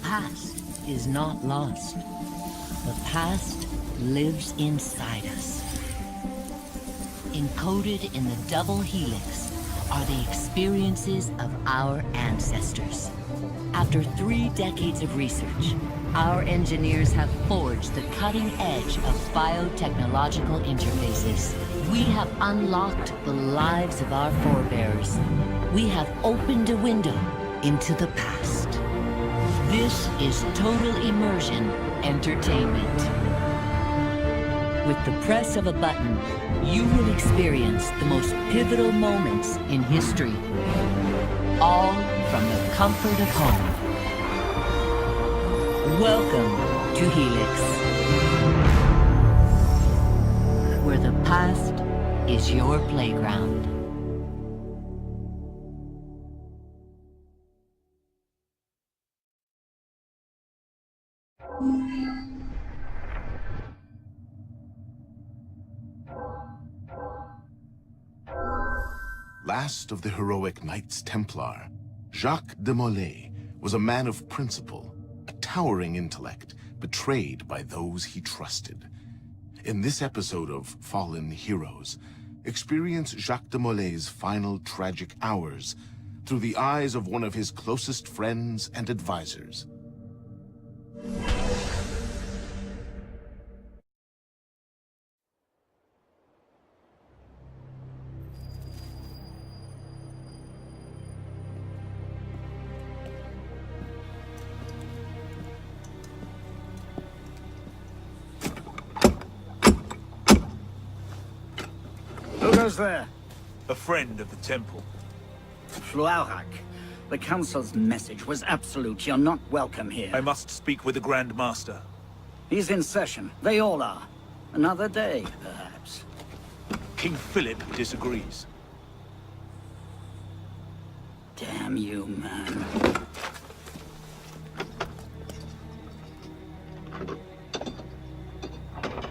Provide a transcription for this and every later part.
past is not lost. The past lives inside us. Encoded in the double helix are the experiences of our ancestors. After 3 decades of research, our engineers have forged the cutting edge of biotechnological interfaces. We have unlocked the lives of our forebears. We have opened a window into the past. This is Total Immersion Entertainment. With the press of a button, you will experience the most pivotal moments in history. All from the comfort of home. Welcome to Helix, where the past is your playground. Last of the heroic Knights Templar, Jacques de Molay was a man of principle, a towering intellect, betrayed by those he trusted. In this episode of Fallen Heroes, experience Jacques de Molay's final tragic hours through the eyes of one of his closest friends and advisors. Who goes there? A friend of the temple. Fluaurak. The Council's message was absolute. You're not welcome here. I must speak with the Grand Master. He's in session. They all are. Another day, perhaps. King Philip disagrees. Damn you, man.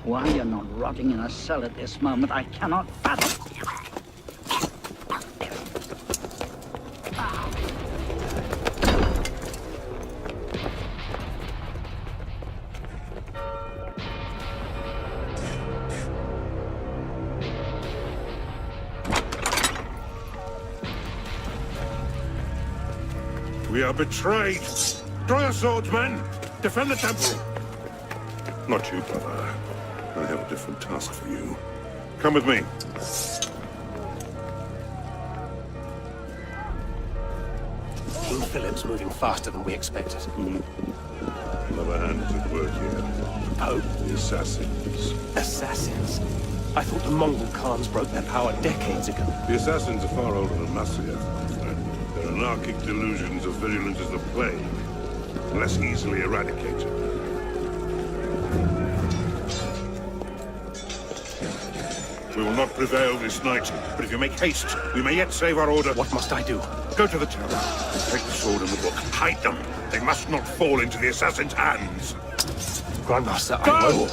Why you're not rotting in a cell at this moment, I cannot fathom. We are betrayed! Draw your swords, men! Defend the temple! Not you, brother. I have a different task for you. Come with me. King Philip's moving faster than we expected. Another hand is at work here. Pope? The Assassins. Assassins? I thought the Mongol Khans broke their power decades ago. The Assassins are far older than Masyaf, my friend. Their anarchic delusions are virulent as the plague, less easily eradicated. We will not prevail this night, but if you make haste, we may yet save our order. What must I do? Go to the tower. Take the sword and the book. Hide them. They must not fall into the assassin's hands. Grandmaster, Go! I will.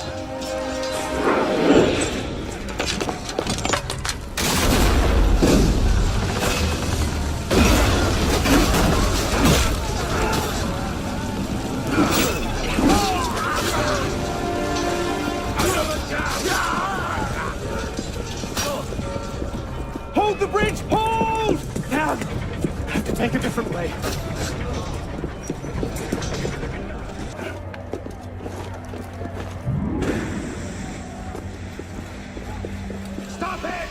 Hold the bridge! Hold! Down! Have to take a different way. Stop it!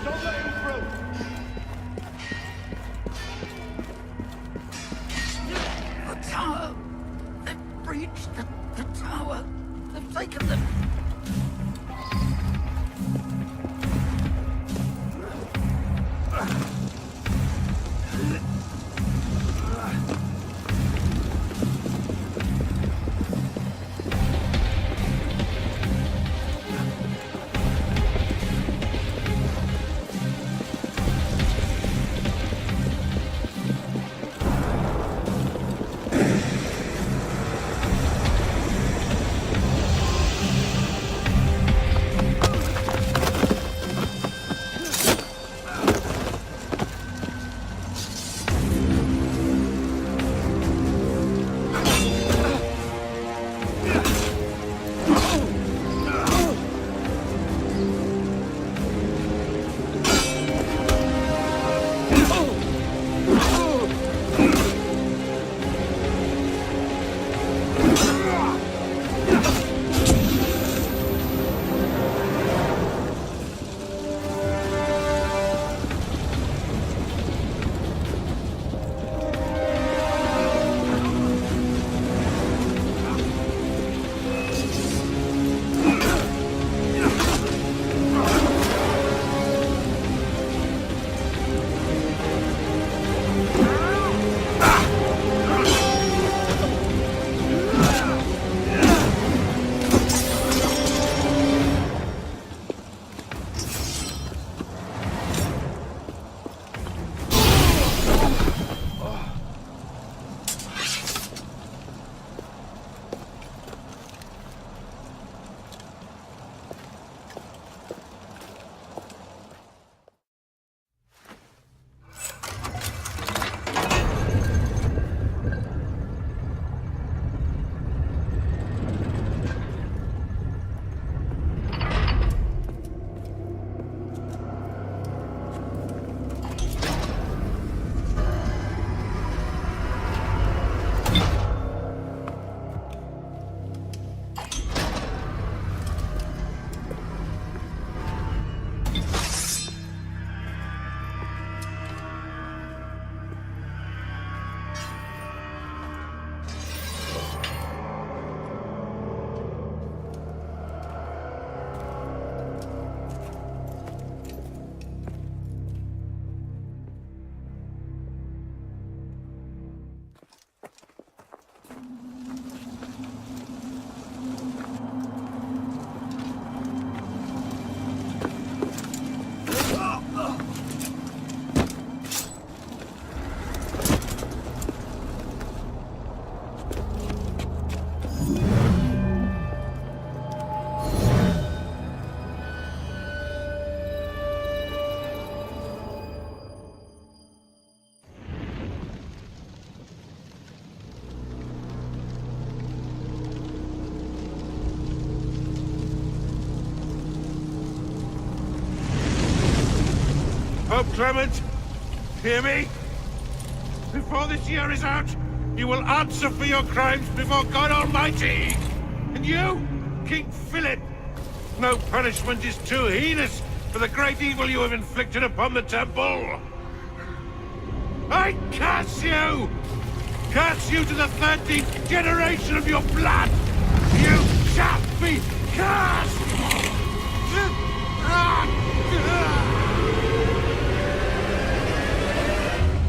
Don't let him through! The tower! They've breached the tower! They've taken them! Clement, hear me? Before this year is out, you will answer for your crimes before God Almighty! And you, King Philip, no punishment is too heinous for the great evil you have inflicted upon the temple! I curse you! Curse you to the 13th generation of your blood! You shall be cursed!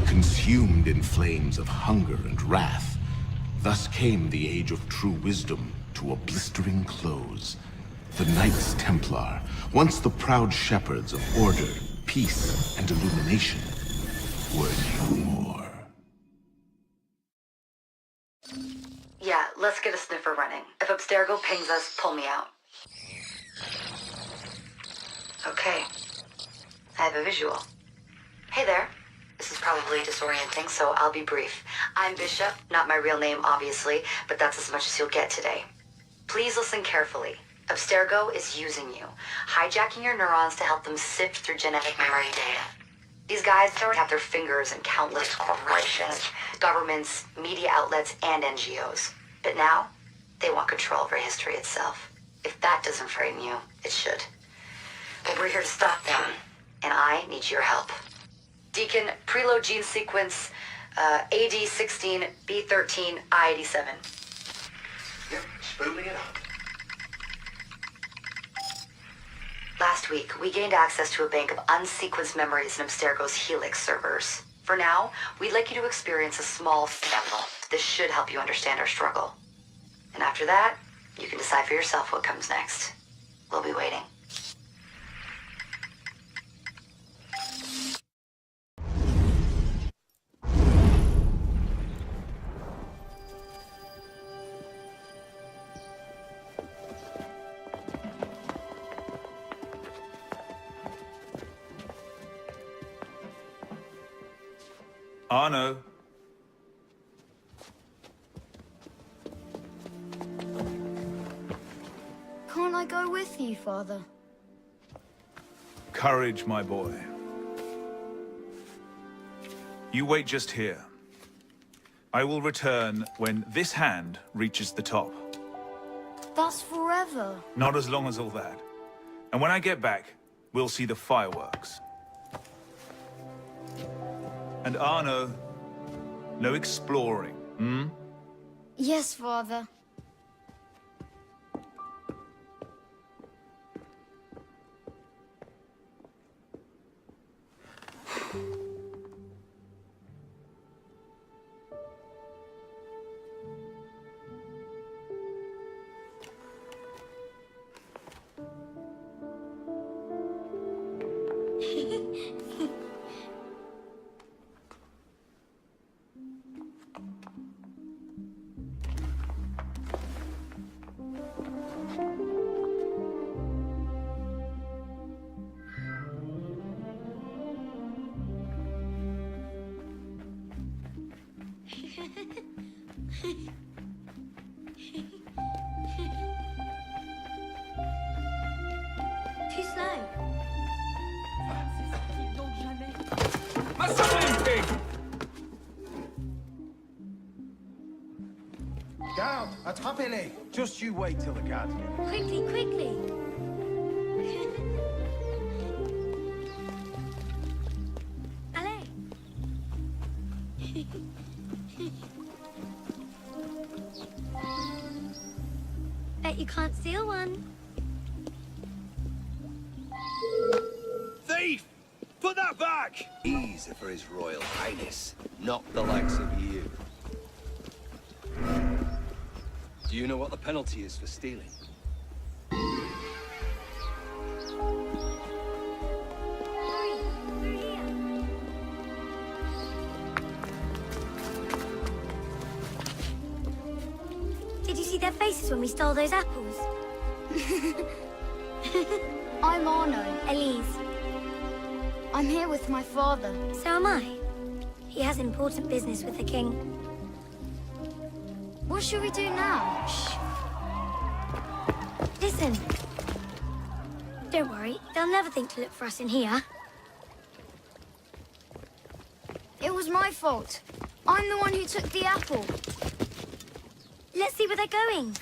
Consumed in flames of hunger and wrath, thus came the Age of True Wisdom to a blistering close. The Knights Templar, once the proud shepherds of order, peace, and illumination, were no more. Yeah, let's get a sniffer running. If Abstergo pings us, pull me out. Okay. I have a visual. Hey there. This is probably disorienting, so I'll be brief. I'm Bishop, not my real name, obviously, but that's as much as you'll get today. Please listen carefully. Abstergo is using you, hijacking your neurons to help them sift through genetic memory data. These guys already have their fingers in countless corporations, governments, media outlets, and NGOs. But now, they want control over history itself. If that doesn't frame you, it should. But we're here to stop them, and I need your help. Deacon, preload gene sequence, AD16, B13, I87. Yep, spooling it up. Last week, we gained access to a bank of unsequenced memories in Abstergo's Helix servers. For now, we'd like you to experience a small sample. This should help you understand our struggle. And after that, you can decide for yourself what comes next. We'll be waiting. Arno. Can't I go with you, Father? Courage, my boy. You wait just here. I will return when this hand reaches the top. That's forever. Not as long as all that. And when I get back, we'll see the fireworks. And Arno, no exploring, hmm? Yes, Father. Too slow. Garde, attrapez-les! Just you wait till the guards get here. Quickly, quickly. Allez. Bet you can't steal one. Thief! Put that back! Easy for His Royal Highness, not the likes of you. Do you know what the penalty is for stealing? Did you see their faces when we stole those apples? I'm Arno. Elise. I'm here with my father. So am I. He has important business with the king. What should we do now? Shh. Listen. Don't worry, they'll never think to look for us in here. was my fault. I'm the one who took the apple. Let's see where they're going.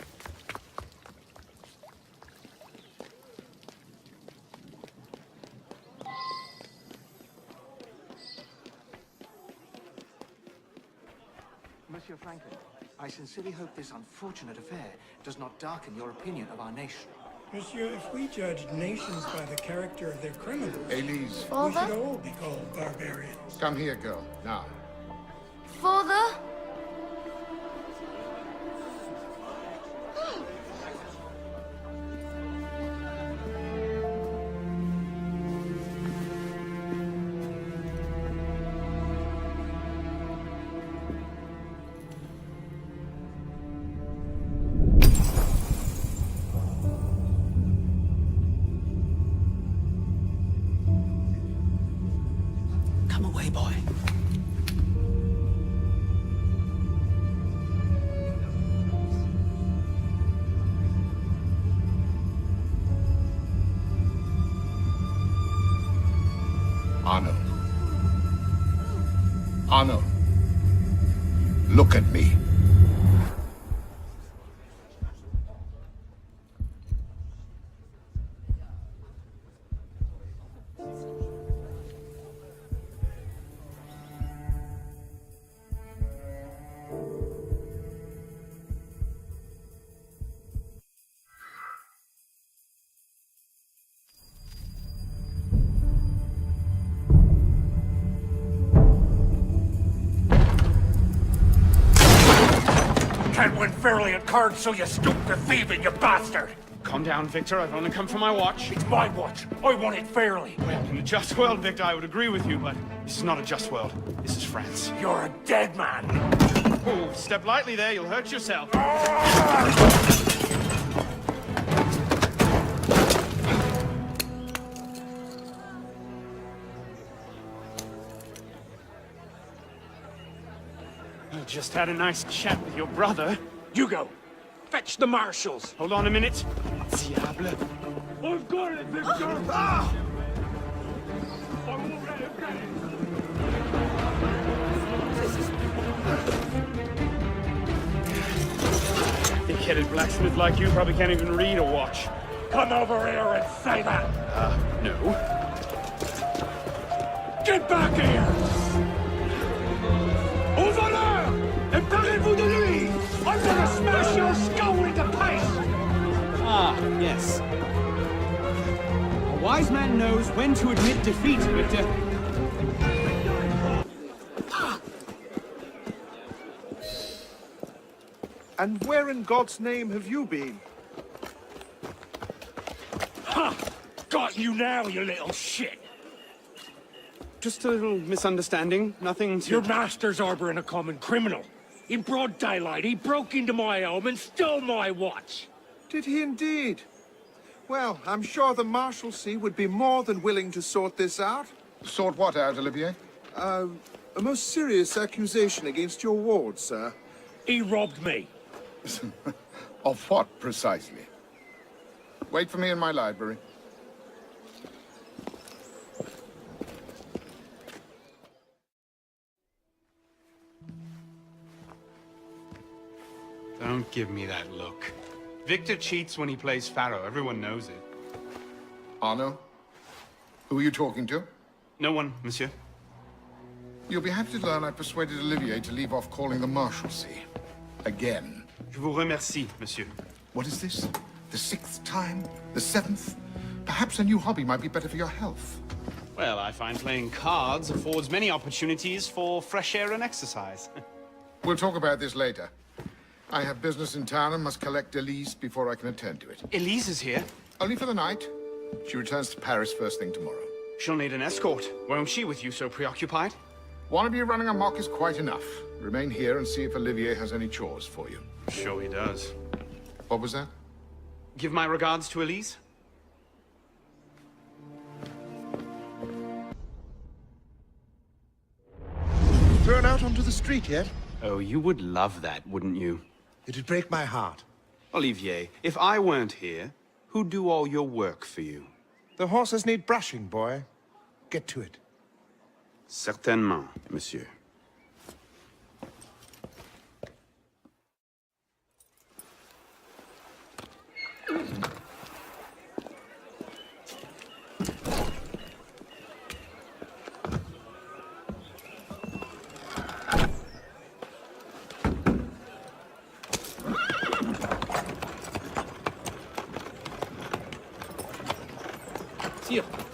Monsieur Franklin, I sincerely hope this unfortunate affair does not darken your opinion of our nation. Monsieur, if we judged nations by the character of their criminals, Elise, Father? we should all be called barbarians. come here, girl, now. Father? Come away, boy. Arno. Arno. Look at me. Can't win fairly at cards, so you stoop to thieving, you bastard! Calm down, Victor. I've only come for my watch. It's my watch. I want it fairly. Well, in a just world, Victor, I would agree with you, but this is not a just world. This is France. You're a dead man. Oh, step lightly there. You'll hurt yourself. I just had a nice chat with your brother. Hugo, fetch the marshals. Hold on a minute. Diable. I've got it, Victor. Ah! I won't let him get it. Thick-headed blacksmith like you probably can't even read a watch. Come over here and say that. No. Get back here! Au voleur! Emparez-vous de lui! I'm gonna smash your skull into paste! Ah, yes. A wise man knows when to admit defeat, Victor. And where in God's name have you been? Ha! Got you now, you little shit! Just a little misunderstanding. Nothing to... Your master's harboring a common criminal. In broad daylight, he broke into my home and stole my watch. Did he indeed? Well, I'm sure the Marshalsea would be more than willing to sort this out. Sort what out, Olivier? A most serious accusation against your ward, sir. He robbed me. Of what, precisely? Wait for me in my library. Don't give me that look. Victor cheats when he plays Pharaoh. Everyone knows it. Arno? Who are you talking to? No one, monsieur. You'll be happy to learn I persuaded Olivier to leave off calling the Marshalsea. Again. Je vous remercie, monsieur. What is this? The 6th time? The 7th? Perhaps a new hobby might be better for your health. Well, I find playing cards affords many opportunities for fresh air and exercise. We'll talk about this later. I have business in town and must collect Elise before I can attend to it. Elise is here? Only for the night. She returns to Paris first thing tomorrow. She'll need an escort, won't she, with you so preoccupied? One of you running amok is quite enough. Remain here and see if Olivier has any chores for you. Sure he does. What was that? Give my regards to Elise. Thrown out onto the street yet? Oh, you would love that, wouldn't you? It'd break my heart. Olivier, if I weren't here, who'd do all your work for you? The horses need brushing, boy. Get to it. Certainement, monsieur.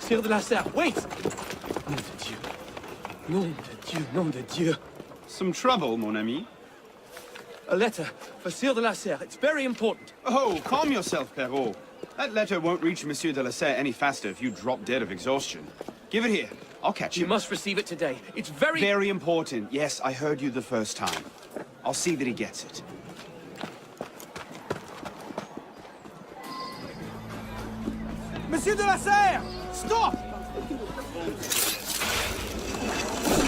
Sire de la Serre, wait! Nom de Dieu. Nom de Dieu, nom de Dieu. Some trouble, mon ami? A letter for Sire de la Serre. It's very important. Oh, calm yourself, Perrault. That letter won't reach Monsieur de la Serre any faster if you drop dead of exhaustion. Give it here. I'll catch you. You must receive it today. It's very... Very important. Yes, I heard you the first time. I'll see that he gets it. Monsieur de la Serre! Stop!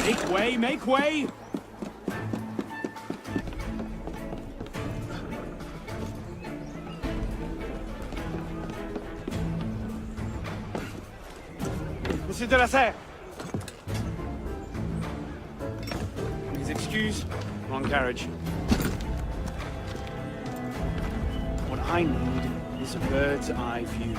Make way, make way! Monsieur de la Serre! Please excuse, wrong carriage. What I need is a bird's eye view.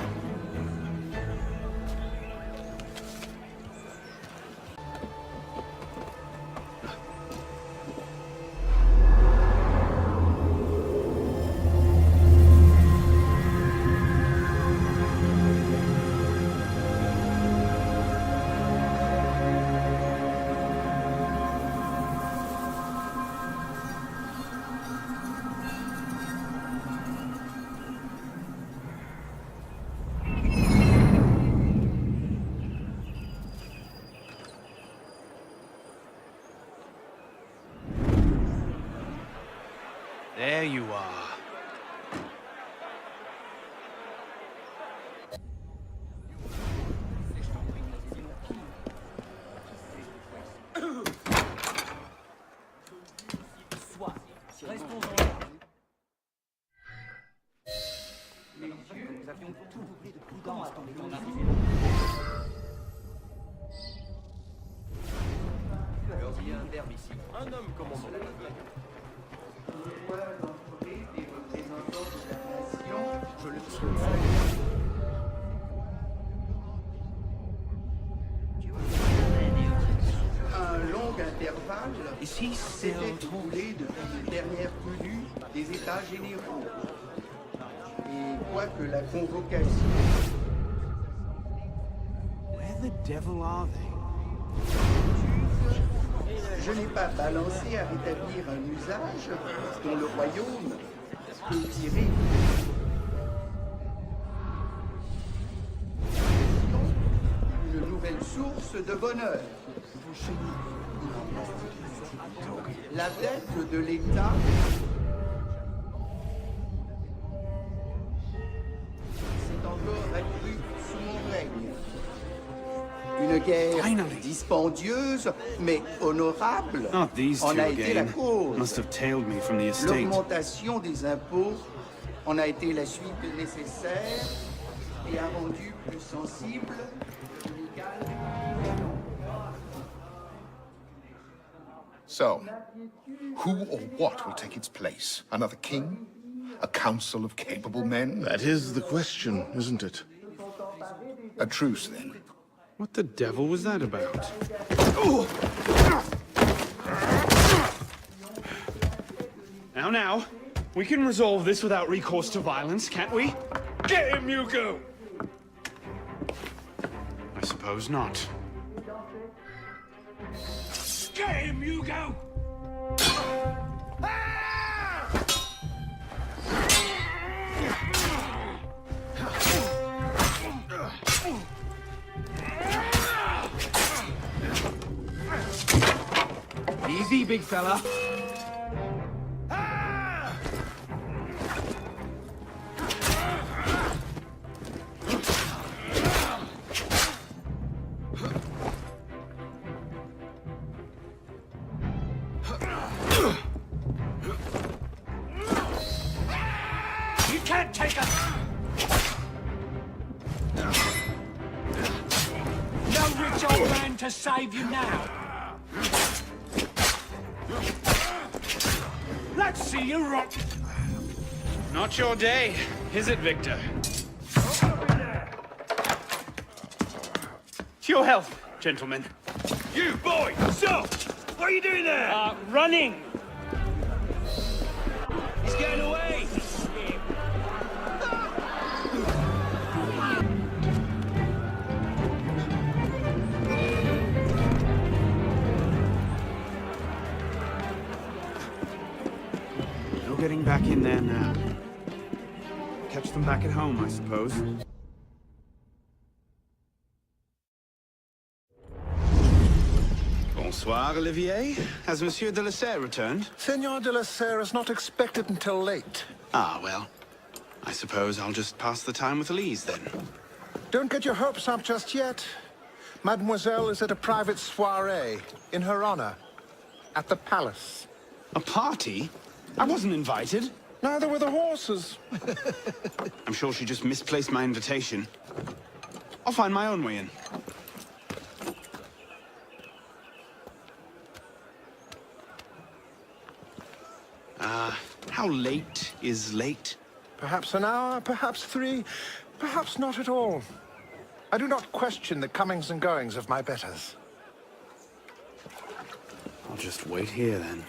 There you are. Un homme commandant. Un long intervalle s'était écoulé depuis les dernières tenues des États généraux. Et quoique la convocation... Where the devil are they? Je n'ai pas balancé à rétablir un usage dont le royaume peut tirer une nouvelle source de bonheur. La dette de l'État s'est encore accrue sous mon règne. Une guerre dispendieuse, mais honorable, Not these en two a été la again. cause. Must have tailed me from the estate. L'augmentation des impôts en a été la suite nécessaire et a rendu plus sensible l'égal. So, who or what will take its place? Another king? A council of capable men? That is the question, isn't it? A truce, then. What the devil was that about? Now, we can resolve this without recourse to violence, can't we? Get him, Hugo! I suppose not. Get him, Hugo! Easy, big fella. You can't take us! No rich old man to save you now! Let's see you rock! Not your day, is it, Victor? To your health, gentlemen. You, boy! Stop! What are you doing there? Running! He's getting away! getting back in there now. Catch them back at home, I suppose. Bonsoir, Olivier. Has Monsieur de la Serre returned? Senor de la Serre is not expected until late. Ah, well. I suppose I'll just pass the time with Elise, then. Don't get your hopes up just yet. Mademoiselle is at a private soiree, in her honor, at the palace. A party? I wasn't invited. Neither were the horses. I'm sure she just misplaced my invitation. I'll find my own way in. How late is late? Perhaps an hour, perhaps 3, perhaps not at all. I do not question the comings and goings of my betters. I'll just wait here, then.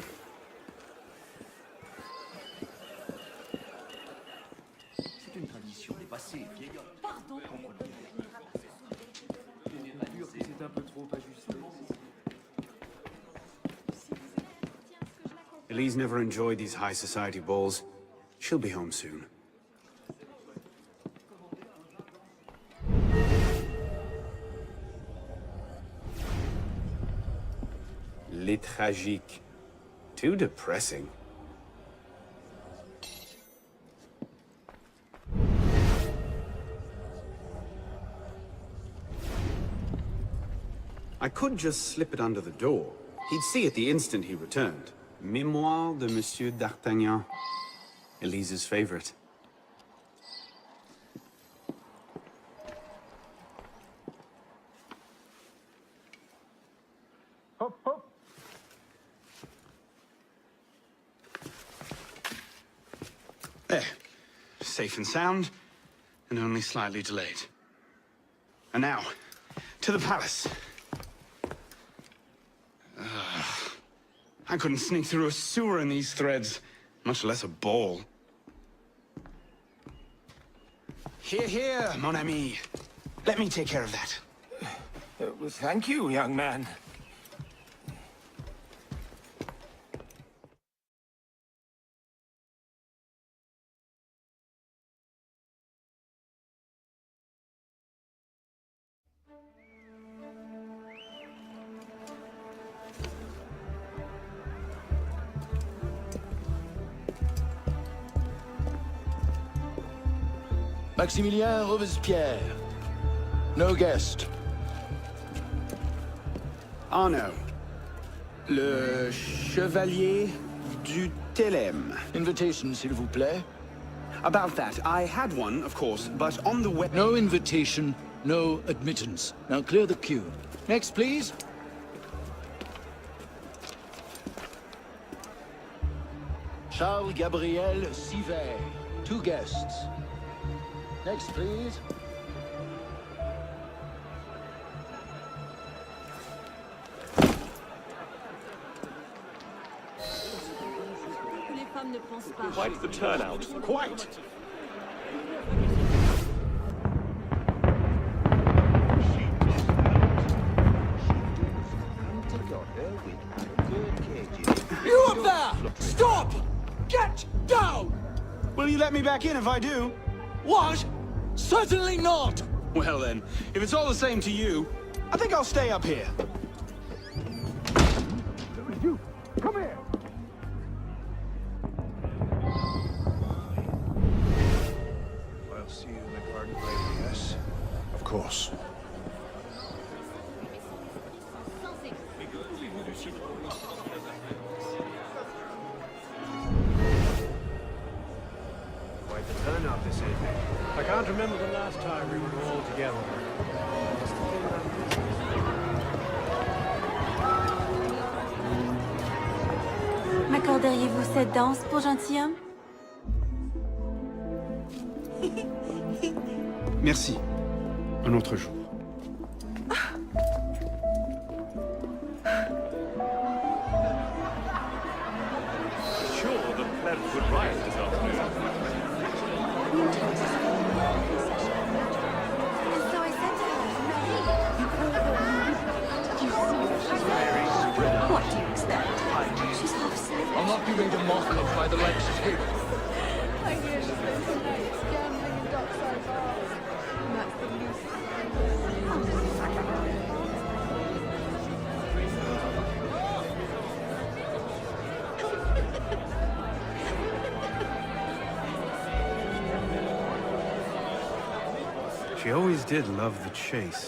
Elise never enjoyed these high society balls. She'll be home soon. Les tragiques. Too depressing. I could just slip it under the door. He'd see it the instant he returned. Mémoire de Monsieur d'Artagnan. Elise's favorite. Hop, hop. There. Safe and sound, and only slightly delayed. And now, to the palace. I couldn't sneak through a sewer in these threads, much less a ball. Here, here, mon ami. Let me take care of that. Well, thank you, young man. Maximilien Robespierre. No guest. Arno. Le Chevalier du Thelem. Invitation, s'il vous plaît. About that, I had one, of course, but on the web... No invitation, no admittance. Now clear the queue. Next, please. Charles Gabriel Sivet. 2 guests. Next, please. Quite the turnout. Quite! You up there! Stop! Get down! Will you let me back in if I do? What? Certainly not! Well then, if it's all the same to you, I think I'll stay up here. You, come here! I'll see you in the garden later, yes? Of course. Quite the turnout this evening. I can't remember the last time we were all together. M'accorderiez-vous cette danse pour gentilhomme? Merci. Un autre jour. Sure, the plebs would riot this afternoon. So I said to her, What do you expect? She's half asleep. I'll not be made a mock of by the likes of him. I hear that there's nights gambling in dockside bars. And that's the least She always did love the chase.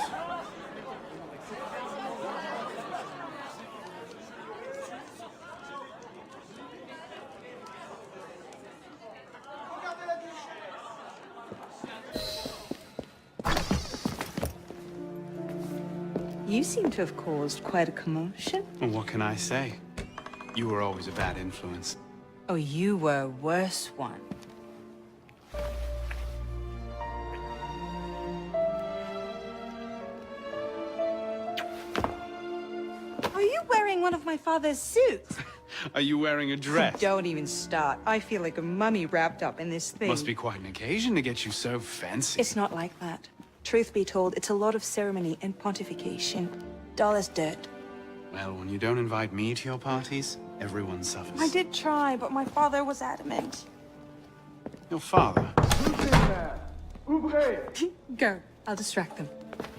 You seem to have caused quite a commotion. Well, what can I say? You were always a bad influence. Oh, you were a worse one. Are you wearing one of my father's suits? Are you wearing a dress? Don't even start. I feel like a mummy wrapped up in this thing. Must be quite an occasion to get you so fancy. It's not like that. Truth be told, it's a lot of ceremony and pontification. Dull as dirt. Well, when you don't invite me to your parties, everyone suffers. I did try, but my father was adamant. Your father? Go. I'll distract them.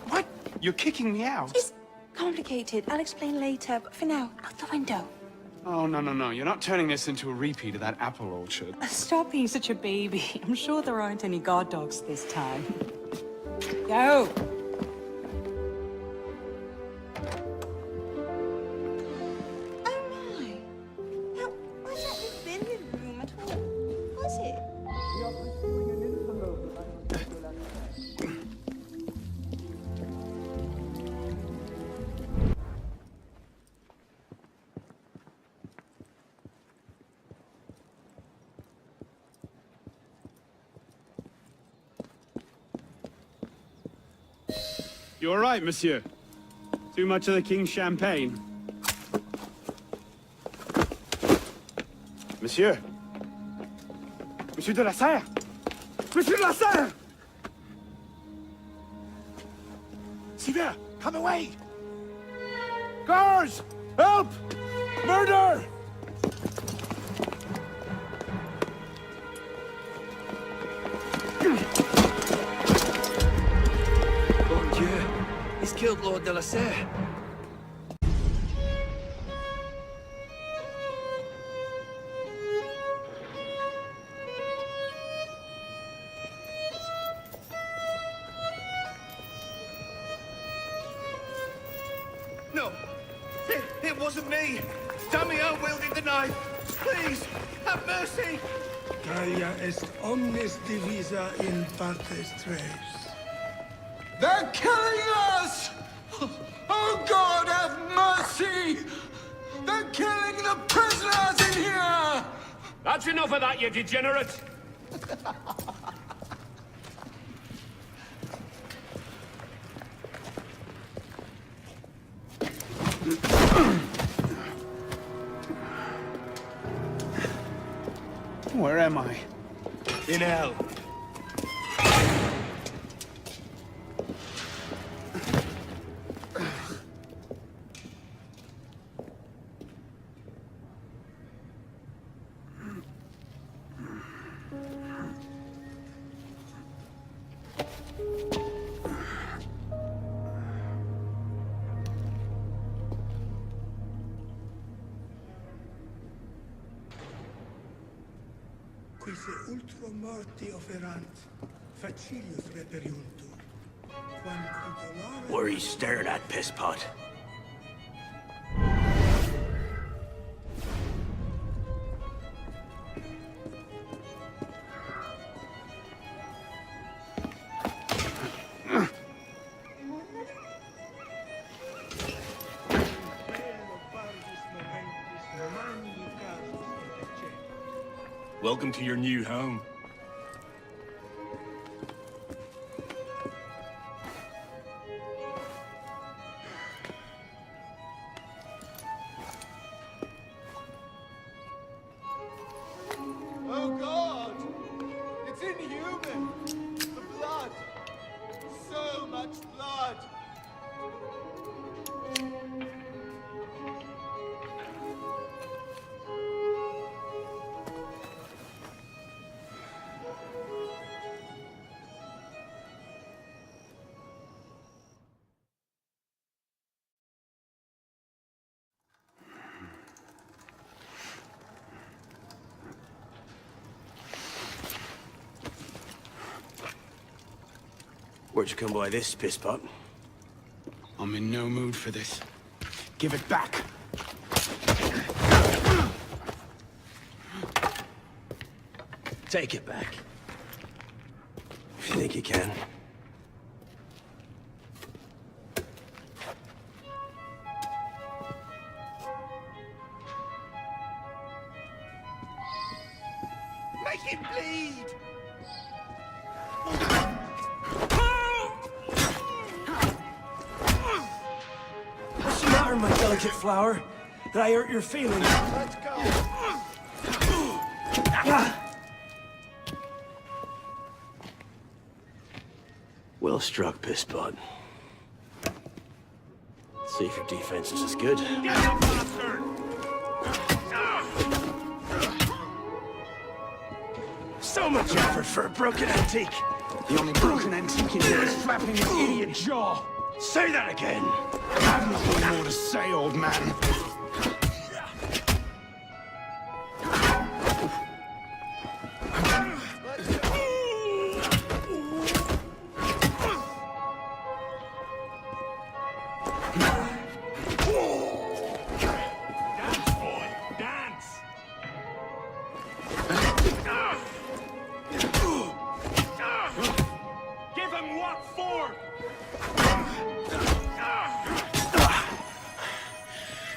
What? You're kicking me out? It's complicated. I'll explain later, but for now, out the window. Oh, no. You're not turning this into a repeat of that apple orchard. Stop being such a baby. I'm sure there aren't any guard dogs this time. Go! Oh my! Now, was that the billiard room at all? Was it? You all right, monsieur? Too much of the king's champagne? Monsieur? Monsieur de la Serre? Monsieur de la Serre! Sylvain, come away! Guards! Help! Murder! Mon Dieu, he's killed Lord de la Serre. No, it wasn't me. Damian wielded the knife. Please, have mercy. Talia est omnis divisa in partes tres. They're killing us! Oh God, have mercy! They're killing the prisoners in here! That's enough of that, you degenerate! Where am I? In hell. Quise ultro morti operant, facilius reperiuntur. Quam dolore... Where he's staring at, pisspot. Welcome to your new home. Oh God! It's inhuman! The blood! So much blood! Where'd you come by this, pisspot? I'm in no mood for this. Give it back. Take it back. If you think you can. Make it bleed! What's the matter, my delicate flower? Did I hurt your feelings? Let's go! Well struck, pisspot. See if your defense is as good. Get up, bastard! So much effort for a broken antique. The only broken antique in here is flapping your idiot jaw. Say that again. I've nothing more to say, old man.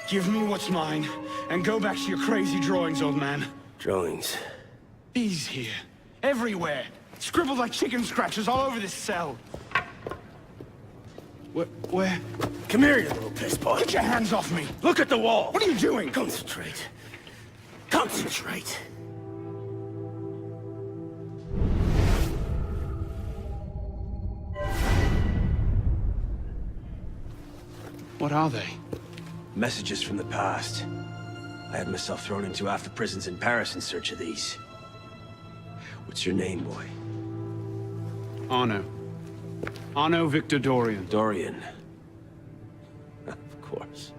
Give me what's mine, and go back to your crazy drawings, old man. Drawings? These here. Everywhere. Scribbled like chicken scratches all over this cell. Where? Come here, you little pisspot. Get your hands off me! Look at the wall! What are you doing? Concentrate. Concentrate. What are they? Messages from the past. I had myself thrown into half the prisons in Paris in search of these. What's your name, boy? Arno. Arno Victor Dorian. Dorian. Of course.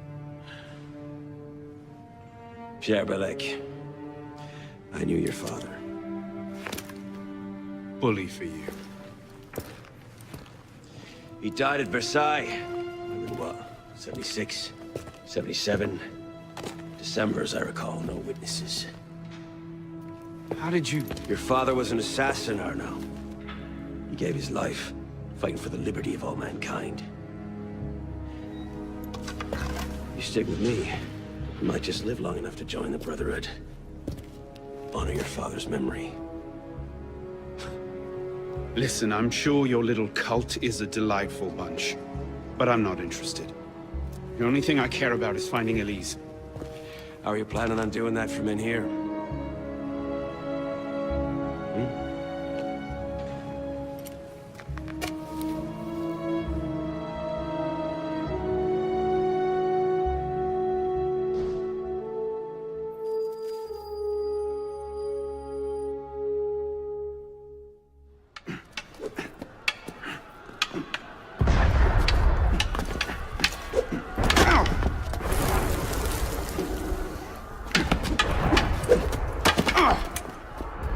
Pierre Belec. I knew your father. Bully for you. He died at Versailles. In what? 76? 77? December, as I recall. No witnesses. How did you... Your father was an assassin, Arno. He gave his life, fighting for the liberty of all mankind. You stick with me, you might just live long enough to join the Brotherhood. Honor your father's memory. Listen, I'm sure your little cult is a delightful bunch, but I'm not interested. The only thing I care about is finding Elise. How are you planning on doing that from in here?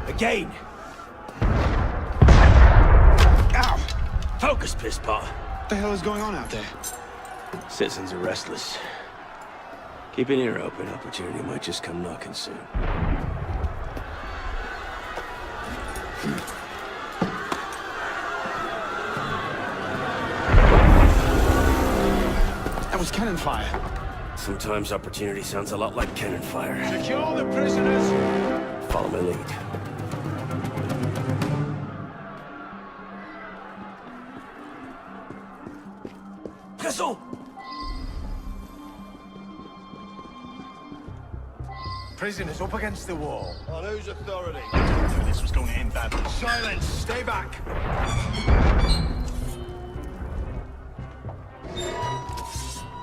Again! Ow! Focus, pisspot. What the hell is going on out there? Citizens are restless. Keep an ear open. Opportunity might just come knocking soon. That was cannon fire. Sometimes opportunity sounds a lot like cannon fire. Secure the prisoners! Follow my lead. Pistol! Prisoners up against the wall. On whose authority? This was going to end badly. Silence! Stay back!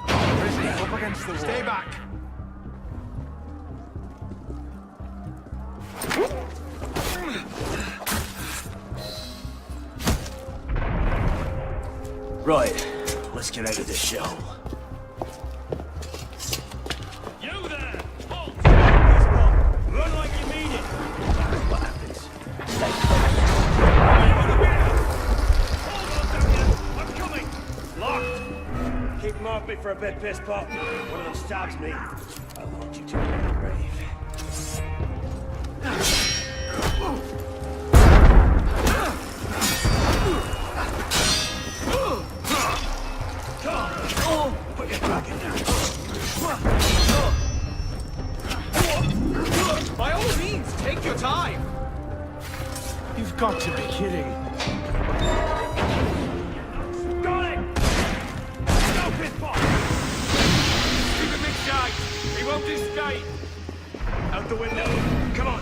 Prisoners up against the wall. Stay back! Right, let's get out of this shell. You there! Halt! Run like you mean it! What happens? Hold on, damn you! me for a bit, pisspot. One of them stabs me, I'll hold you to your grave. Put your back in there. By all means, take your time. You've got to be kidding. Got it! Go, pisspot! Keep him in sight. He won't escape. Out the window. Come on.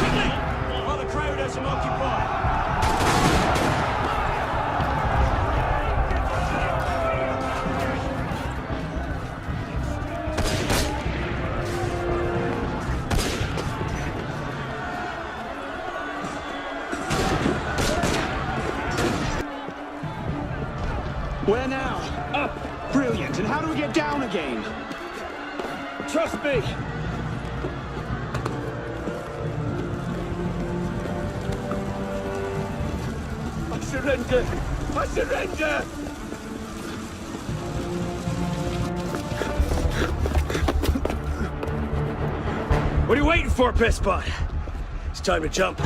Quickly! While the crowd has him occupied. Where now? Up. Brilliant. And how do we get down again? Trust me. I surrender. I surrender. What are you waiting for, pisspot? It's time to jump.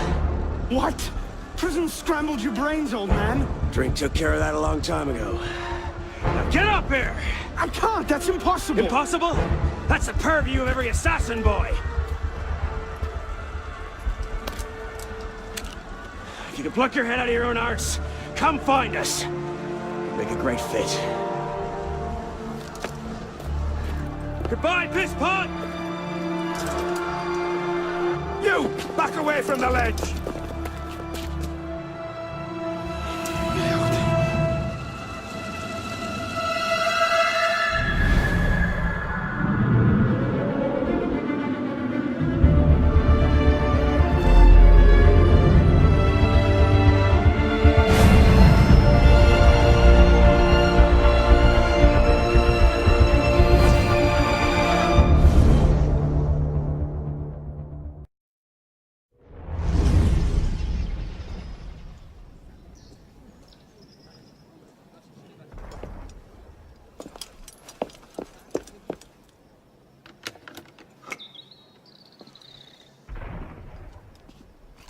What? Prison scrambled your brains, old man. Drink took care of that a long time ago. Now get up here! I can't, that's impossible! Impossible? That's the purview of every assassin boy! If you can pluck your head out of your own arse, come find us! Make a great fit. Goodbye, pisspot! You! Back away from the ledge!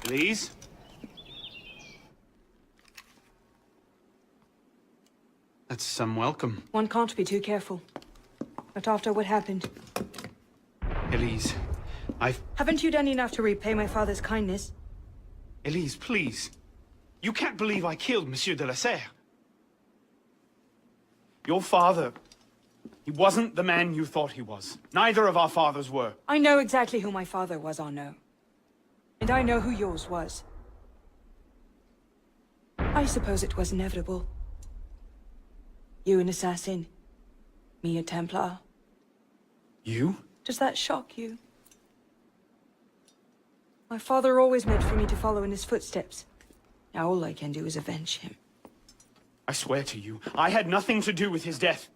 Please? That's some welcome. One can't be too careful. But after what happened... Elise, Haven't you done enough to repay my father's kindness? Elise, please. You can't believe I killed Monsieur de la Serre. Your father... He wasn't the man you thought he was. Neither of our fathers were. I know exactly who my father was, Arnaud. And I know who yours was. I suppose it was inevitable. You an assassin, me a Templar. You? Does that shock you? My father always meant for me to follow in his footsteps. Now all I can do is avenge him. I swear to you, I had nothing to do with his death.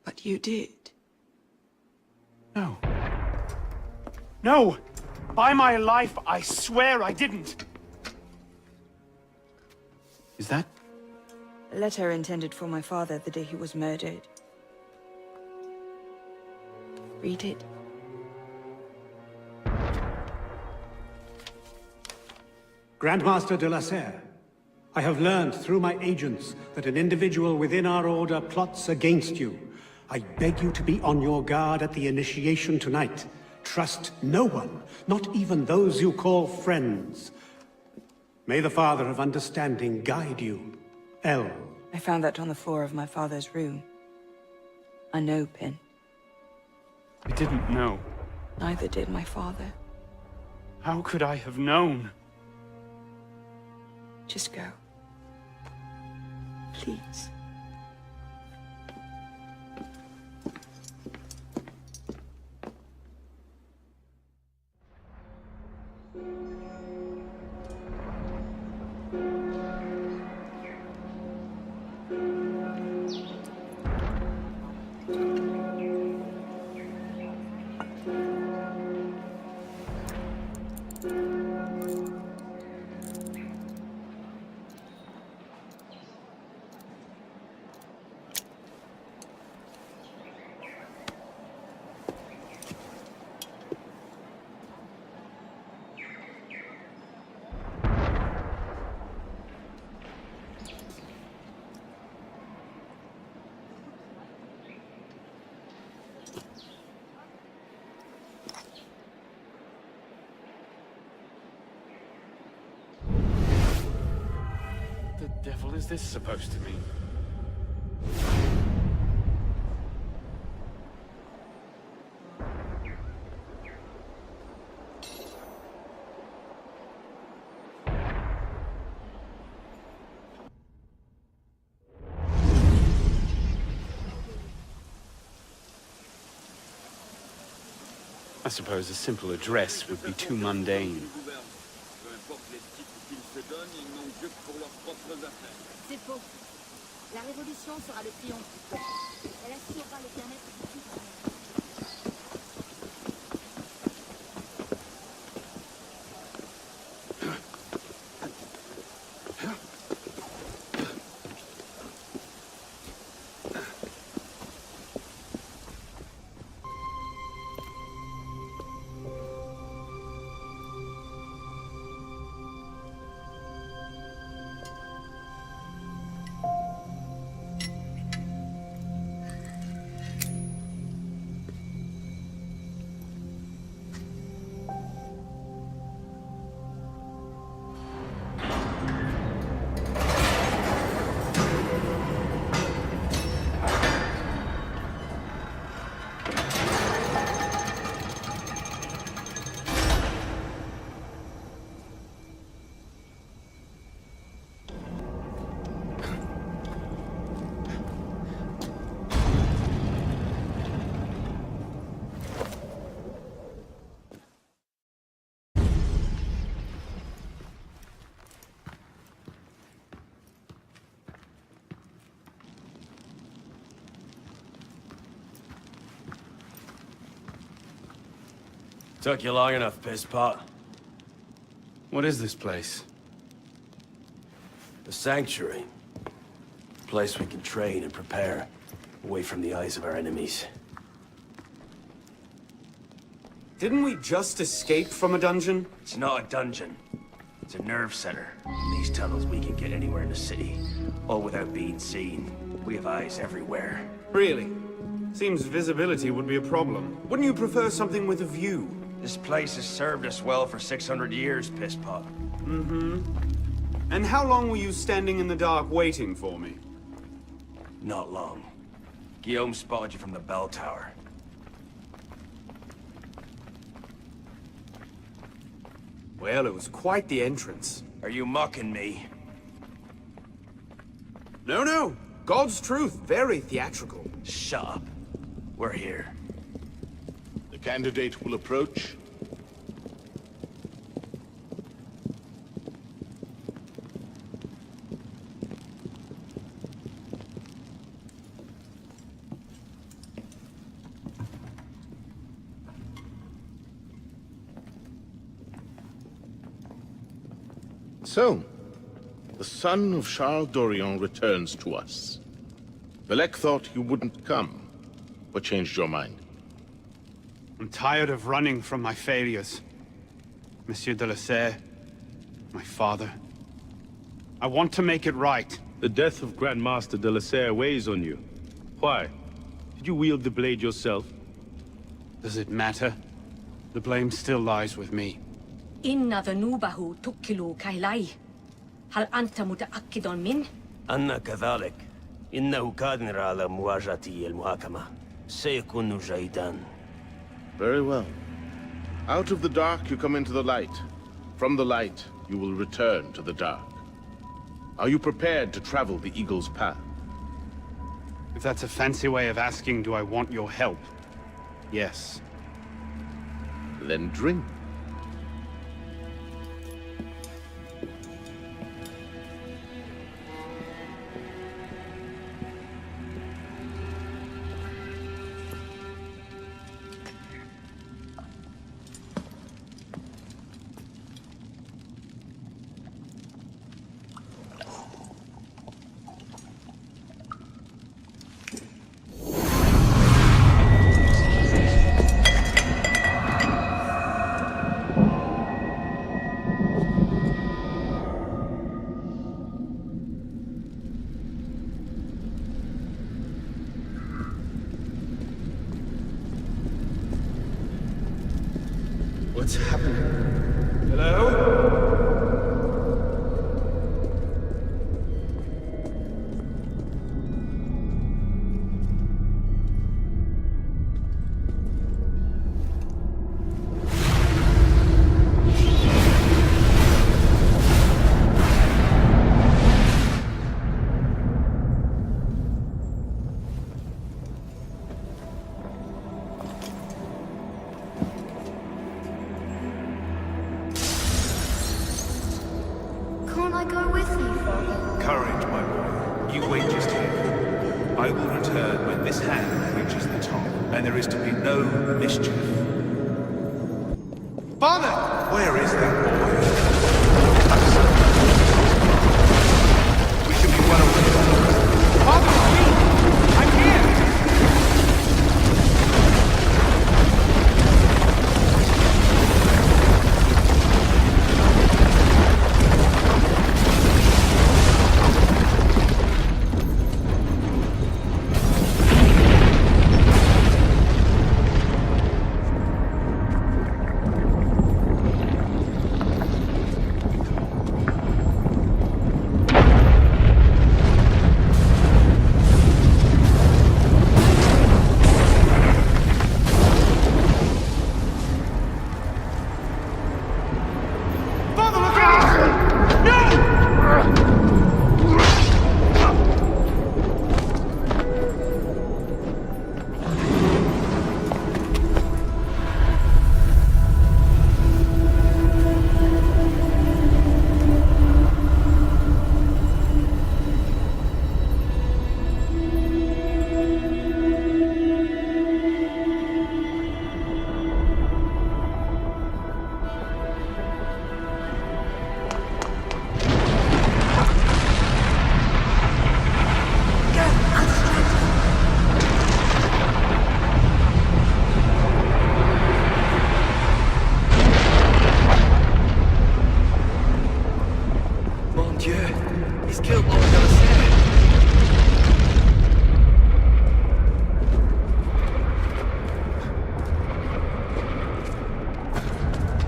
But you did. No. No! By my life, I swear I didn't. Is that... A letter intended for my father the day he was murdered. Read it. Grandmaster de la Serre, I have learned through my agents that an individual within our order plots against you. I beg you to be on your guard at the initiation tonight. Trust no one, not even those you call friends. May the Father of Understanding guide you. L. I found that on the floor of my father's room. A no pin. I didn't know. Neither did my father. How could I have known? Just go. Please. devil is this supposed to mean? I suppose a simple address would be too mundane. C'est faux. La révolution sera le triomphe du peuple. Elle assurera le bien-être de tout le monde. Took you long enough, pisspot. What is this place? The Sanctuary. A place we can train and prepare, away from the eyes of our enemies. Didn't we just escape from a dungeon? It's not a dungeon. It's a nerve center. In these tunnels, we can get anywhere in the city, all without being seen. We have eyes everywhere. Really? Seems visibility would be a problem. Wouldn't you prefer something with a view? This place has served us well for 600 years, pisspot. Mm-hmm. And how long were you standing in the dark waiting for me? Not long. Guillaume spotted you from the bell tower. Well, it was quite the entrance. Are you mocking me? No, no. God's truth. Very theatrical. Shut up. We're here. The candidate will approach. So, the son of Charles Dorion returns to us. Velek thought you wouldn't come. What changed your mind? I'm tired of running from my failures. Monsieur de la Serre, my father. I want to make it right. The death of Grand Master de la Serre weighs on you. Why? Did you wield the blade yourself? Does it matter? The blame still lies with me. إن ذنوبه تكل كيلاي. هل أنت متأكد من؟ أنا كذلك. إنه قادر على مواجهة المحاكمة. سيكون جيدا. Very well. Out of the dark you come into the light. From the light you will return to the dark. Are you prepared to travel the Eagle's path? If that's a fancy way of asking, do I want your help? Yes. Then drink. What's happening? Hello? wait just here. I will return when this hand reaches the top, and there is to be no mischief. Father! Where is that boy? We should be well away. Father, it's me! I'm here!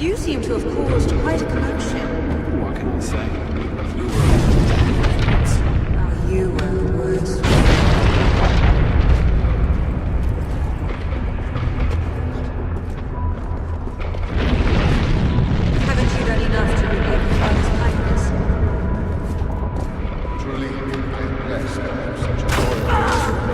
You seem to have caused quite a commotion. What can I say? You were the worst. Haven't you done enough to repay your father's kindness? Truly, I am blessed to have such a loyal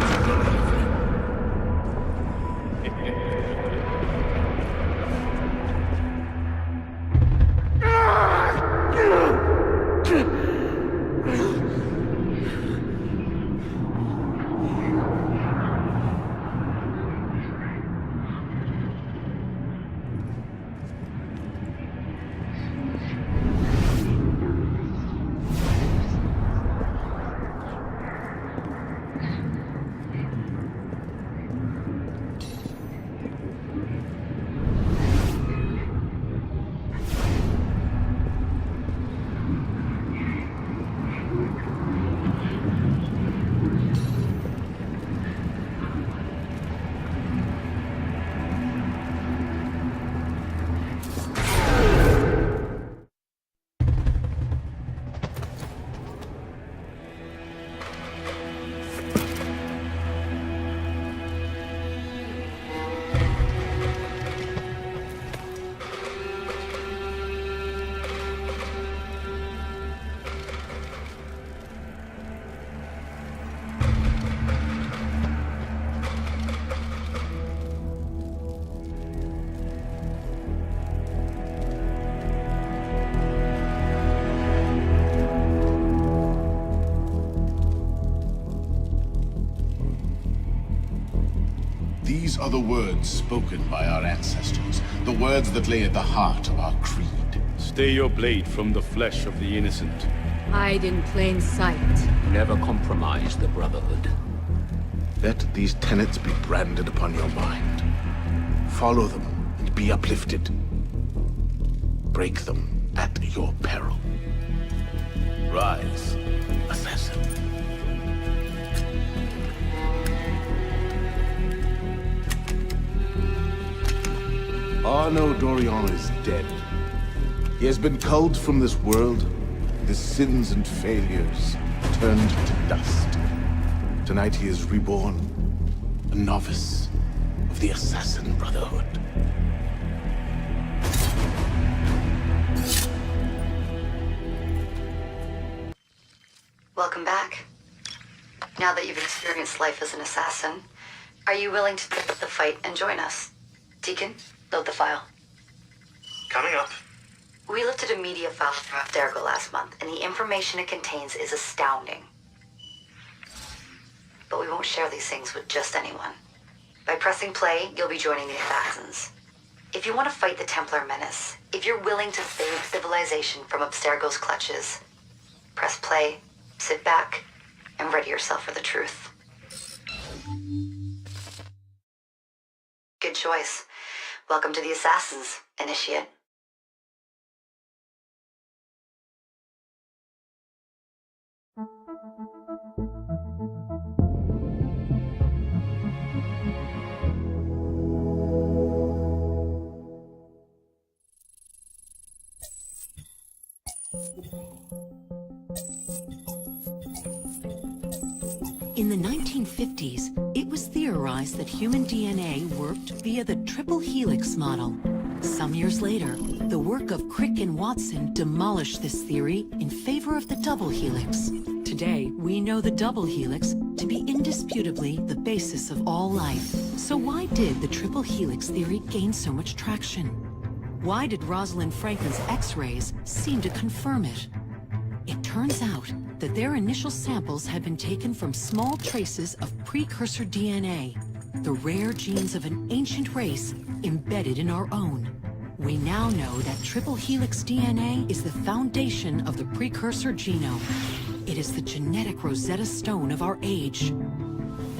These are the words spoken by our ancestors, the words that lay at the heart of our creed. Stay your blade from the flesh of the innocent. Hide in plain sight. Never compromise the Brotherhood. Let these tenets be branded upon your mind. Follow them and be uplifted. Break them at your peril. Rise, assassin. Arno Dorian is dead. He has been culled from this world, his sins and failures turned to dust. Tonight he is reborn, a novice of the Assassin Brotherhood. Welcome back. Now that you've experienced life as an assassin, are you willing to pick up the fight and join us? Deacon, load the file. Coming up. We lifted a media file from Abstergo last month, and the information it contains is astounding. but we won't share these things with just anyone. By pressing play, you'll be joining the Assassins. If you want to fight the Templar menace, if you're willing to save civilization from Abstergo's clutches, press play, sit back, and ready yourself for the truth. Good choice. Welcome to the Assassins, Initiate. In the 1950s, it was theorized that human DNA worked via the triple helix model. Some years later, the work of Crick and Watson demolished this theory in favor of the double helix. Today, we know the double helix to be indisputably the basis of all life. So why did the triple helix theory gain so much traction? Why did Rosalind Franklin's X-rays seem to confirm it? It turns out that their initial samples had been taken from small traces of precursor DNA, the rare genes of an ancient race embedded in our own. We now know that triple helix DNA is the foundation of the precursor genome. It is the genetic Rosetta Stone of our age.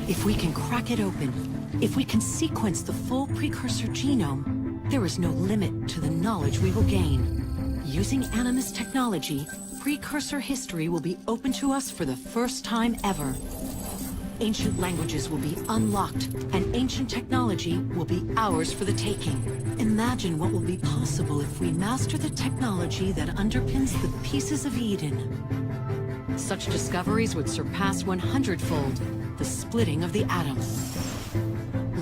If we can crack it open, if we can sequence the full precursor genome, there is no limit to the knowledge we will gain. Using Animus technology, precursor history will be open to us for the first time ever. Ancient languages will be unlocked, and ancient technology will be ours for the taking. Imagine what will be possible if we master the technology that underpins the pieces of Eden. Such discoveries would surpass 100-fold the splitting of the atom.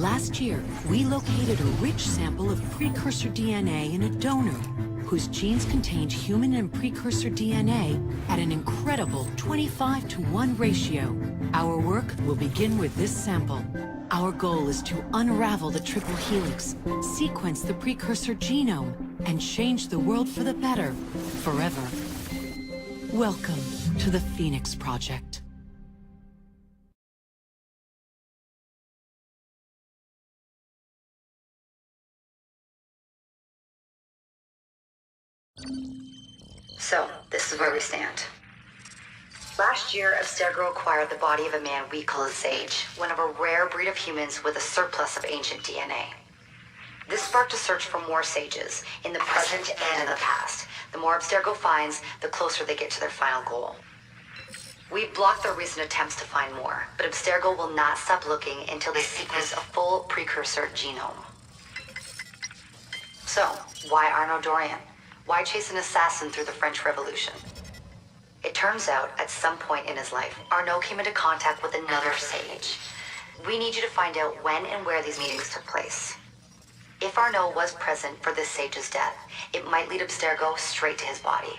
Last year, we located a rich sample of precursor DNA in a donor whose genes contained human and precursor DNA at an incredible 25-to-1 ratio. Our work will begin with this sample. Our goal is to unravel the triple helix, sequence the precursor genome, and change the world for the better, forever. Welcome to the Phoenix Project. So, this is where we stand. Last year, Abstergo acquired the body of a man we call a Sage, one of a rare breed of humans with a surplus of ancient DNA. This sparked a search for more Sages, in the present and in the past. The more Abstergo finds, the closer they get to their final goal. We've blocked their recent attempts to find more, but Abstergo will not stop looking until they sequence a full precursor genome. So, why Arnaud Dorian? Why chase an assassin through the French Revolution? It turns out, at some point in his life, Arnaud came into contact with another Sage. We need you to find out when and where these meetings took place. If Arnaud was present for this Sage's death, it might lead Abstergo straight to his body.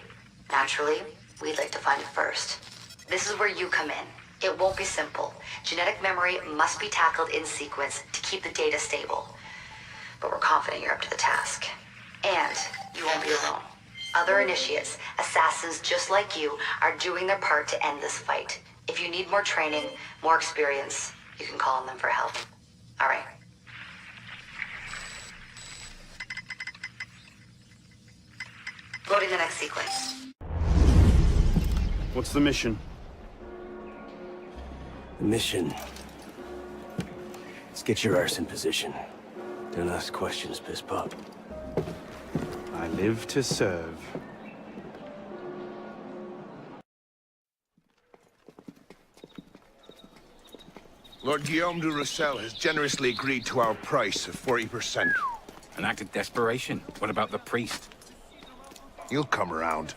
Naturally, we'd like to find it first. This is where you come in. It won't be simple. Genetic memory must be tackled in sequence to keep the data stable. But we're confident you're up to the task. And you won't be alone. Other initiates, assassins just like you, are doing their part to end this fight. If you need more training, more experience, you can call on them for help. All right. Loading the next sequence. What's the mission? The mission. Let's get your arse in position. Don't ask questions, piss pop. I live to serve. Lord Guillaume de Roussel has generously agreed to our price of 40%. An act of desperation. What about the priest? You'll come around.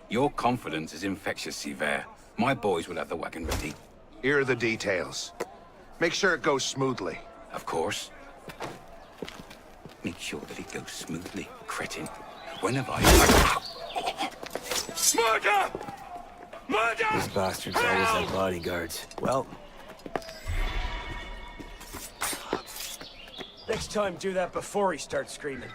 Your confidence is infectious, Sivert. My boys will have the wagon ready. Here are the details. Make sure it goes smoothly. Of course. Make sure that it goes smoothly, cretin. When have I... Murder! Murder! These bastards always have bodyguards. Well... next time, do that before he starts screaming.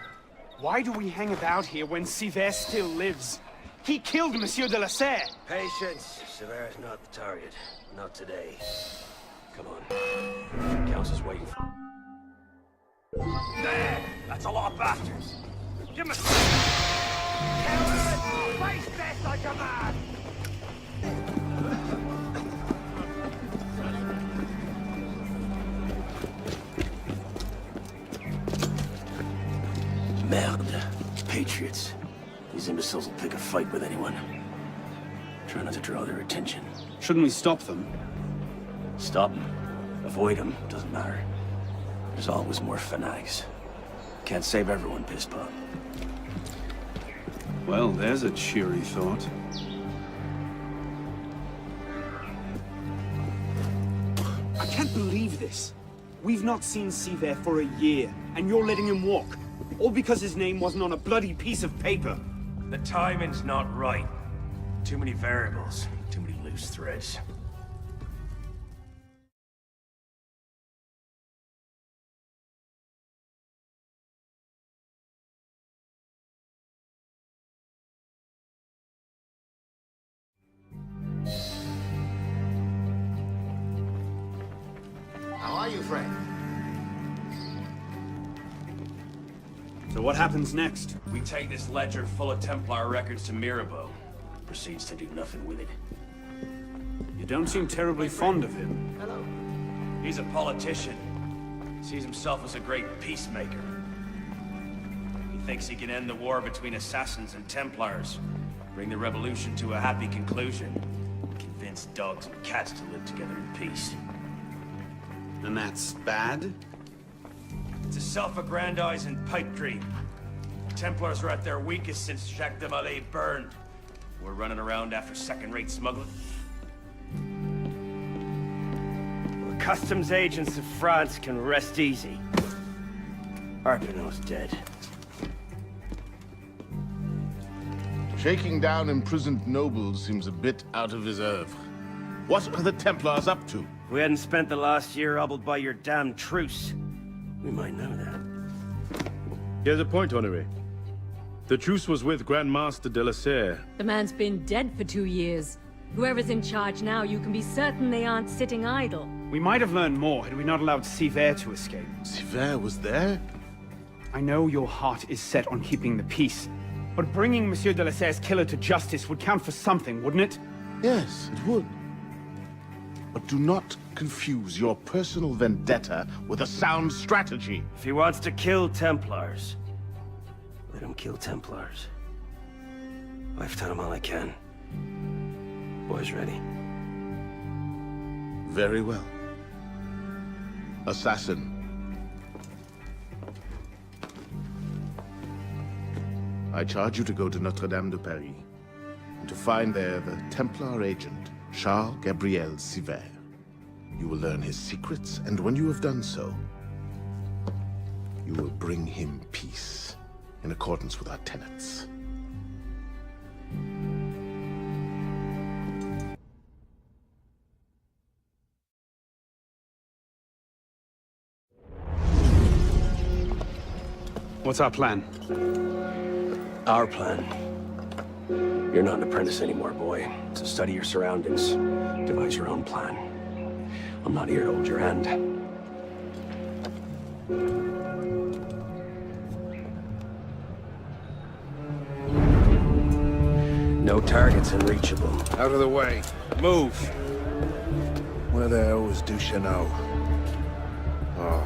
Why do we hang about here when Sivert still lives? He killed Monsieur de la Serre. Patience. Sever's not the target. Not today. Come on. Council's waiting for... There! That's a lot of bastards! Give me... Kill it! Face this like a man! Merde. Patriots. These imbeciles will pick a fight with anyone. Try not to draw their attention. Shouldn't we stop them? Stop them. Avoid them. Doesn't matter. There's always more fanatics. Can't save everyone, Pisspot. Well, there's a cheery thought. I can't believe this. We've not seen Sever for a year, and you're letting him walk. All because his name wasn't on a bloody piece of paper. The timing's not right. Too many variables. Too many loose threads. How are you, friend? So what happens next? We take this ledger full of Templar records to Mirabeau. Proceeds to do nothing with it. You don't seem terribly fond of him. Hello. He's a politician. Sees himself as a great peacemaker. He thinks he can end the war between assassins and Templars, bring the revolution to a happy conclusion, convince dogs and cats to live together in peace. And that's bad? It's a self-aggrandizing pipe dream. Templars are at their weakest since Jacques de Molay burned. We're running around after second-rate smuggling. The customs agents of France can rest easy. Arpinot's dead. Shaking down imprisoned nobles seems a bit out of his oeuvre. What are the Templars up to? If we hadn't spent the last year hobbled by your damn truce, we might know that. Here's a point, Honoré. The truce was with Grand Master de la Serre. The man's been dead for 2 years. Whoever's in charge now, you can be certain they aren't sitting idle. We might have learned more had we not allowed Sever to escape. Sever was there? I know your heart is set on keeping the peace, but bringing Monsieur de la Serre's killer to justice would count for something, wouldn't it? Yes, it would. But do not confuse your personal vendetta with a sound strategy. If he wants to kill Templars, let him kill Templars. I've done him all I can. Boys ready? Very well. Assassin. I charge you to go to Notre-Dame de Paris, and to find there the Templar agent, Charles Gabriel Sever. You will learn his secrets, and when you have done so, you will bring him peace, in accordance with our tenets. What's our plan? Our plan. You're not an apprentice anymore, boy. So study your surroundings. Devise your own plan. I'm not here to hold your hand. No targets unreachable. Out of the way. Move. Where the hell was Duchesneau? Oh.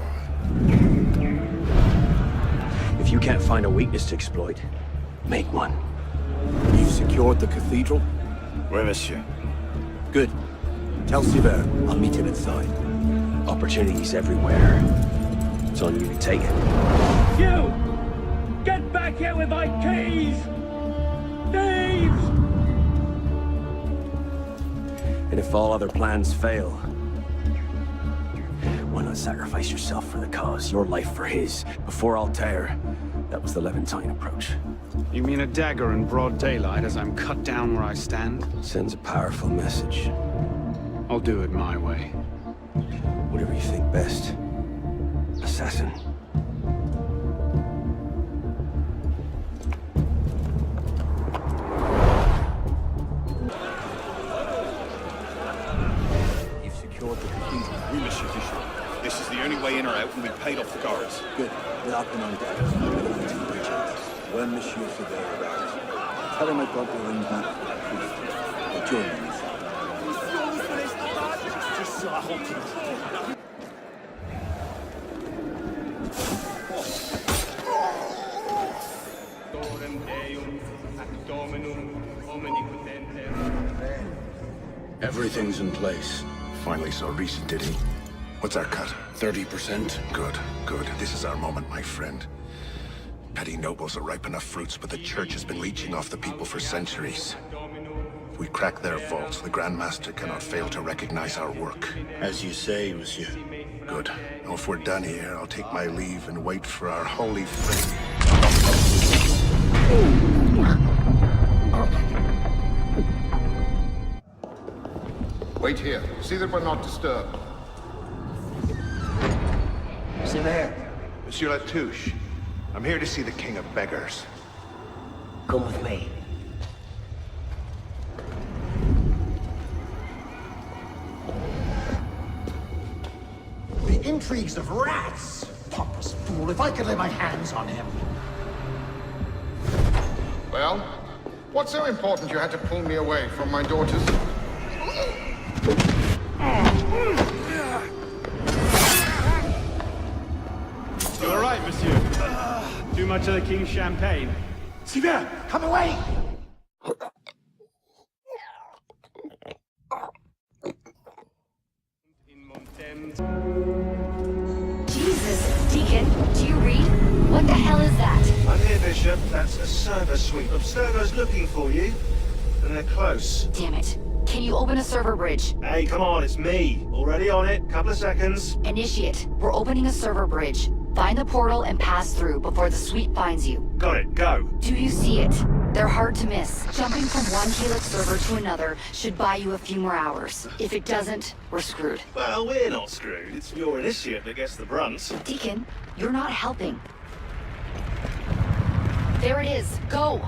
If you can't find a weakness to exploit, make one. You've secured the cathedral? Oui, monsieur. Good. Tell Sever I'll meet him inside. Opportunities everywhere. It's on you to take it. You! Get back here with my keys! Thieves! And if all other plans fail, why not sacrifice yourself for the cause, your life for his? Before Altair, that was the Levantine approach. You mean a dagger in broad daylight as I'm cut down where I stand? Sends a powerful message. I'll do it my way. Whatever you think best, assassin. Please, Oui, Monsieur Fischl. This is the only way in or out, and we paid off the guards. good. Without them on deck, when Monsieur Sever arrives, tell him I've got the ring back for the priest. Or join me inside. Everything's in place. Finally saw Reese, did he? What's our cut? 30%. Good, good. This is our moment, my friend. Petty nobles are ripe enough fruits, but the Church has been leeching off the people for centuries. If we crack their vaults, the Grand Master cannot fail to recognize our work. As you say, monsieur. Good. Now, if we're done here, I'll take my leave and wait for our holy friend. Wait here. See that we're not disturbed. Sever, Monsieur Latouche, I'm here to see the King of Beggars. come with me. The intrigues of rats! Pompous fool, if I could lay my hands on him. Well, what's so important you had to pull me away from my daughters? You all right, monsieur? Too much of the king's champagne? Sever, come away! Jesus, Deacon, do you read? What the hell is that? I'm here, Bishop. That's a server suite. Abstergo's looking for you. And they're close. Damn it. Can you open a server bridge? Hey, come on, it's me. Already on it. Couple of seconds. Initiate. We're opening a server bridge. Find the portal and pass through before the suite finds you. Got it, go. Do you see it? They're hard to miss. Jumping from one Helix server to another should buy you a few more hours. If it doesn't, we're screwed. Well, we're not screwed. It's your initiate that gets the brunt. Deacon, you're not helping. There it is. Go!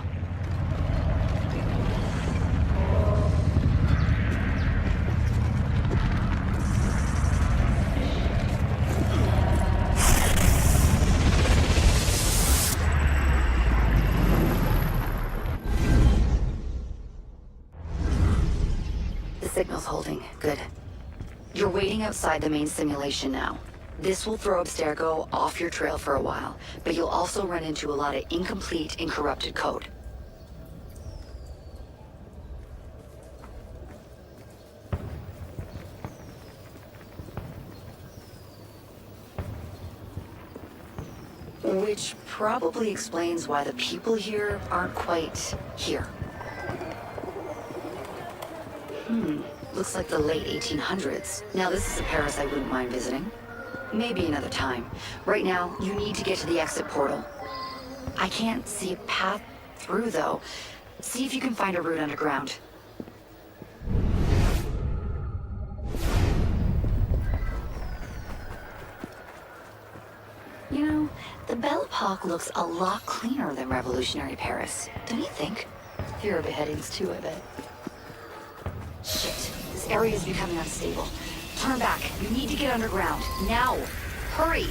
The signal's holding. Good. You're waiting outside the main simulation now. This will throw Abstergo off your trail for a while, but you'll also run into a lot of incomplete and corrupted code. Which probably explains why the people here aren't quite here. Looks like the late 1800s. Now this is a Paris I wouldn't mind visiting. Maybe another time. Right now, you need to get to the exit portal. I can't see a path through, though. See if you can find a route underground. You know, the Belle Epoque looks a lot cleaner than revolutionary Paris. Don't you think? Fewer beheadings, too, I bet. Shit. This area is becoming unstable. Turn back. You need to get underground. Now! Hurry!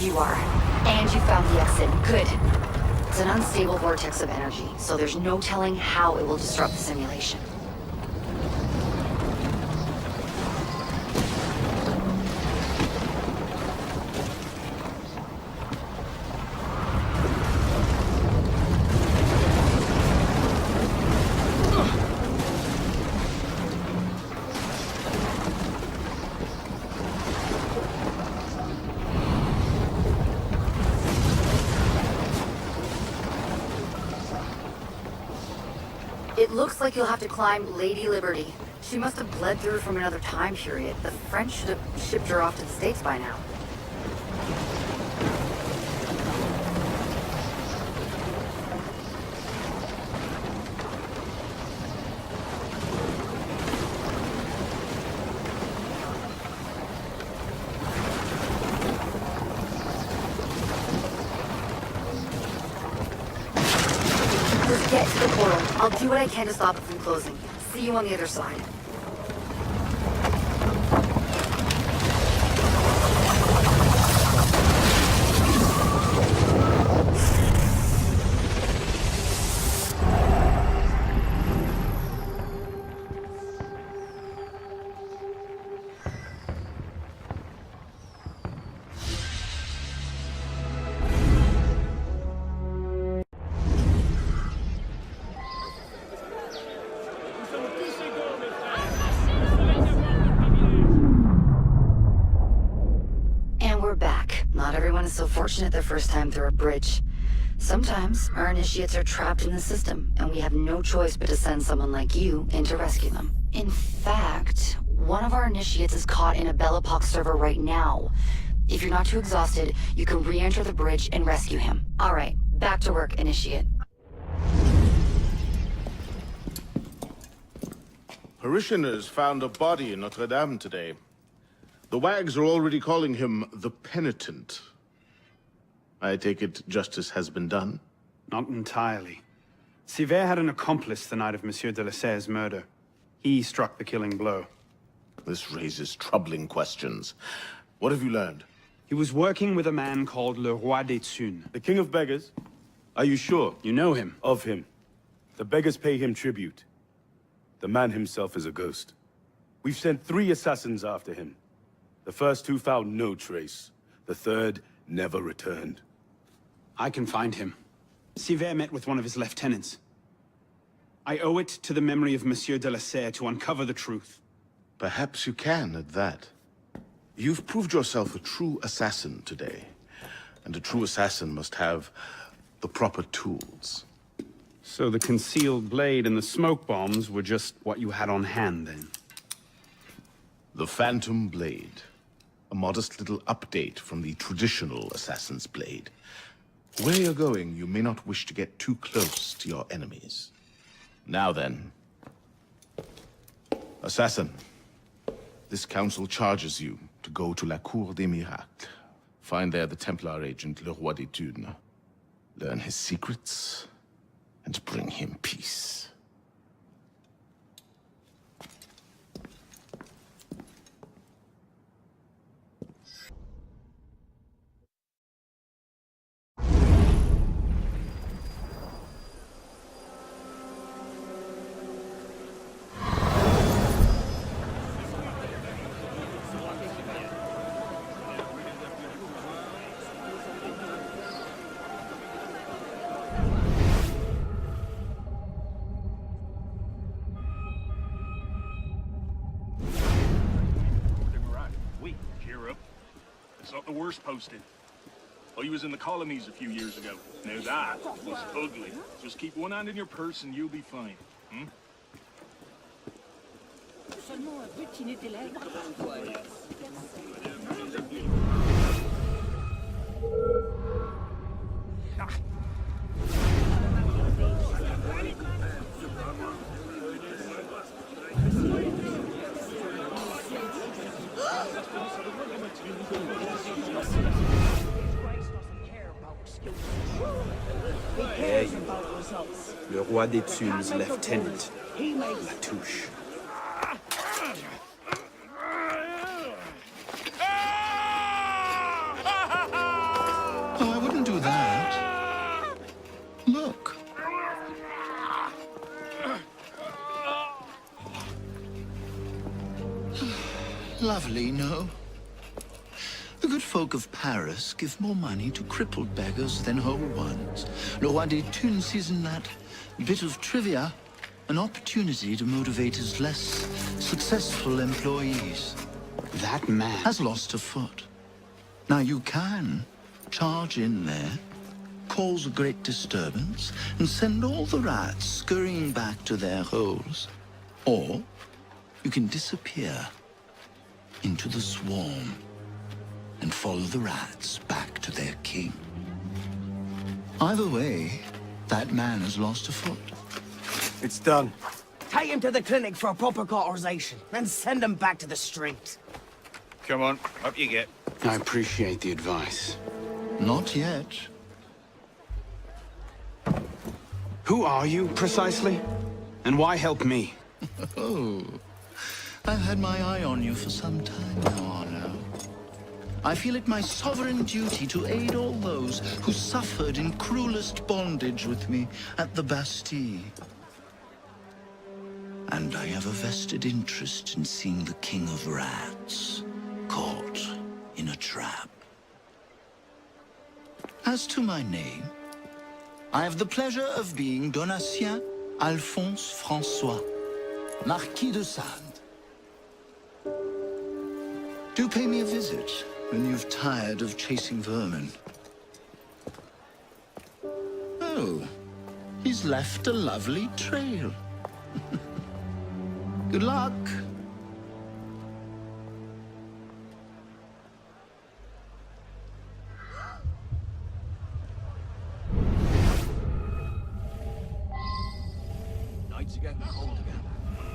you are. And you found the exit. Good. It's an unstable vortex of energy, so there's no telling how it will disrupt the simulation. It looks like you'll have to climb Lady Liberty. She must have bled through from another time period. The French should have shipped her off to the States by now. Get to the portal. I'll do what I can to stop it from closing. See you on the other side. Not everyone is so fortunate their first time through a bridge. Sometimes our initiates are trapped in the system, and we have no choice but to send someone like you in to rescue them. In fact, one of our initiates is caught in a Bellapox server right now. If you're not too exhausted, you can re-enter the bridge and rescue him. Alright, back to work, initiate. Parishioners found a body in Notre Dame today. The wags are already calling him the Penitent. I take it justice has been done? Not entirely. Sivert had an accomplice the night of Monsieur de la Serre's murder. He struck the killing blow. This raises troubling questions. What have you learned? He was working with a man called Le Roi des Thunes. The King of Beggars? Are you sure? You know him? Of him. The beggars pay him tribute. The man himself is a ghost. We've sent 3 assassins after him. The first 2 found no trace. The third never returned. I can find him. Sivert met with one of his lieutenants. I owe it to the memory of Monsieur de la Serre to uncover the truth. Perhaps you can at that. You've proved yourself a true assassin today. And a true assassin must have the proper tools. So the concealed blade and the smoke bombs were just what you had on hand, then? The Phantom Blade. A modest little update from the traditional assassin's blade. Where you're going, you may not wish to get too close to your enemies. Now then. Assassin. This council charges you to go to La Cour des Miracles. Find there the Templar agent, Le Roi des Thunes. Learn his secrets, and bring him peace. It's not the worst posting. I was in the colonies a few years ago. Now that was ugly. Just keep one hand in your purse and you'll be fine. Hmm? There you are. Le Roi des Thunes' lieutenant, Latouche. Look. Lovely, no? The good folk of Paris give more money to crippled beggars than whole ones. Le Roi des Thunes sees in that bit of trivia an opportunity to motivate his less successful employees. That man has lost a foot. Now you can charge in there, cause a great disturbance, and send all the rats scurrying back to their holes. Or you can disappear into the swarm and follow the rats back to their king. Either way, that man has lost a foot. It's done. Take him to the clinic for a proper cauterization, then send him back to the street. Come on, up you get. I appreciate the advice. Not yet. Who are you, precisely? And why help me? Oh, I've had my eye on you for some time now, Arno. I feel it my sovereign duty to aid all those who suffered in cruelest bondage with me at the Bastille. And I have a vested interest in seeing the King of Rats caught in a trap. As to my name, I have the pleasure of being Donatien Alphonse François, Marquis de Sade. Do pay me a visit when you've tired of chasing vermin. Oh, he's left a lovely trail. Good luck. Nights are getting cold again.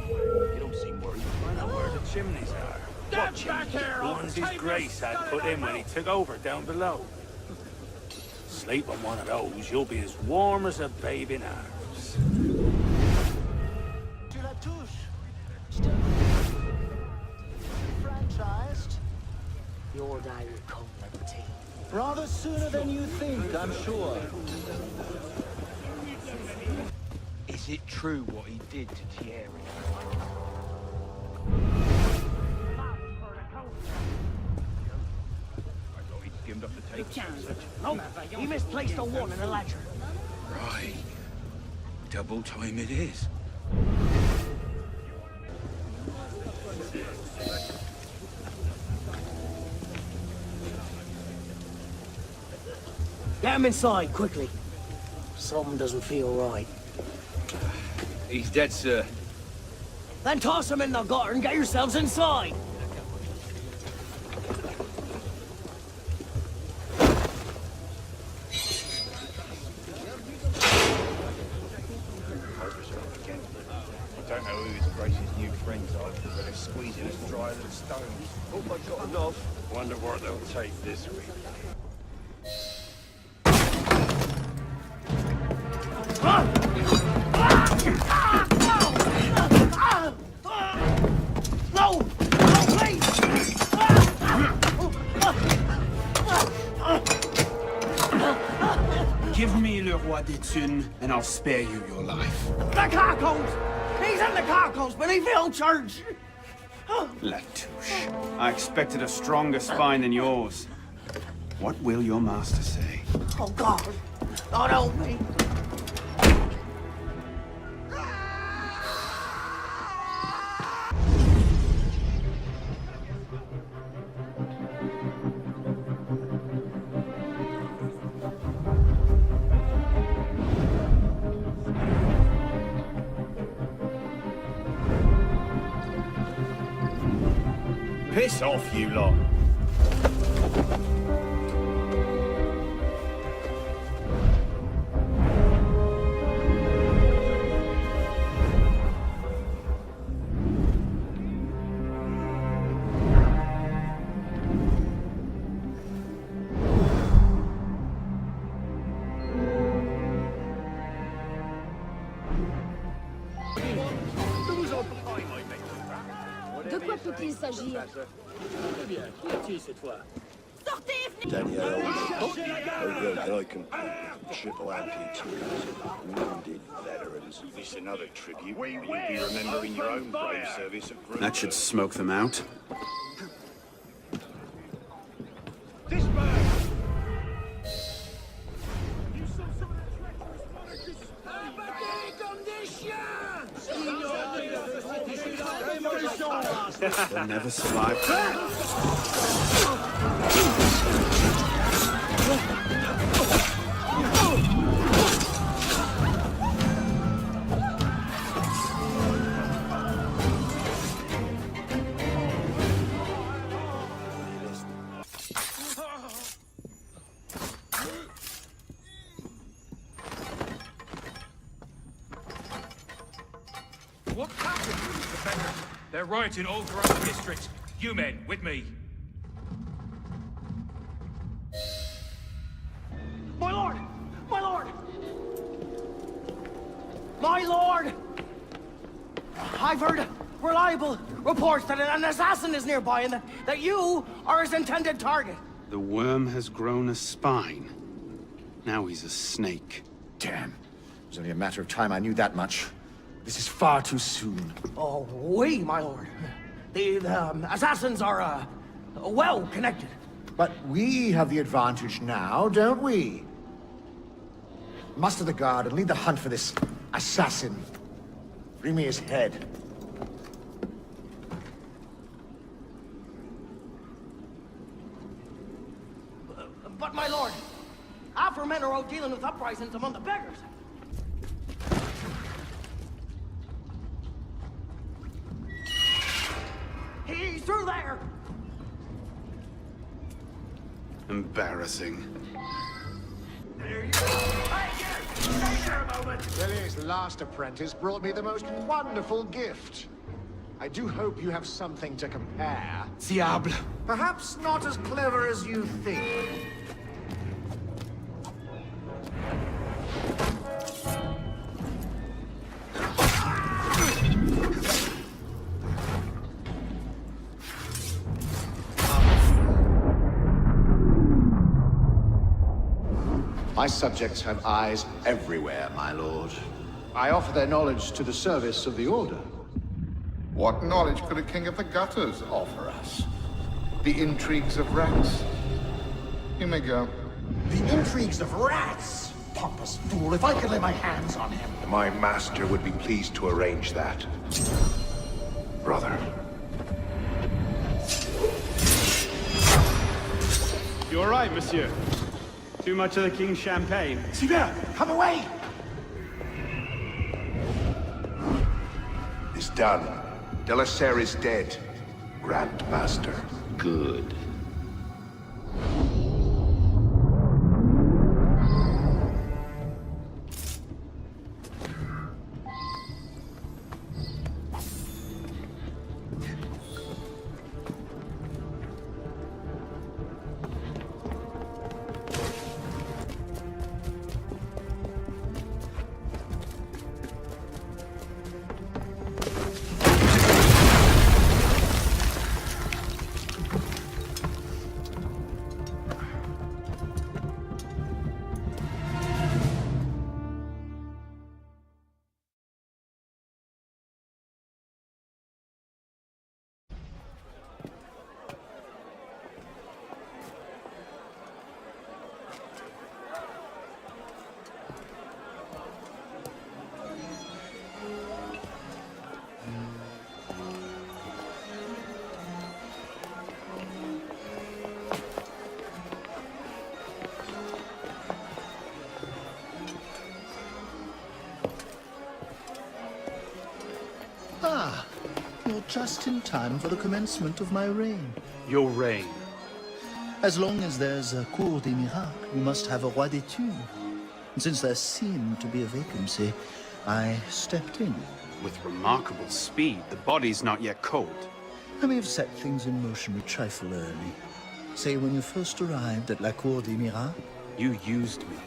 You don't seem worried. I know where the chimneys are. Get back here! The ones his Grace had put in when he took over down below. Sleep on one of those, you'll be as warm as a babe in arms. Tu la touche. Still franchised. Your day will come, Liberty. Rather sooner than you think, I'm sure. Is it true what he did to Thierry? No, he misplaced a one in a ledger. Right. Double time it is. Get him inside, quickly. Something doesn't feel right. He's dead, sir. Then toss him in the gutter and get yourselves inside. I don't know who his Grace's new friends are, but they're squeezing as dry as stones. Hope I got enough. Wonder what they'll take this week. No! No, please! Give me Le Roi des Thunes, and I'll spare you your life. The carcos! He's in the carcos, but he fell church! Latouche, I expected a stronger spine than yours. What will your master say? Oh, God. God help me. Piss off, you lot. De quoi peut-il s'agir? Eh bien, qui est-il cette fois? Sortez, Daddy, I can triple amputees, wounded veterans. This another tribute. You'll be remembering your own brave service at Greenwood. That should smoke them out. They'll never survive. What happened, defenders? They're rioting all throughout the district. You men, with me. My lord! My lord! My lord! I've heard reliable reports that an assassin is nearby and that you are his intended target. The worm has grown a spine. Now he's a snake. Damn. It was only a matter of time I knew that much. This is far too soon. Oh, oui, my lord. The assassins are, well connected. But we have the advantage now, don't we? Muster the guard and lead the hunt for this assassin. Bring me his head. But my lord, our men are out dealing with uprisings among the beggars. He's through there! Embarrassing. Lily's last apprentice brought me the most wonderful gift. I do hope you have something to compare. Diable. Perhaps not as clever as you think. My subjects have eyes everywhere, my lord. I offer their knowledge to the service of the Order. What knowledge could a king of the gutters offer us? The intrigues of rats? You may go. The intrigues of rats! Pompous fool, if I could lay my hands on him. My master would be pleased to arrange that. Brother. You all right, monsieur? Too much of the king's champagne? Sivert, come away! It's done. Delaserre is dead. Grand Master. Good. Ah, you're just in time for the commencement of my reign. Your reign? As long as there's a Cour des Miracles, we must have a Roi des Tours. And since there seemed to be a vacancy, I stepped in. With remarkable speed, the body's not yet cold. I may have set things in motion a trifle early. Say, when you first arrived at La Cour des Miracles, you used me.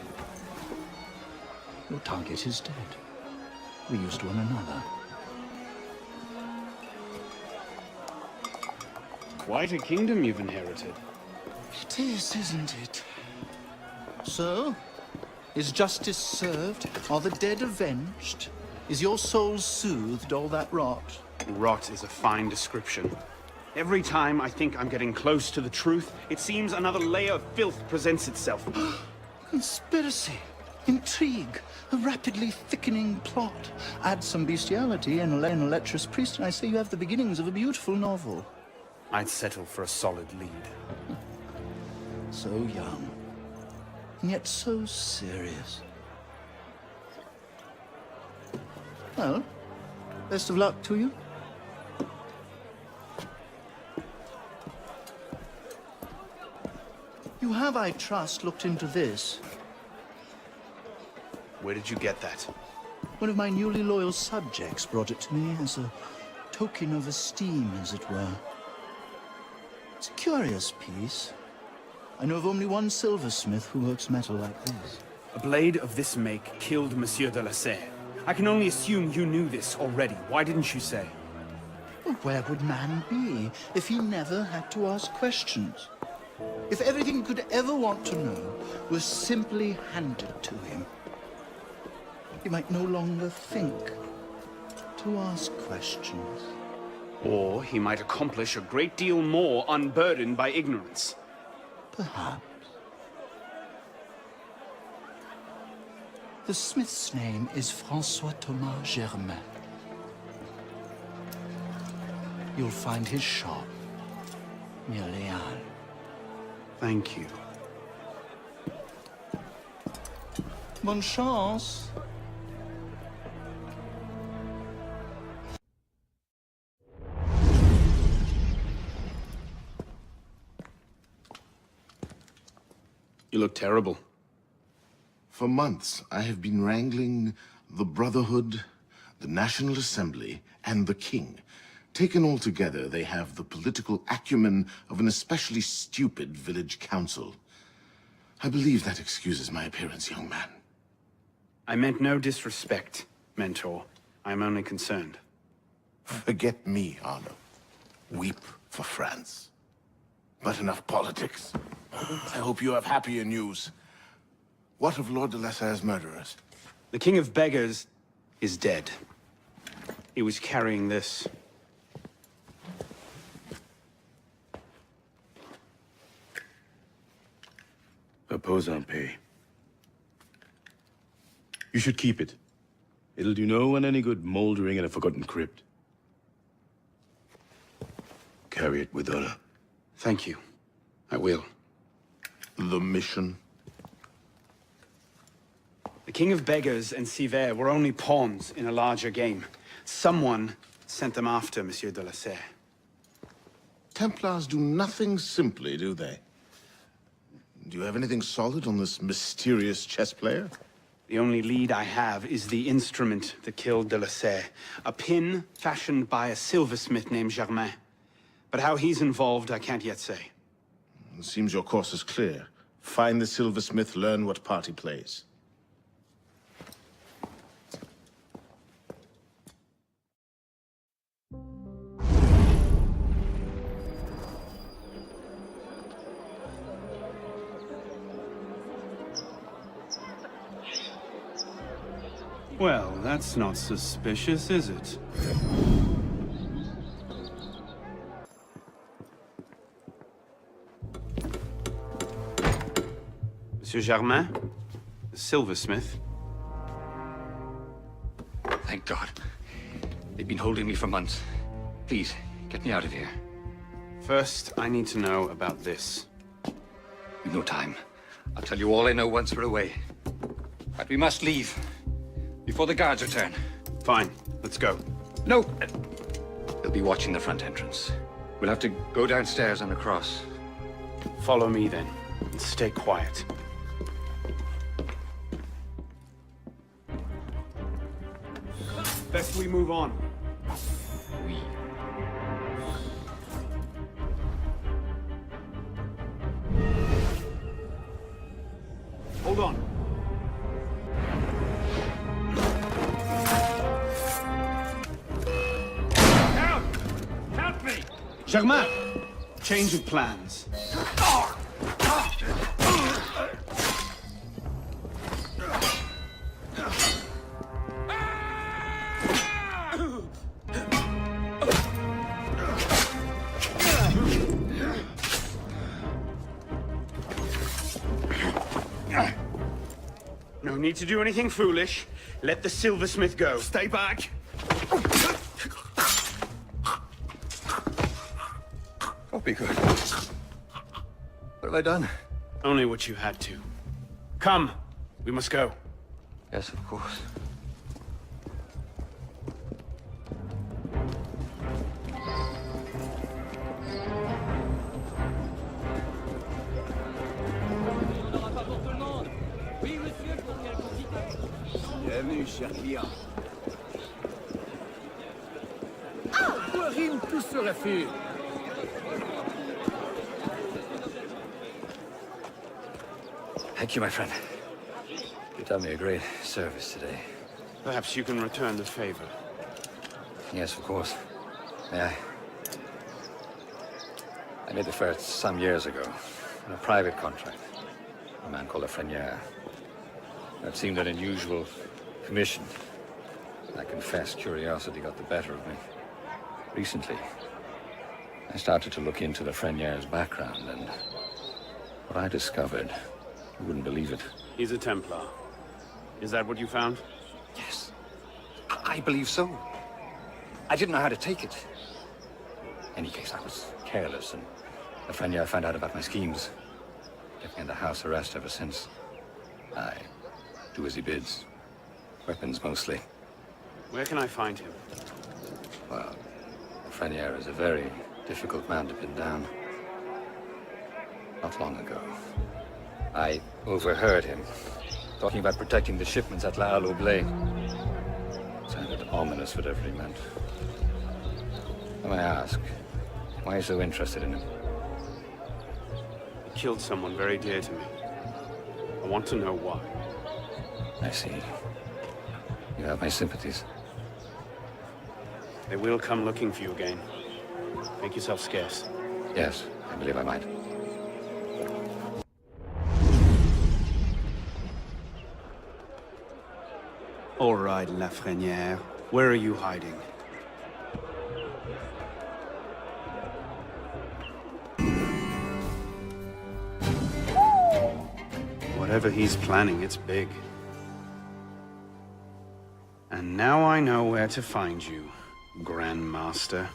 Your target is dead. We used one another. Quite a kingdom you've inherited. It is, isn't it? So, Is justice served? Are the dead avenged? Is your soul soothed, all that rot? Rot is a fine description. Every time I think I'm getting close to the truth, it seems another layer of filth presents itself. Conspiracy, intrigue, a rapidly thickening plot. Add some bestiality and a lecherous priest, and I say you have the beginnings of a beautiful novel. I'd settle for a solid lead. So young, and yet so serious. Well, best of luck to you. You have, I trust, looked into this. Where did you get that? One of my newly loyal subjects brought it to me as a token of esteem, as it were. It's a curious piece. I know of only one silversmith who works metal like this. A blade of this make killed Monsieur de la Serre. I can only assume you knew this already. Why didn't you say? Well, where would man be if he never had to ask questions? If everything he could ever want to know was simply handed to him, he might no longer think to ask questions. Or he might accomplish a great deal more unburdened by ignorance. Perhaps. The smith's name is François Thomas Germain. You'll find his shop near Les Halles. Thank you. Bonne chance. You look terrible. For months, I have been wrangling the Brotherhood, the National Assembly, and the King. Taken all together, they have the political acumen of an especially stupid village council. I believe that excuses my appearance, young man. I meant no disrespect, Mentor. I am only concerned. Forget me, Arno. Weep for France. But enough politics. I hope you have happier news. What of Lord de la Serre's murderers? The King of Beggars is dead. He was carrying this. Reposant pay. You should keep it. It'll do no one any good moldering in a forgotten crypt. Carry it with honor. Thank you. I will. The mission? The King of Beggars and Sivert were only pawns in a larger game. Someone sent them after Monsieur de la Serre. Templars do nothing simply, do they? Do you have anything solid on this mysterious chess player? The only lead I have is the instrument that killed de la Serre. A pin fashioned by a silversmith named Germain. But how he's involved, I can't yet say. It seems your course is clear. Find the silversmith, learn what part he plays. Well, that's not suspicious, is it? Monsieur Germain? The silversmith? Thank God. They've been holding me for months. Please, get me out of here. First, I need to know about this. We've no time. I'll tell you all I know once we're away. But we must leave. Before the guards return. Fine. Let's go. No! They'll be watching the front entrance. We'll have to go downstairs and across. Follow me, then. And stay quiet. Best we move on. Hold on. Help me! Germain! Change of plans. need to do anything foolish. Let the silversmith go. Stay back! Oh, be good. What have I done? Only what you had to. Come, we must go. Yes, of course. Bienvenue, cher client. Où rime tout ce refus? Thank you, my friend. You've done me a great service today. Perhaps you can return the favor. Yes, of course. May I? I made the first some years ago, on a private contract. A man called Lafreniere. That seemed an unusual commission. I confess curiosity got the better of me. Recently, I started to look into Lafreniere's background, and what I discovered, you wouldn't believe it. He's a Templar. Is that what you found? Yes. I believe so. I didn't know how to take it. In any case, I was careless, and Lafreniere found out about my schemes. Kept me under house arrest ever since. I do as he bids. Weapons, mostly. Where can I find him? Well, Lafreniere is a very difficult man to pin down. Not long ago, I overheard him talking about protecting the shipments at La Halle Blé. Sounded ominous, whatever he meant. Let me ask, why are you so interested in him? He killed someone very dear to me. I want to know why. I see. You have my sympathies. They will come looking for you again. Make yourself scarce. Yes, I believe I might. All right, Lafreniere. Where are you hiding? Whatever he's planning, it's big. And now I know where to find you, Grand Master.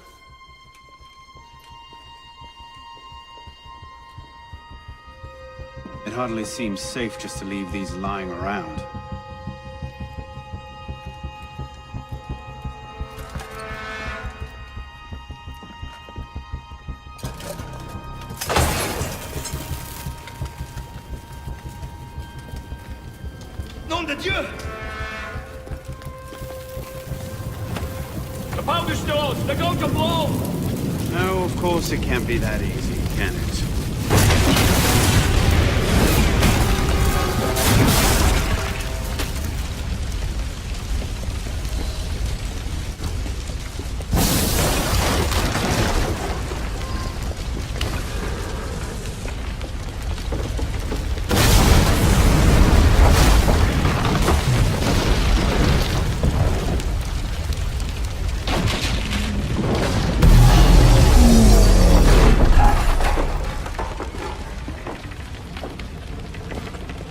It hardly seems safe just to leave these lying around. Nom de Dieu! The powder stores! They're going to blow! No, of course it can't be that easy, can it?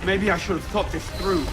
Maybe I should have thought this through.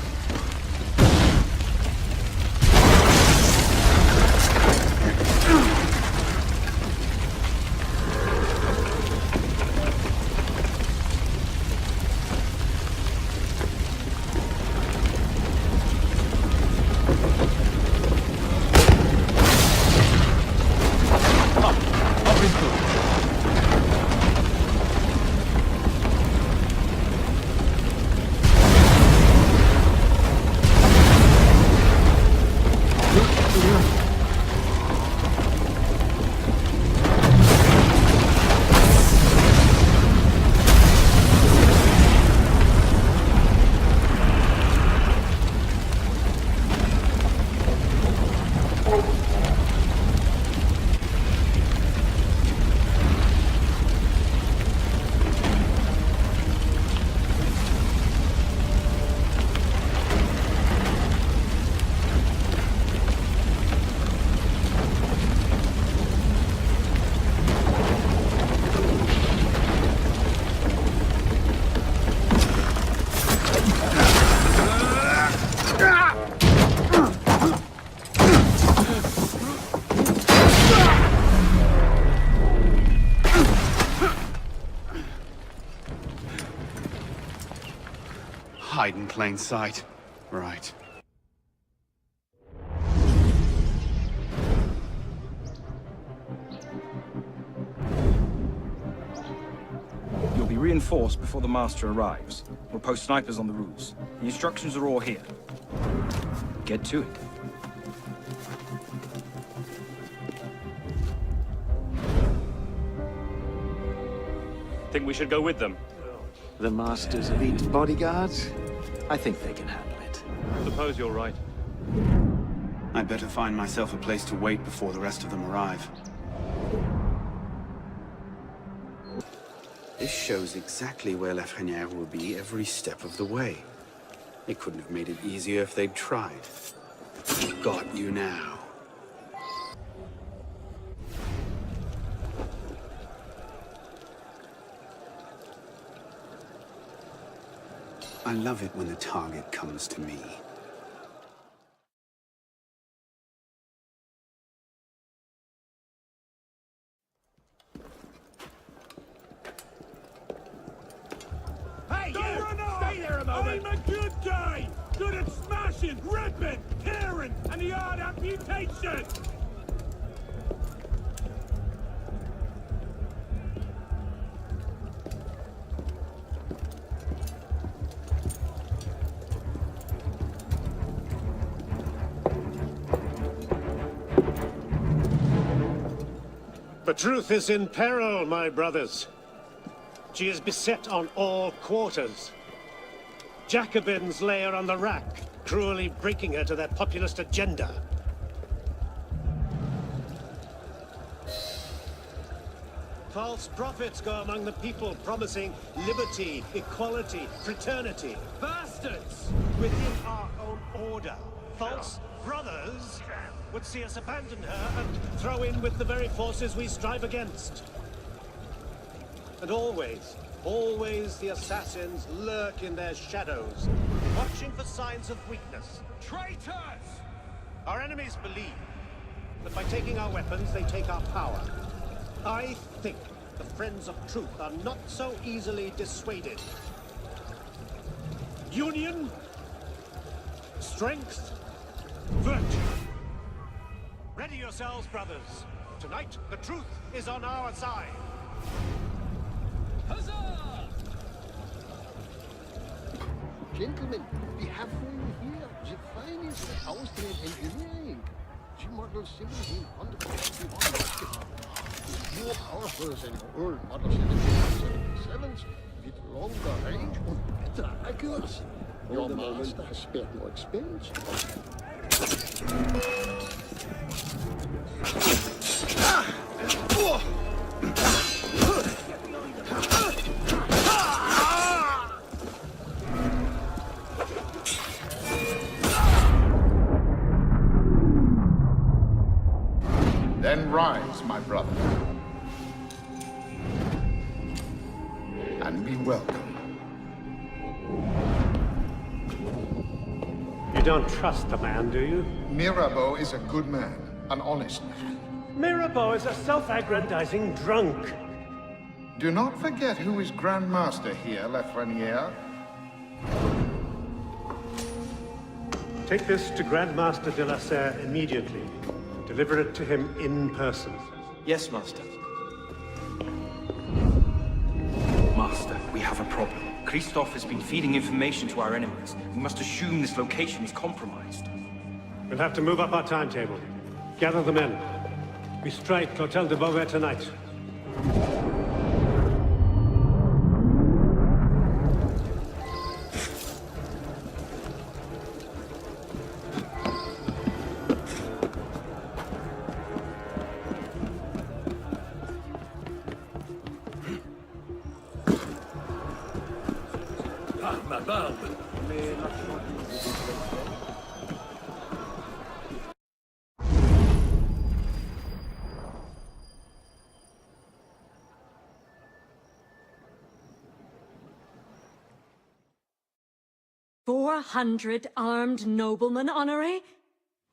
Hide in plain sight. Right. You'll be reinforced before the Master arrives. We'll post snipers on the roofs. The instructions are all here. Get to it. Think we should go with them? The Master's elite bodyguards? I think they can handle it. Suppose you're right. I'd better find myself a place to wait before the rest of them arrive. This shows exactly where Lafreniere will be every step of the way. They couldn't have made it easier if they'd tried. Got you now. I love it when the target comes to me. Hey, you! Stay there a moment! I'm a good guy! Good at smashing, ripping, tearing, and the odd amputation! The truth is in peril, my brothers. She is beset on all quarters. Jacobins lay her on the rack, cruelly breaking her to their populist agenda. False prophets go among the people promising liberty, equality, fraternity. Bastards! Within our own order, false brothers would see us abandon her and throw in with the very forces we strive against. And always, always the assassins lurk in their shadows, watching for signs of weakness. Traitors! Our enemies believe that by taking our weapons, they take our power. I think the friends of truth are not so easily dissuaded. Union, strength, virtue. Ready yourselves, brothers. Tonight, the truth is on our side. Huzzah! Gentlemen, we have for you here the finest Austrian engineering. The Model 1751 musket is more powerful than old Model 1777s with longer range and better accuracy. Your master has spared no expense. Then rise, my brother, and be welcome. You don't trust the man, do you? Mirabeau is a good man, an honest man. Mirabeau is a self-aggrandizing drunk. Do not forget who is Grand Master here, Lafreniere. Take this to Grand Master de la Serre immediately. Deliver it to him in person. Yes, Master. Master, we have a problem. Christoph has been feeding information to our enemies. We must assume this location is compromised. We'll have to move up our timetable. Gather the men. We strike Clotel de Beauvais tonight. $400 armed noblemen, Honoré?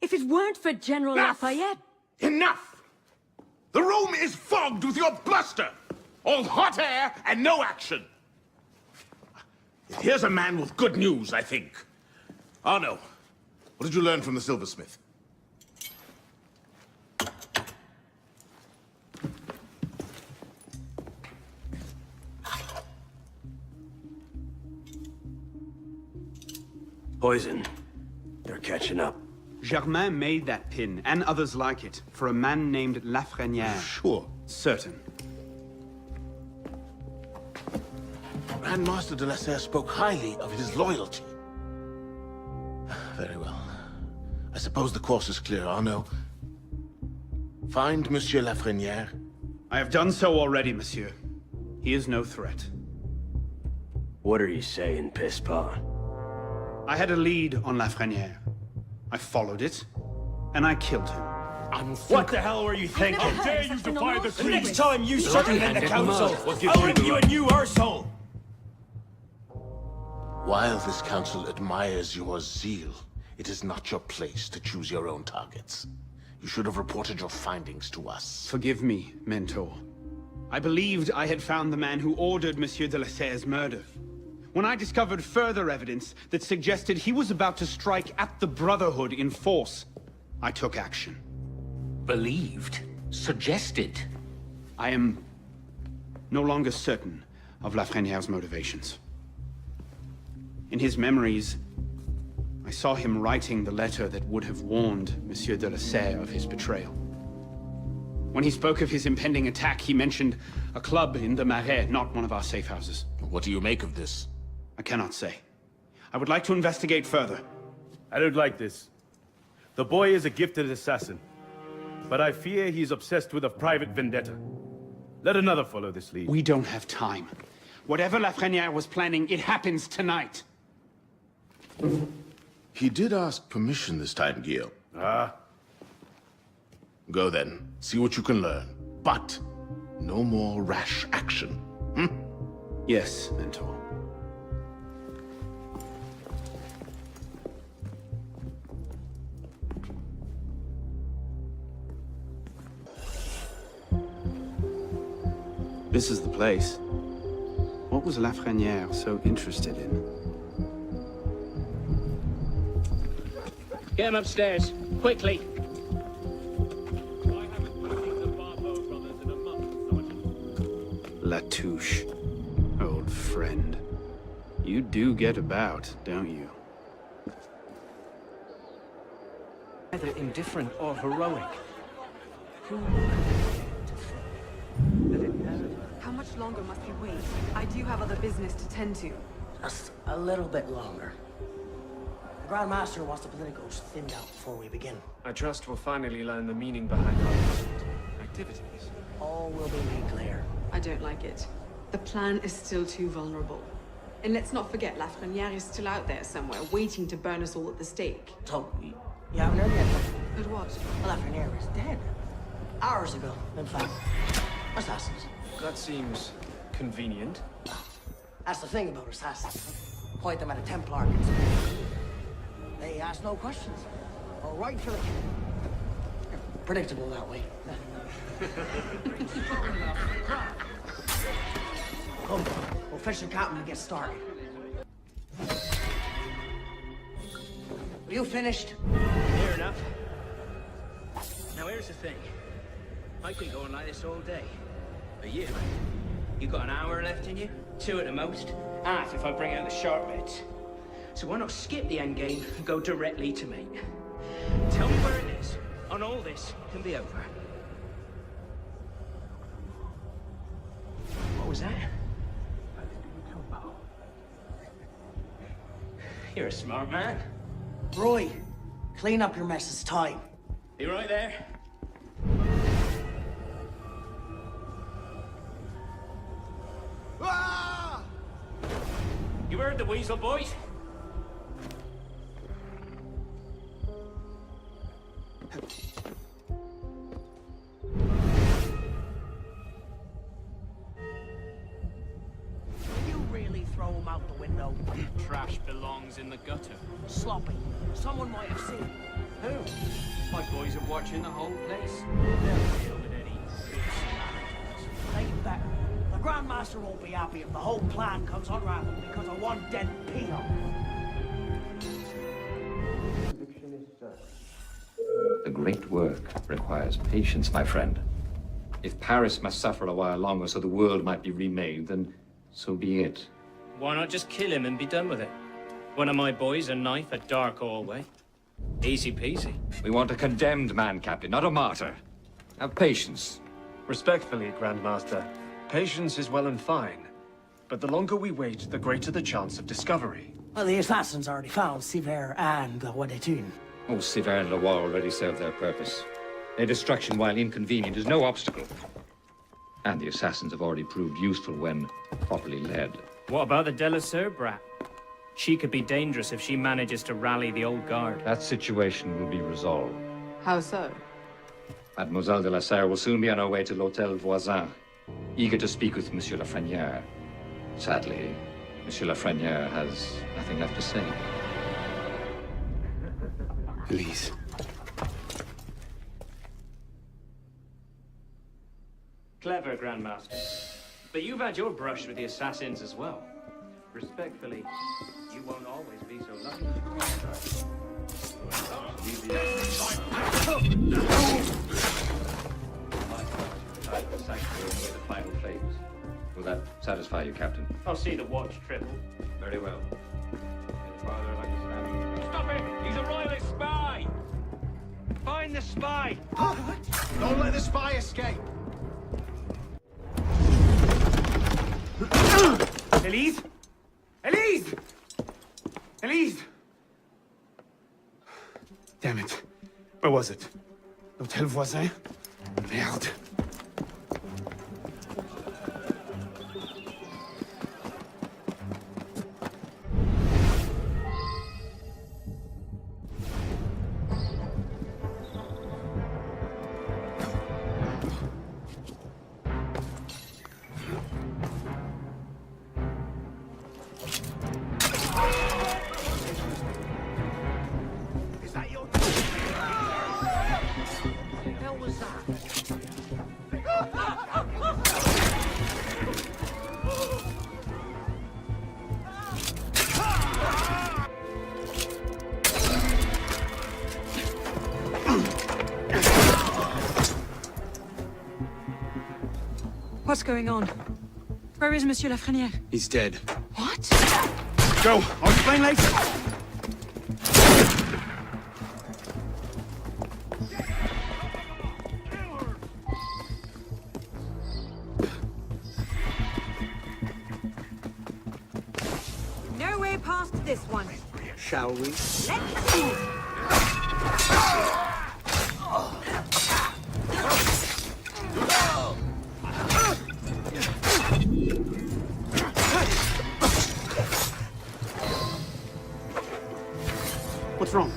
If it weren't for General Lafayette... Enough! The room is fogged with your bluster! All hot air and no action! Here's a man with good news, I think. Arno, what did you learn from the silversmith? Poison. They're catching up. Germain made that pin, and others like it, for a man named Lafreniere. Sure. Certain. Grand Master de la Serre spoke highly of his loyalty. Very well. I suppose the course is clear, Arno. Find Monsieur Lafreniere. I have done so already, monsieur. He is no threat. What are you saying, Pisspon? I had a lead on Lafreniere. I followed it, and I killed him. What the hell were you thinking? How dare you defy the The next time you circumvent the council, I'll rip you a new arsehole! While this council admires your zeal, it is not your place to choose your own targets. You should have reported your findings to us. Forgive me, Mentor. I believed I had found the man who ordered Monsieur de la Serre's murder. When I discovered further evidence that suggested he was about to strike at the Brotherhood in force, I took action. Believed? Suggested? I am no longer certain of Lafreniere's motivations. In his memories, I saw him writing the letter that would have warned Monsieur de la Serre of his betrayal. When he spoke of his impending attack, he mentioned a club in the Marais, not one of our safe houses. What do you make of this? I cannot say. I would like to investigate further. I don't like this. The boy is a gifted assassin, but I fear he's obsessed with a private vendetta. Let another follow this lead. We don't have time. Whatever Lafreniere was planning, it happens tonight. He did ask permission this time, Guillaume. Ah. Go then. See what you can learn. But no more rash action. Yes, Mentor. This is the place. What was Lafreniere so interested in? Get him upstairs, quickly. Latouche, old friend. You do get about, don't you? Either indifferent or heroic. How much longer must we wait? I do have other business to tend to. Just a little bit longer. The Grand Master wants the politicos thinned out before we begin. I trust we'll finally learn the meaning behind our activities. All will be made clear. I don't like it. The plan is still too vulnerable. And let's not forget, Lafreniere is still out there somewhere, waiting to burn us all at the stake. So, you haven't heard yet? But what? Well, Lafreniere is dead. Hours ago, in fact. Assassins. That seems convenient. That's the thing about assassins. Point them at a Templar conspiracy. They ask no questions. Or right for the kill. Predictable that way. Come, we'll finish the counting and get started. Are you finished? Fair enough. Now here's the thing. I could go on like this all day. But you got an hour left in you? 2 at the most. Half if I bring out the sharp bits. So why not skip the end game and go directly to me? Tell me where it is, and all this can be over. What was that? You're a smart man. Roy, clean up your mess. It's time. Be right there. You heard the weasel, boys? Did you really throw him out the window? Trash belongs in the gutter. Sloppy. Someone might have seen. Who? My boys are watching the whole place. Take it back. The Grandmaster won't be happy if the whole plan comes unraveled because of one dead peon. The great work requires patience, my friend. If Paris must suffer a while longer so the world might be remade, then so be it. Why not just kill him and be done with it? One of my boys, a knife, a dark hallway. Easy peasy. We want a condemned man, Captain, not a martyr. Have patience. Respectfully, Grandmaster, patience is well and fine. But the longer we wait, the greater the chance of discovery. Well, the assassins already found Siver and the Wadetun. Oh, Siver and Leroy already served their purpose. Their destruction, while inconvenient, is no obstacle. And the assassins have already proved useful when properly led. What about the Delasur brat? She could be dangerous if she manages to rally the old guard. That situation will be resolved. How so? Mademoiselle de la Serre will soon be on her way to l'Hôtel Voisin, eager to speak with Monsieur Lafrenière. Sadly, Monsieur Lafrenière has nothing left to say. Elise. Clever, Grandmaster. But you've had your brush with the assassins as well. Respectfully, you won't always be so lucky. The final phase. Will that satisfy you, Captain? I'll see the watch triple. Very well. Stop it! He's a royalist spy! Find the spy! Don't let the spy escape! Elise? Elise! Elise! Damn it. Where was it? L'Hôtel Voisin? Merde. What's going on? Where is Monsieur Lafrenière? He's dead. What? Go! I'll explain later! No way past this one. Shall we? Let's see. What's wrong?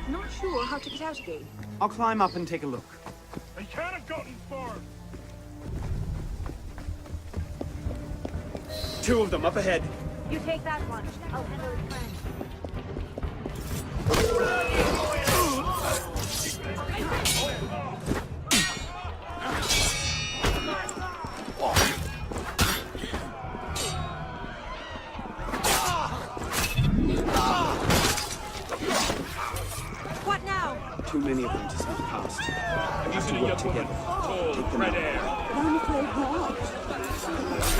I'm not sure how to get out again. I'll climb up and take a look. They can't have gotten far. Two of them up ahead. You take that one. I'll handle his friend. What now? Too many of them to sneak past. We have to work together. Take them out. I'm afraid not.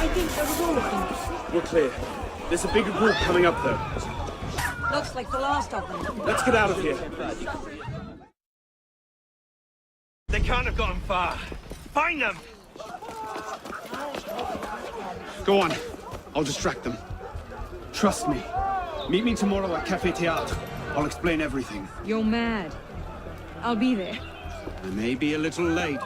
I think that was all of them. We're clear. There's a bigger group coming up, though. Looks like the last of them. Let's get out of here. They can't have gotten far. Find them! Go on. I'll distract them. Trust me. Meet me tomorrow at Café Théâtre. I'll explain everything. You're mad. I'll be there. I may be a little late.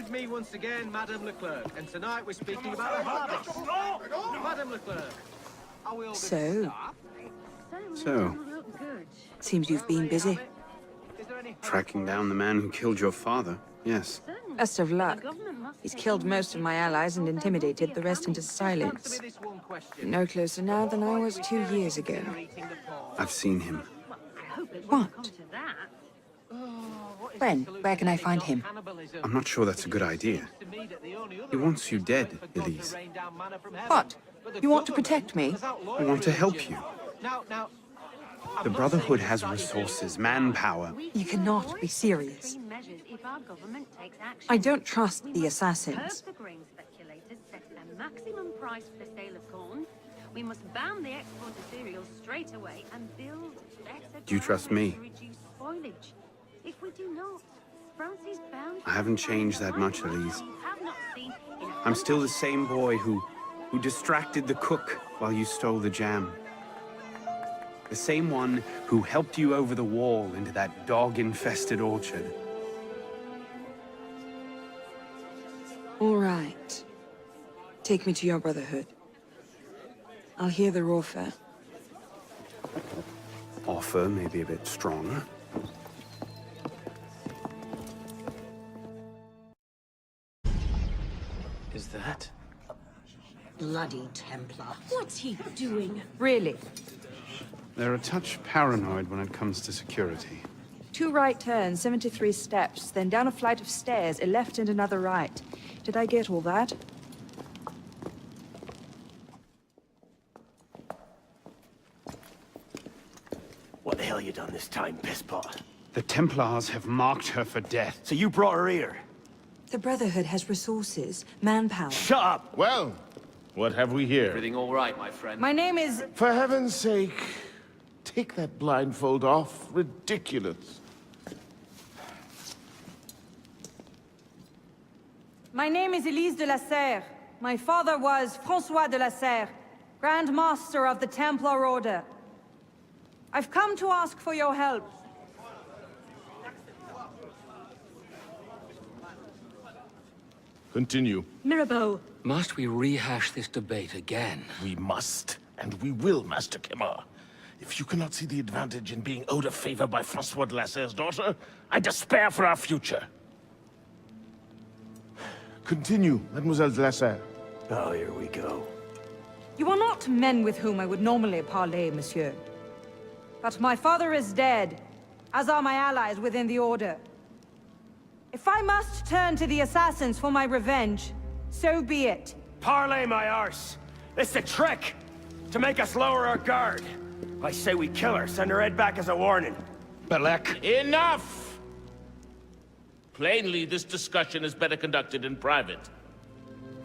With me once again, Madame Leclerc, and tonight we're speaking about the harvest. Madame Leclerc, are we all So, good? seems you've been busy. Tracking down the man who killed your father, yes. Best of luck. He's killed most of my allies and intimidated the rest into silence. No closer now than I was 2 years ago. I've seen him. What? When? Where can I find him? I'm not sure that's a good idea. He wants you dead, Elise. What? You want to protect me? I want to help you. The Brotherhood has resources, manpower. You cannot be serious. I don't trust the assassins. Maximum price for the sale of corn. We must ban the export of cereals straight away and build better. Do you trust me? To reduce spoilage. If we do not, France is bound. I haven't changed that much, Elise. I'm still the same boy who distracted the cook while you stole the jam. The same one who helped you over the wall into that dog-infested orchard. All right. Take me to your Brotherhood. I'll hear their offer. Offer may be a bit strong. Is that? Bloody Templar. What's he doing? Really? They're a touch paranoid when it comes to security. 2 right turns, 73 steps, then down a flight of stairs, a left and another right. Did I get all that? What the hell you done this time, pisspot? The Templars have marked her for death. So you brought her here? The Brotherhood has resources, manpower. Shut up! Well, what have we here? Everything all right, my friend? My name is... For heaven's sake, take that blindfold off. Ridiculous. My name is Elise de la Serre. My father was François de la Serre, Grand Master of the Templar Order. I've come to ask for your help. Continue. Mirabeau. Must we rehash this debate again? We must, and we will, Master Kemar. If you cannot see the advantage in being owed a favor by François de la Serre's daughter, I despair for our future. Continue, Mademoiselle de la Serre. Oh, here we go. You are not men with whom I would normally parley, monsieur. But my father is dead, as are my allies within the Order. If I must turn to the assassins for my revenge, so be it. Parlay my arse! It's a trick! To make us lower our guard. I say we kill her, send her head back as a warning. Belek. Enough! Plainly, this discussion is better conducted in private.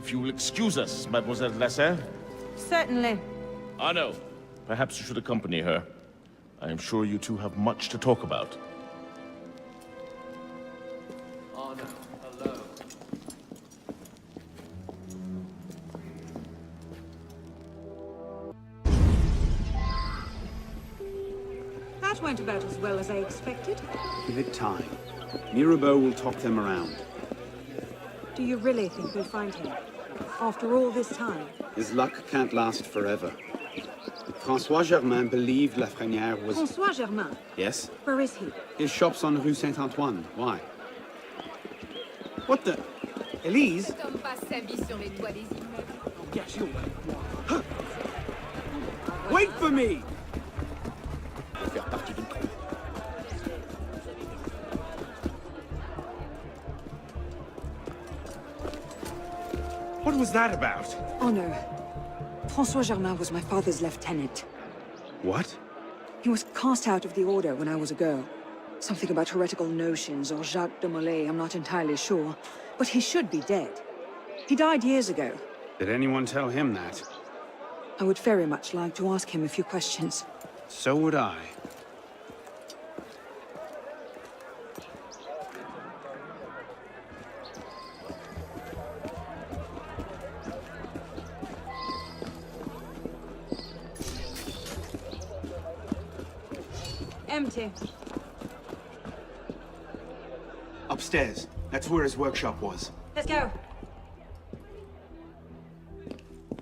If you will excuse us, Mademoiselle de la Serre. Certainly. Arno, perhaps you should accompany her. I am sure you two have much to talk about. Arno, hello. That went about as well as I expected. Give it time. Mirabeau will talk them around. Do you really think we'll find him? After all this time? His luck can't last forever. François Germain believed Lafrenière was... François Germain? Yes? Where is he? His shop's on Rue Saint-Antoine. Why? What the... Elise? Wait for me! What was that about? Oh no. François Germain was my father's lieutenant. What? He was cast out of the Order when I was a girl. Something about heretical notions or Jacques de Molay, I'm not entirely sure. But he should be dead. He died years ago. Did anyone tell him that? I would very much like to ask him a few questions. So would I. Empty. Upstairs. That's where his workshop was. Let's go.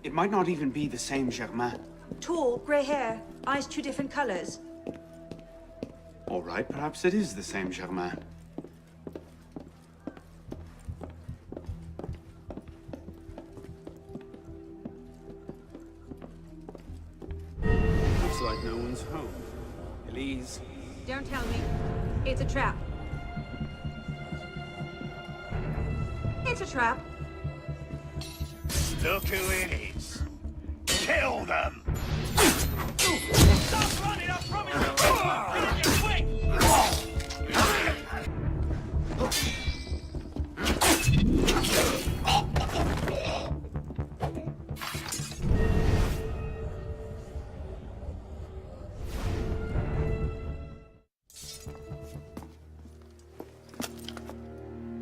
It might not even be the same Germain. Tall, grey hair, eyes 2 different colors. All right, perhaps it is the same Germain. Looks like no one's home. Elise. Don't tell me. It's a trap. It's a trap. Look who it is. Kill them! Stop running, I promise you! Quick!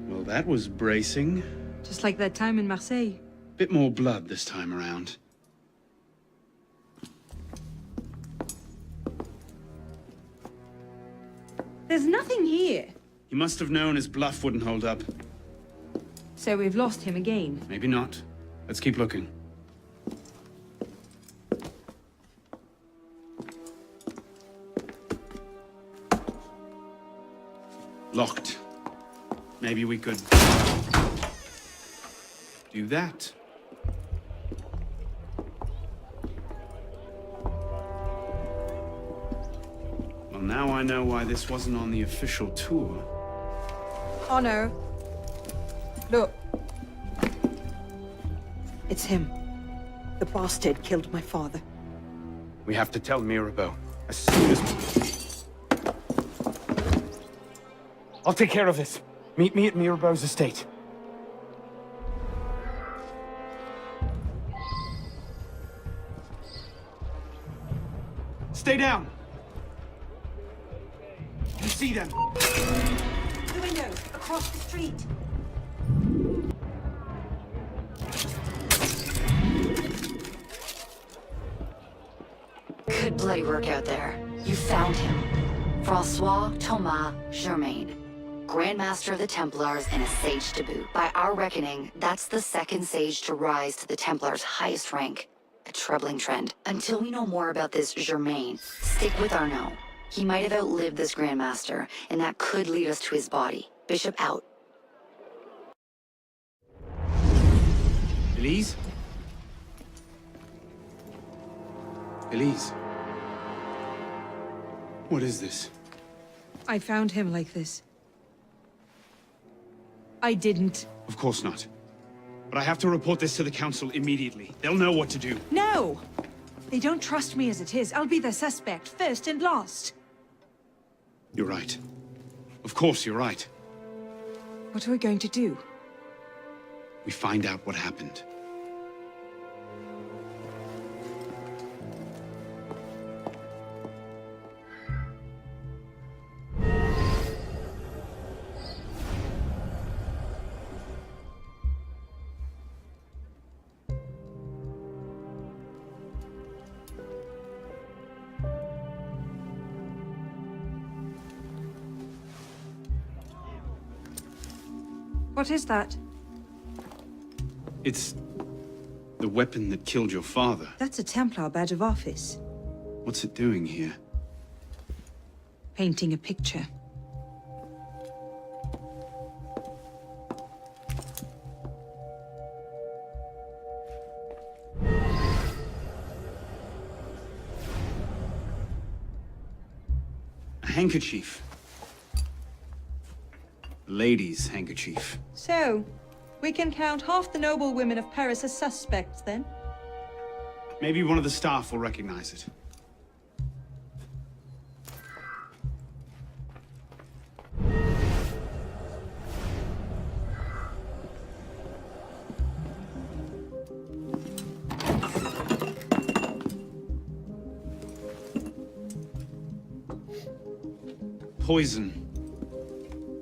Well, that was bracing. Just like that time in Marseille. Bit more blood this time around. There's nothing here. He must have known his bluff wouldn't hold up. So we've lost him again. Maybe not. Let's keep looking. Locked. Maybe we could do that. Well, now I know why this wasn't on the official tour. Oh no. Look. It's him. The bastard killed my father. We have to tell Mirabeau as soon as... I'll take care of this. Meet me at Mirabeau's estate. Stay down! You see them? The window, across the street. Good bloody work out there. You found him. Francois Thomas Germain, Grand Master of the Templars and a sage to boot. By our reckoning, that's the second sage to rise to the Templars' highest rank. A troubling trend. Until we know more about this Germain, stick with Arnaud. He might have outlived this Grand Master, and that could lead us to his body. Bishop out. Elise? Elise? What is this? I found him like this. I didn't. Of course not. But I have to report this to the council immediately. They'll know what to do. No! They don't trust me as it is. I'll be their suspect, first and last. You're right. Of course you're right. What are we going to do? We find out what happened. What is that? It's the weapon that killed your father. That's a Templar badge of office. What's it doing here? Painting a picture. A handkerchief. A lady's handkerchief. So, we can count half the noble women of Paris as suspects, then? Maybe one of the staff will recognize it. Poison.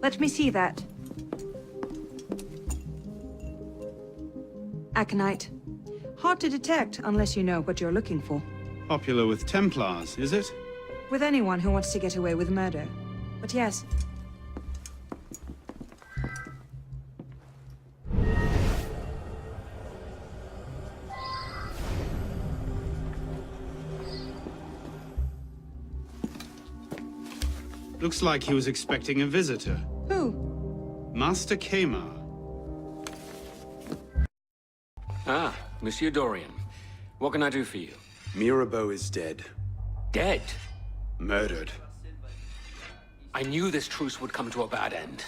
Let me see that. Aconite. Hard to detect unless you know what you're looking for. Popular with Templars, is it? With anyone who wants to get away with murder. But yes. Looks like he was expecting a visitor. Who? Master Kamar. Ah, Monsieur Dorian. What can I do for you? Mirabeau is dead. Dead? Murdered. I knew this truce would come to a bad end.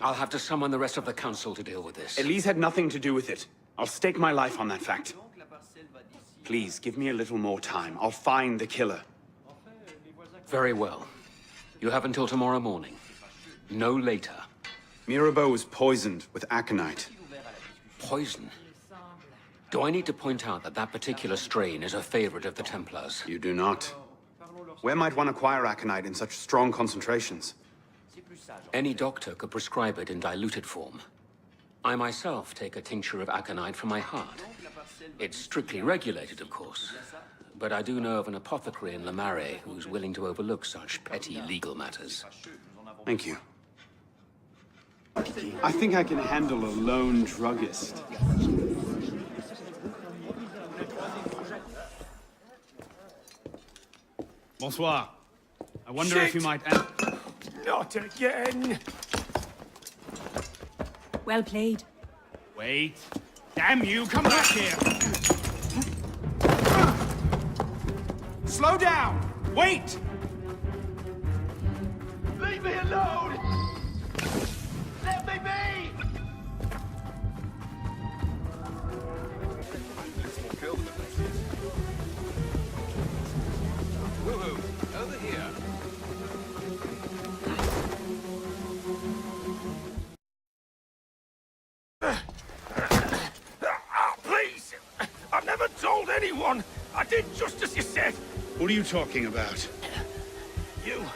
I'll have to summon the rest of the council to deal with this. Elise had nothing to do with it. I'll stake my life on that fact. Please, give me a little more time. I'll find the killer. Very well. You have until tomorrow morning. No later. Mirabeau was poisoned with aconite. Poison? Do I need to point out that that particular strain is a favorite of the Templars? You do not. Where might one acquire aconite in such strong concentrations? Any doctor could prescribe it in diluted form. I myself take a tincture of aconite for my heart. It's strictly regulated, of course. But I do know of an apothecary in Le Marais who's willing to overlook such petty legal matters. Thank you. I think I can handle a lone druggist. Bonsoir. I wonder if you might... Not again! Well played. Wait. Damn you, come back here! Slow down! Wait! Leave me alone! Let me be! Woohoo! Over here. Please! I've never told anyone! I did just as you said! What are you talking about?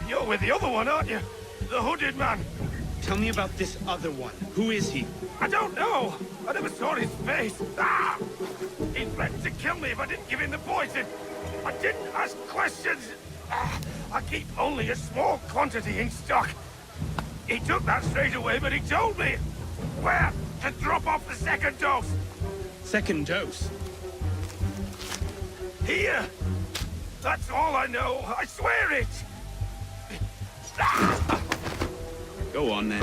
You're with the other one, aren't you? The hooded man. Tell me about this other one. Who is he? I don't know. I never saw his face. Ah! He threatened to kill me if I didn't give him the poison. I didn't ask questions. Ah! I keep only a small quantity in stock. He took that straight away, but he told me where to drop off the second dose. Second dose? Here. That's all I know. I swear it. Ah! Go on, then.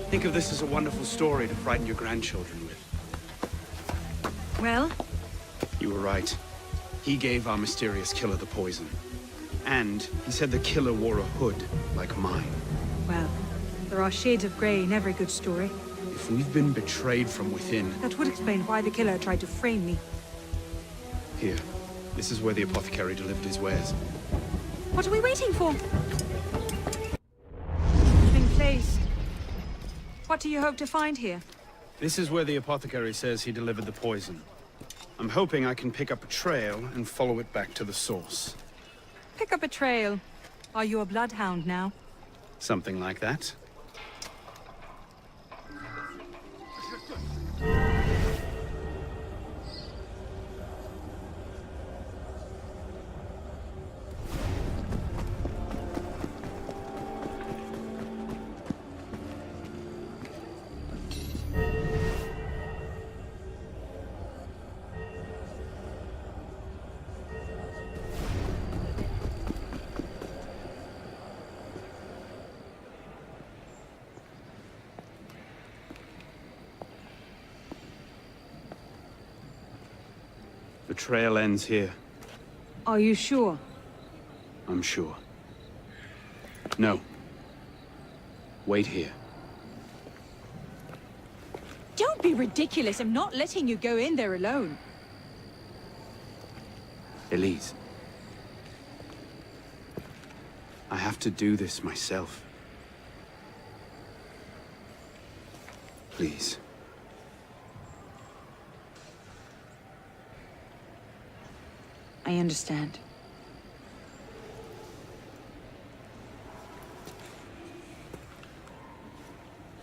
Think of this as a wonderful story to frighten your grandchildren with. Well? You were right. He gave our mysterious killer the poison. And he said the killer wore a hood, like mine. Well, there are shades of grey in every good story. If we've been betrayed from within... That would explain why the killer tried to frame me. Here. This is where the apothecary delivered his wares. What are we waiting for? Been placed. What do you hope to find here? This is where the apothecary says he delivered the poison. I'm hoping I can pick up a trail and follow it back to the source. Pick up a trail. Are you a bloodhound now? Something like that. The trail ends here. Are you sure? I'm sure. No. Wait here. Don't be ridiculous. I'm not letting you go in there alone. Elise. I have to do this myself. Please. I understand.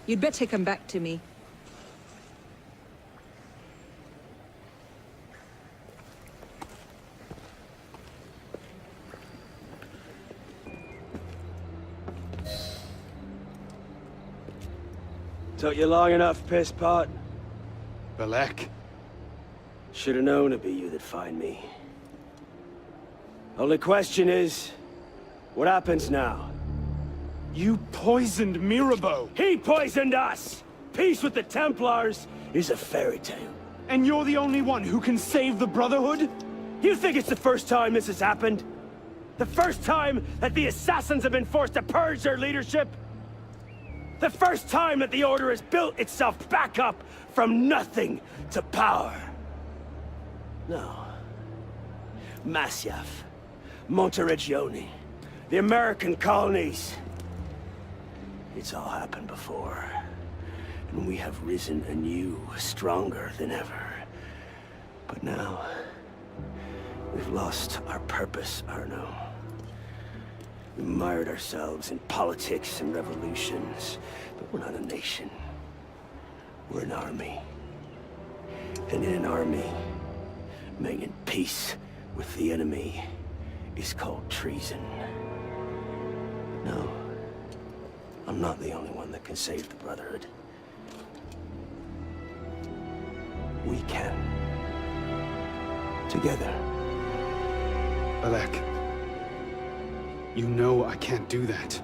You'd better come back to me. Took you long enough, piss pot. Balek. Should have known it'd be you that find me. Only question is, What happens now? You poisoned Mirabeau. He poisoned us! Peace with the Templars is a fairy tale. And you're the only one who can save the Brotherhood? You think it's the first time this has happened? The first time that the Assassins have been forced to purge their leadership? The first time that the Order has built itself back up from nothing to power? No. Masyaf, Monteregione, the American colonies. It's all happened before. And we have risen anew, stronger than ever. But now, we've lost our purpose, Arno. We mired ourselves in politics and revolutions, but we're not a nation. We're an army. And in an army, making peace with the enemy is called treason. No, I'm not the only one that can save the Brotherhood. We can. Together. Balek, you know I can't do that.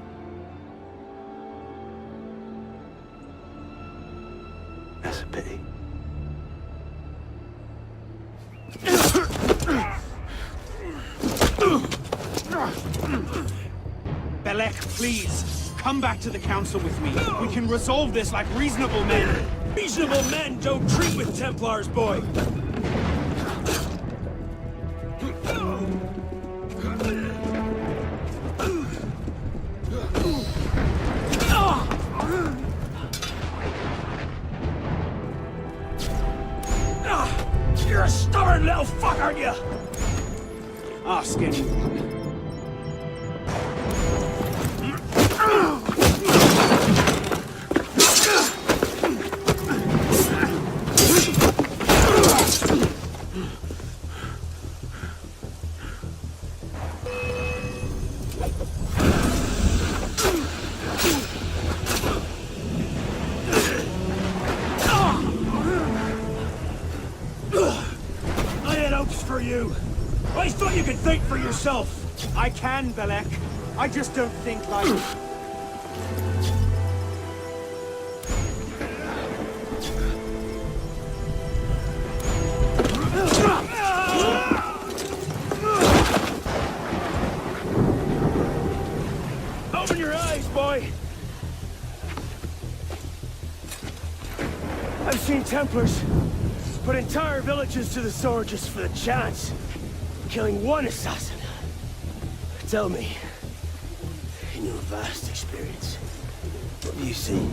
That's a pity. Balek, please, come back to the council with me. We can resolve this like reasonable men. Reasonable men don't treat with Templars, boy! You're a stubborn little fuck, aren't you? Ask anyone. I thought you could think for yourself! I can, Balek. I just don't think like... Open your eyes, boy! I've seen Templars put entire villages to the sword just for the chance. Killing one assassin. Tell me, in your vast experience, what have you seen?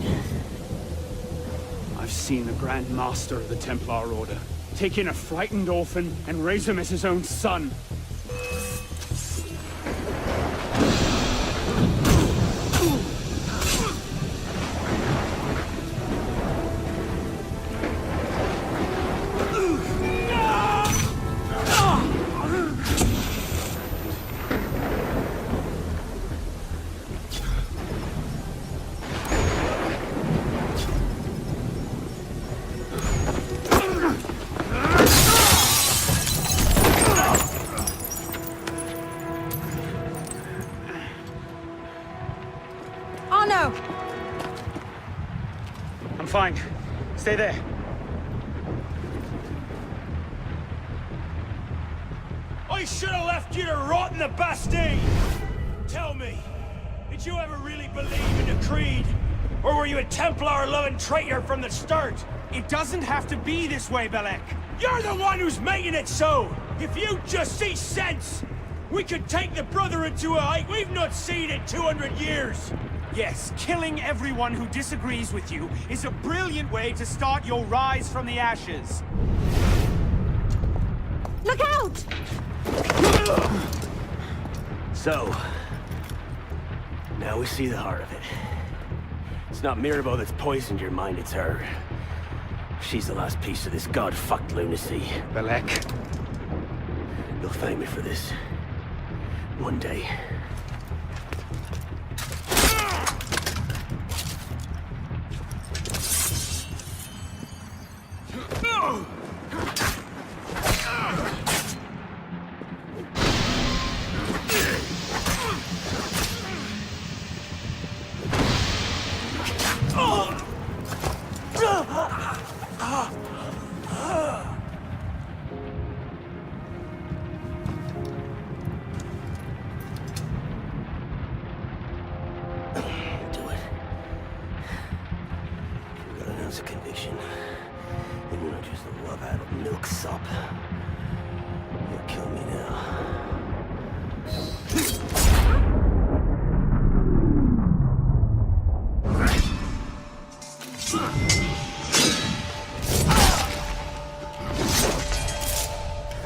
I've seen the Grand Master of the Templar Order take in a frightened orphan and raise him as his own son. I'm fine. Stay there. I should have left you to rot in the Bastille! Tell me, did you ever really believe in the Creed? Or were you a Templar-loving traitor from the start? It doesn't have to be this way, Balek. You're the one who's making it so! If you just see sense, we could take the Brotherhood to a height we've not seen in 200 years! Yes, killing everyone who disagrees with you is a brilliant way to start your rise from the ashes. Look out! So, now we see the heart of it. It's not Mirabeau that's poisoned your mind, it's her. She's the last piece of this god-fucked lunacy. Balek. You'll thank me for this. One day.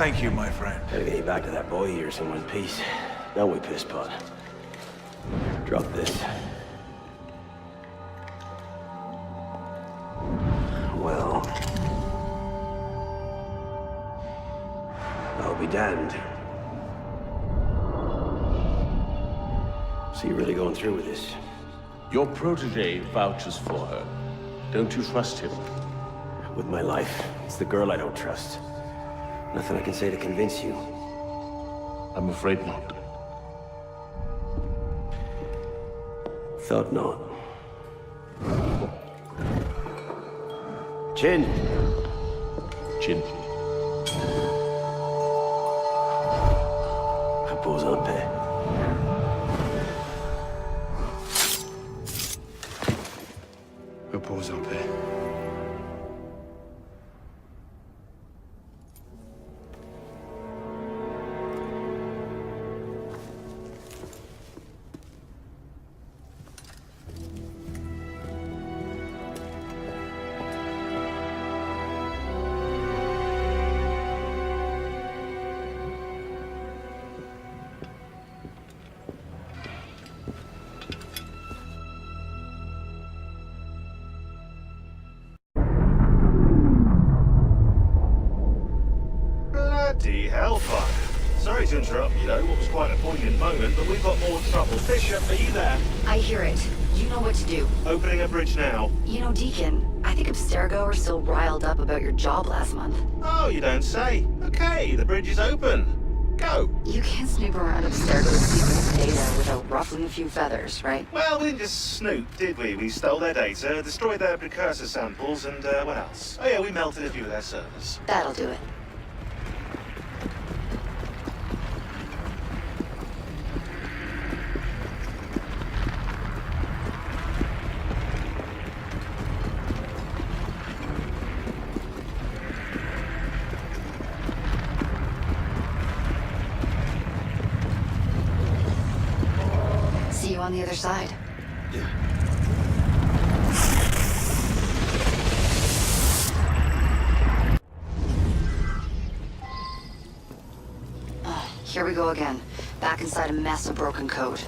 Thank you, my friend. Gotta get you back to that boy of yours in one piece. Don't we, pisspot? Drop this. Well... I'll be damned. So you're really going through with this? Your protege vouches for her. Don't you trust him? With my life. It's the girl I don't trust. Nothing I can say to convince you. I'm afraid not. Thought not. Chin. Chin. Repose en paix. Repose en paix. Bloody hellfire. Sorry to interrupt, what was quite a poignant moment, but we've got more trouble. Bishop, are you there? I hear it. You know what to do. Opening a bridge now. You know, Deacon, I think Abstergo are still riled up about your job last month. Oh, you don't say. Okay, the bridge is open. Go. You can't snoop around Abstergo's secret data without ruffling a few feathers, right? Well, we didn't just snoop, did we? We stole their data, destroyed their precursor samples, and what else? Oh yeah, we melted a few of their servers. That'll do it. See you on the other side. Here we go again. Back inside a mess of broken code.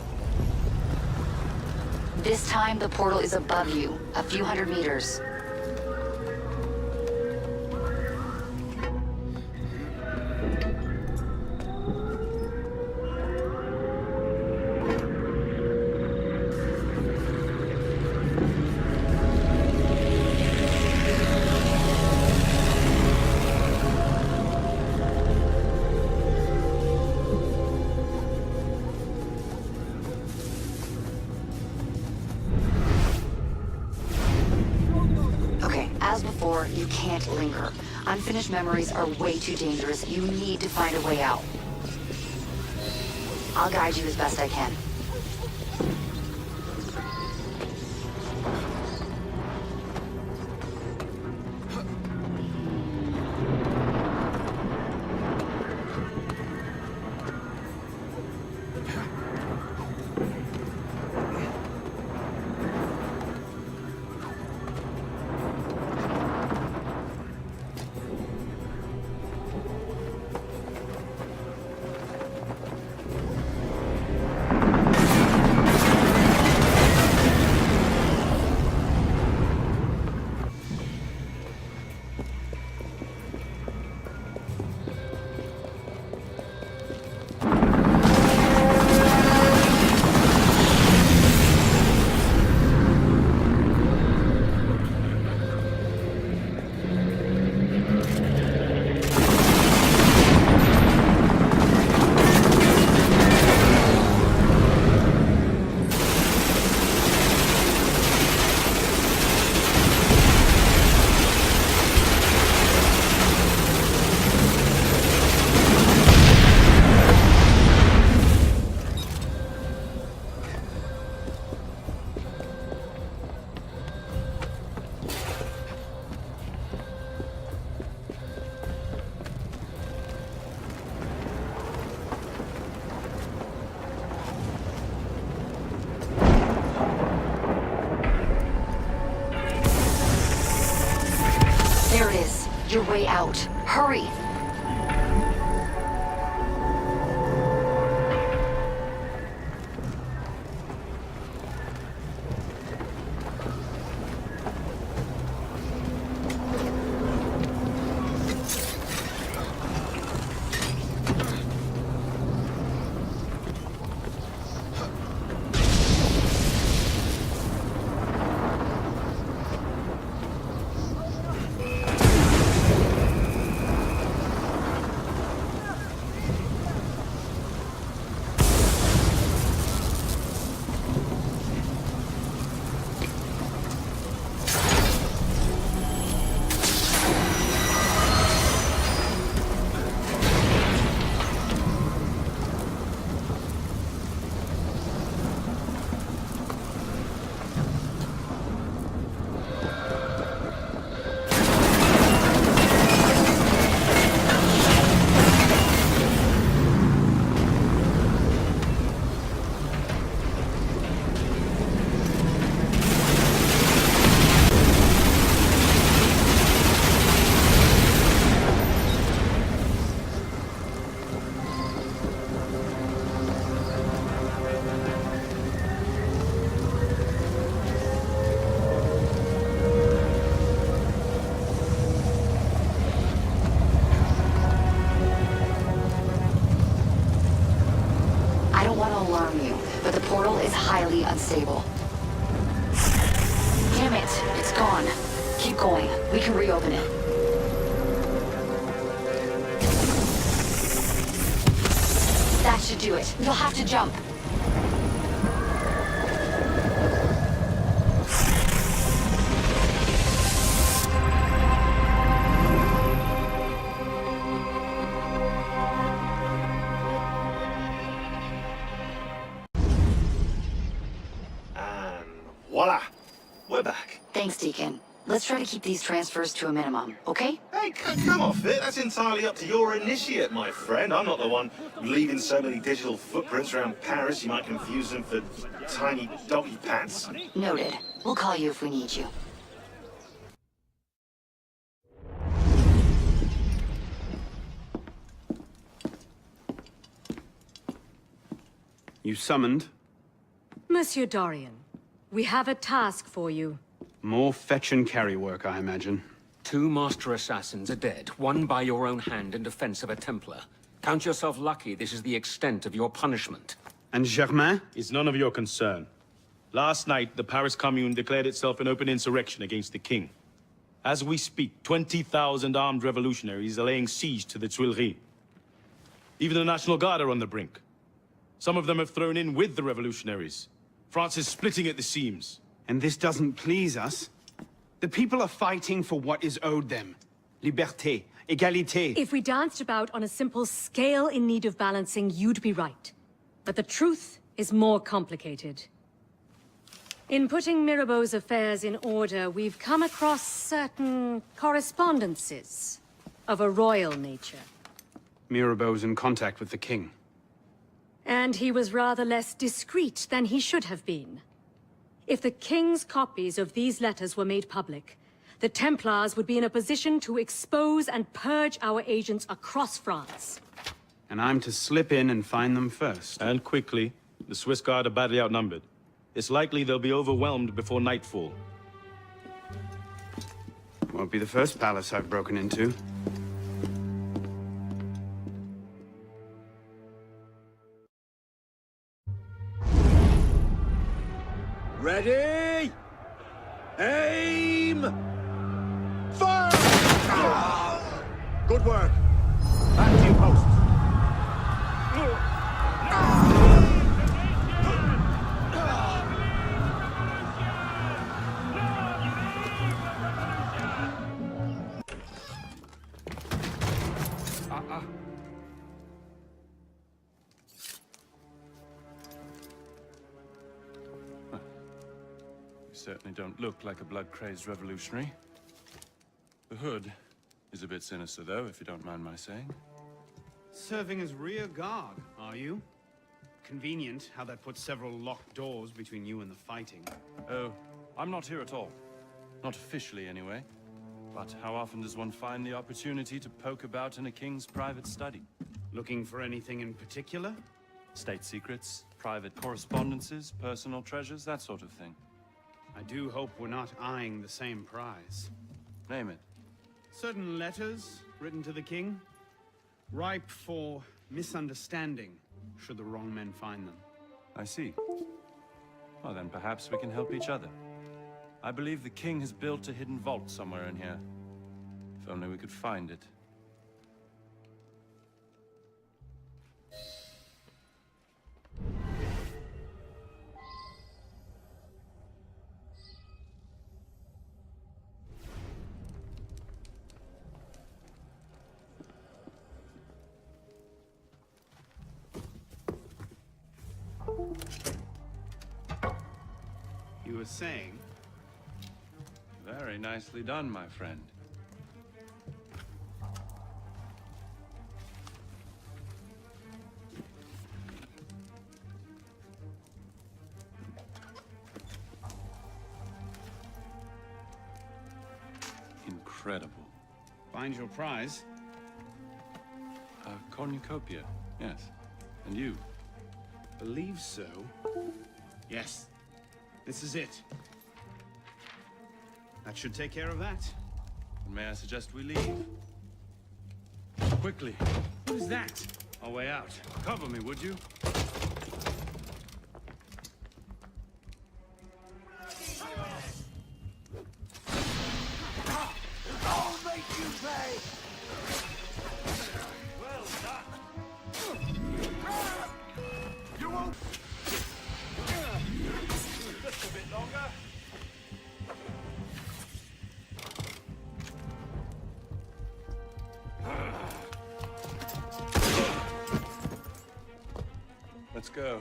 This time, the portal is above you, a few hundred meters. As before, you can't linger. Unfinished memories are way too dangerous. You need to find a way out. I'll guide you as best I can. There it is. Your way out. Hurry! don't want to alarm you, but the portal is highly unstable. Damn it, it's gone. Keep going. We can reopen it. That should do it. You'll have to jump. Voila! We're back. Thanks, Deacon. Let's try to keep these transfers to a minimum, okay? Hey, come off it. That's entirely up to your initiate, my friend. I'm not the one leaving so many digital footprints around Paris you might confuse them for tiny doggy pats. Noted. We'll call you if we need you. You summoned? Monsieur Dorian, we have a task for you. More fetch and carry work, I imagine. 2 master assassins are dead, one by your own hand in defense of a Templar. Count yourself lucky this is the extent of your punishment. And Germain? It's none of your concern. Last night, the Paris Commune declared itself an open insurrection against the king. As we speak, 20,000 armed revolutionaries are laying siege to the Tuileries. Even the National Guard are on the brink. Some of them have thrown in with the revolutionaries. France is splitting at the seams. And this doesn't please us? The people are fighting for what is owed them. Liberté, égalité. If we danced about on a simple scale in need of balancing, you'd be right. But the truth is more complicated. In putting Mirabeau's affairs in order, we've come across certain correspondences of a royal nature. Mirabeau's in contact with the king. And he was rather less discreet than he should have been. If the king's copies of these letters were made public, the Templars would be in a position to expose and purge our agents across France. And I'm to slip in and find them first. And quickly. The Swiss Guard are badly outnumbered. It's likely they'll be overwhelmed before nightfall. Won't be the first palace I've broken into. Ready? Aim! Fire! Good work. Back to your posts. Certainly don't look like a blood-crazed revolutionary. The hood is a bit sinister, though, if you don't mind my saying. Serving as rear guard, are you? Convenient how that puts several locked doors between you and the fighting. Oh, I'm not here at all. Not officially, anyway. But how often does one find the opportunity to poke about in a king's private study? Looking for anything in particular? State secrets, private correspondences, personal treasures, that sort of thing. I do hope we're not eyeing the same prize. Name it. Certain letters written to the king, ripe for misunderstanding, should the wrong men find them. I see. Well, then perhaps we can help each other. I believe the king has built a hidden vault somewhere in here. If only we could find it. You were saying? Very nicely done, my friend. Incredible. Find your prize? A cornucopia, yes. And you? Believe so. Yes. This is it. That should take care of that. And may I suggest we leave? Quickly. What is that? Our way out. Cover me, would you? Let's go.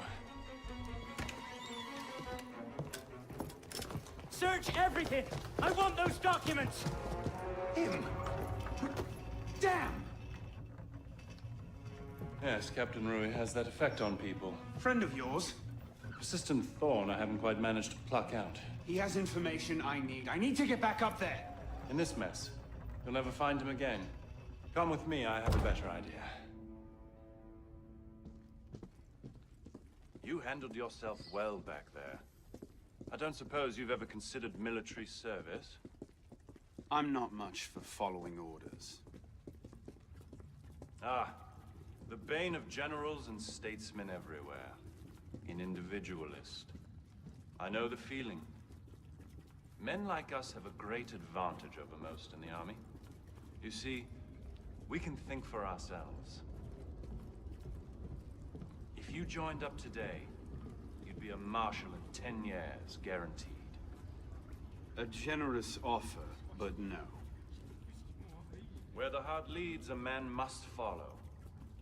Search everything! I want those documents! Him! Damn! Yes, Captain Rui has that effect on people. Friend of yours? Persistent thorn I haven't quite managed to pluck out. He has information I need. I need to get back up there. In this mess, you'll never find him again. Come with me, I have a better idea. You handled yourself well back there. I don't suppose you've ever considered military service? I'm not much for following orders. Ah, the bane of generals and statesmen everywhere. An individualist. I know the feeling. Men like us have a great advantage over most in the army. You see, we can think for ourselves. If you joined up today, you'd be a marshal in 10 years, guaranteed. A generous offer, but no. Where the heart leads, a man must follow.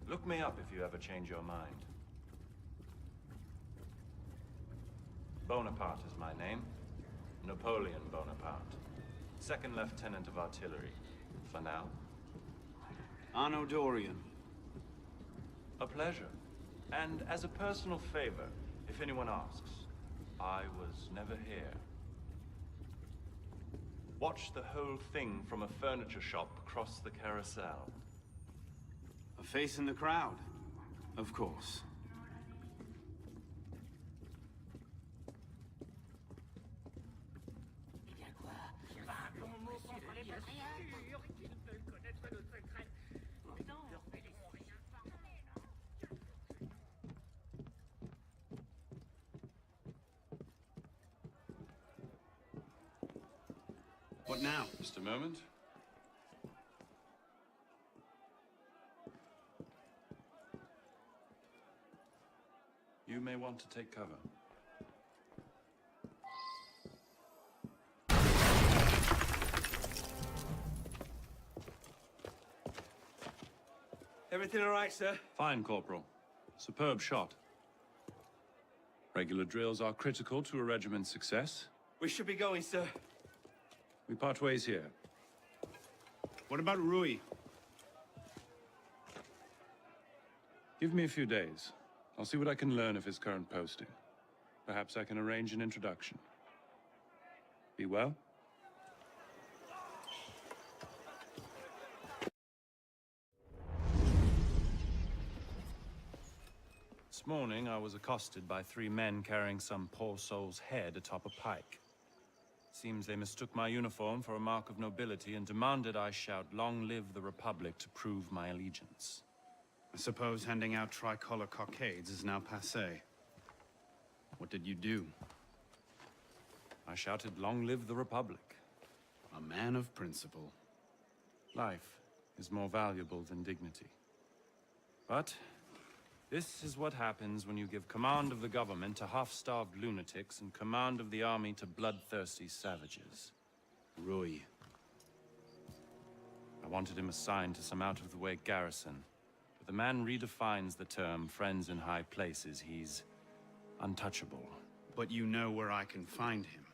Look me up if you ever change your mind. Bonaparte is my name. Napoleon Bonaparte. Second Lieutenant of Artillery. For now. Arno Dorian. A pleasure. And as a personal favor, if anyone asks, I was never here. Watch the whole thing from a furniture shop across the carousel. A face in the crowd. Of course. What now? Just a moment. You may want to take cover. Everything all right, sir? Fine, Corporal. Superb shot. Regular drills are critical to a regiment's success. We should be going, sir. We part ways here. What about Rui? Give me a few days. I'll see what I can learn of his current posting. Perhaps I can arrange an introduction. Be well? This morning, I was accosted by 3 men carrying some poor soul's head atop a pike. Seems they mistook my uniform for a mark of nobility and demanded I shout, "Long live the Republic," to prove my allegiance. I suppose handing out tricolor cockades is now passé. What did you do? I shouted, "Long live the Republic." A man of principle. Life is more valuable than dignity. But this is what happens when you give command of the government to half-starved lunatics and command of the army to bloodthirsty savages. Rui. I wanted him assigned to some out-of-the-way garrison. But the man redefines the term friends in high places. He's untouchable. But you know where I can find him.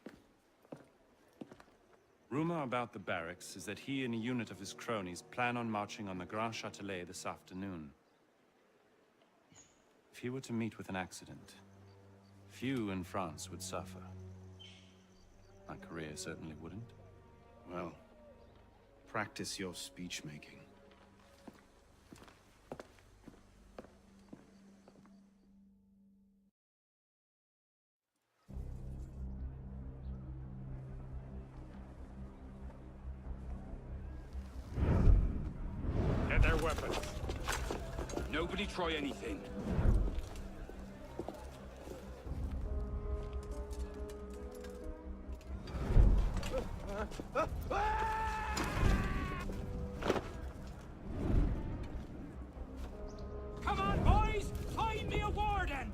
Rumor about the barracks is that he and a unit of his cronies plan on marching on the Grand Châtelet this afternoon. If he were to meet with an accident, few in France would suffer. My career certainly wouldn't. Well, practice your speech-making. Get their weapons. Nobody try anything. Come on, boys! Find me a warden!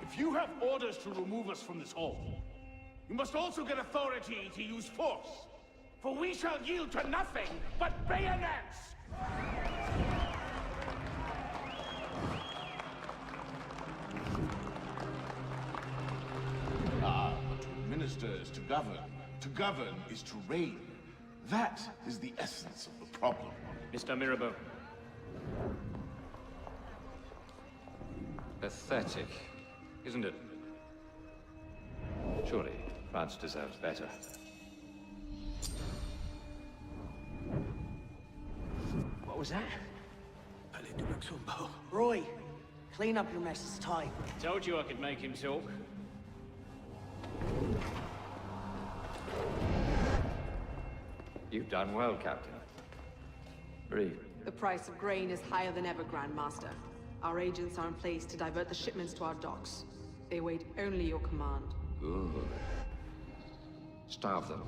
If you have orders to remove us from this hall, you must also get authority to use force. For we shall yield to nothing but bayonets! Ah, but to administer is to govern. To govern is to reign. That is the essence of the problem. Mr. Mirabeau. Pathetic, isn't it? Surely, France deserves better. What was that? Palais de Luxembourg. Roy, clean up your mess. It's time. Told you I could make him talk. You've done well, Captain. Breathe. The price of grain is higher than ever, Grandmaster. Our agents are in place to divert the shipments to our docks. They await only your command. Good. Starve them.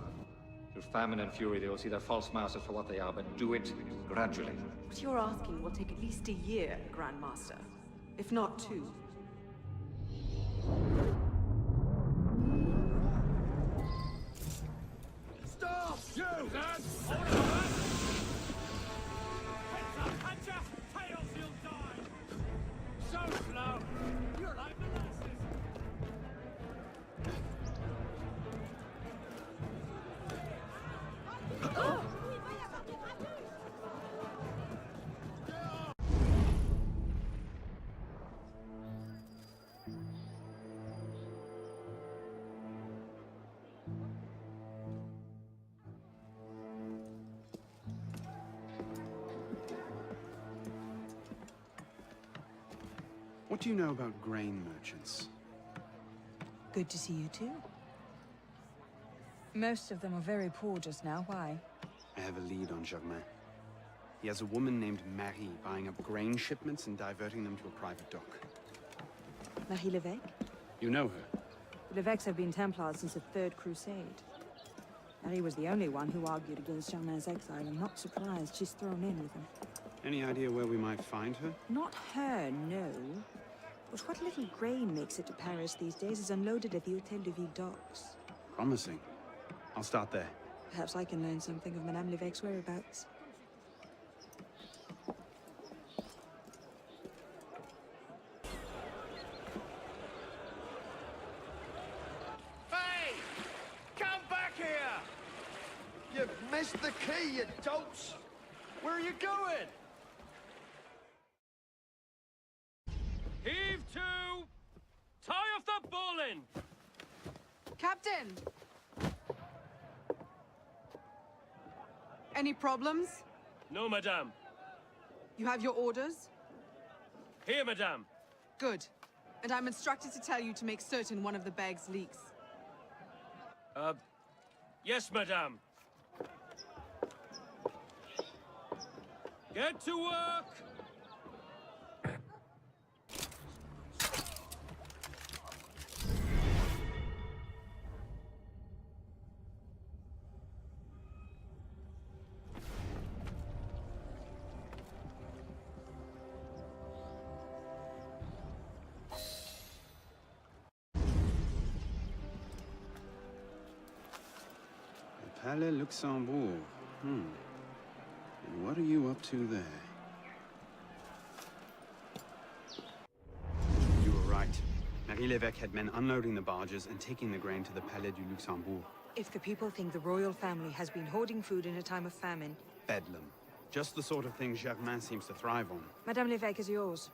Through famine and fury, they will see their false masters for what they are, but do it gradually. What you're asking will take at least a year, Grandmaster. If not two. Stop! You! Lad! Tails, you'll die! So slow! You're like molasses! What do you know about grain merchants? Good to see you too. Most of them are very poor just now. Why? I have a lead on Germain. He has a woman named Marie buying up grain shipments and diverting them to a private dock. Marie Levesque? You know her? The Levesques have been Templars since the Third Crusade. Marie was the only one who argued against Germain's exile. I'm not surprised she's thrown in with him. Any idea where we might find her? Not her, no. But what little grain makes it to Paris these days is unloaded at the Hôtel de Ville docks. Promising. I'll start there. Perhaps I can learn something of Madame Levesque's whereabouts. Hey! Come back here! You've missed the key, you dolts! Where are you going? Heave to! Tie off the bowline! Captain! Any problems? No, madame. You have your orders? Here, madame. Good. And I'm instructed to tell you to make certain one of the bags leaks. Yes, madame. Get to work! Palais Luxembourg. And what are you up to there? You were right. Marie Levesque had men unloading the barges and taking the grain to the Palais du Luxembourg. If the people think the royal family has been hoarding food in a time of famine... Bedlam. Just the sort of thing Germain seems to thrive on. Madame Levesque is yours.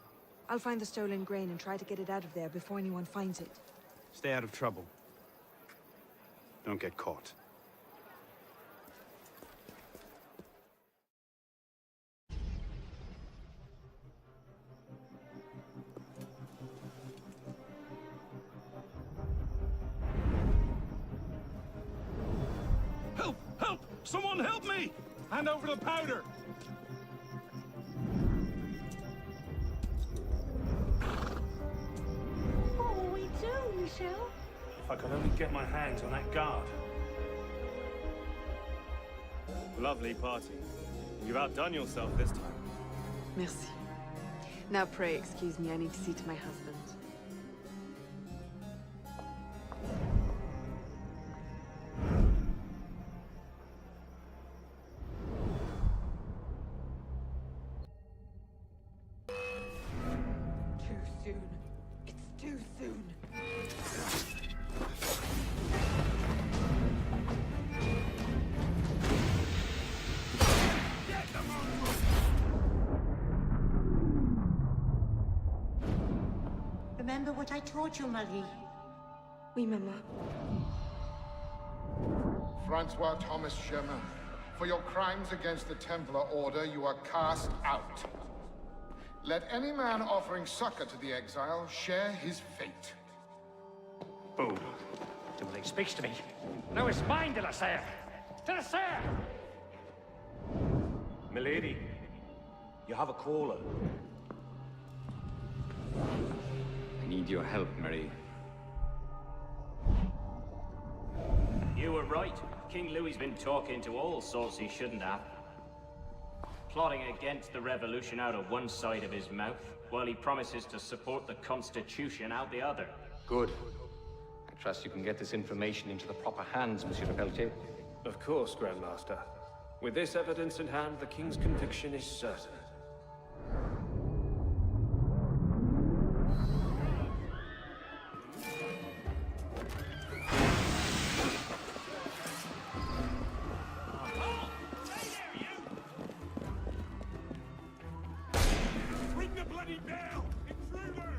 I'll find the stolen grain and try to get it out of there before anyone finds it. Stay out of trouble. Don't get caught. Someone help me! Hand over the powder! What will we do, Michel? If I could only get my hands on that guard. Lovely party. You've outdone yourself this time. Merci. Now pray excuse me, I need to see to my husband. Too soon. It's too soon. Remember what I taught you, Marie? Oui, Maman. Francois Thomas Germain, for your crimes against the Templar Order, you are cast out. Let any man offering succor to the exile share his fate. Boom. Dumoulin speaks to me. Now it's mine, de la Serre! De la Serre! Milady, you have a caller. I need your help, Marie. You were right. King Louis's been talking to all sorts he shouldn't have. Plotting against the revolution out of one side of his mouth, while he promises to support the Constitution out the other. Good. I trust you can get this information into the proper hands, Monsieur Lepelletier. Of course, Grandmaster. With this evidence in hand, the King's conviction is certain. Ring the bloody bell! Intruder!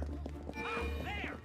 Ah, there!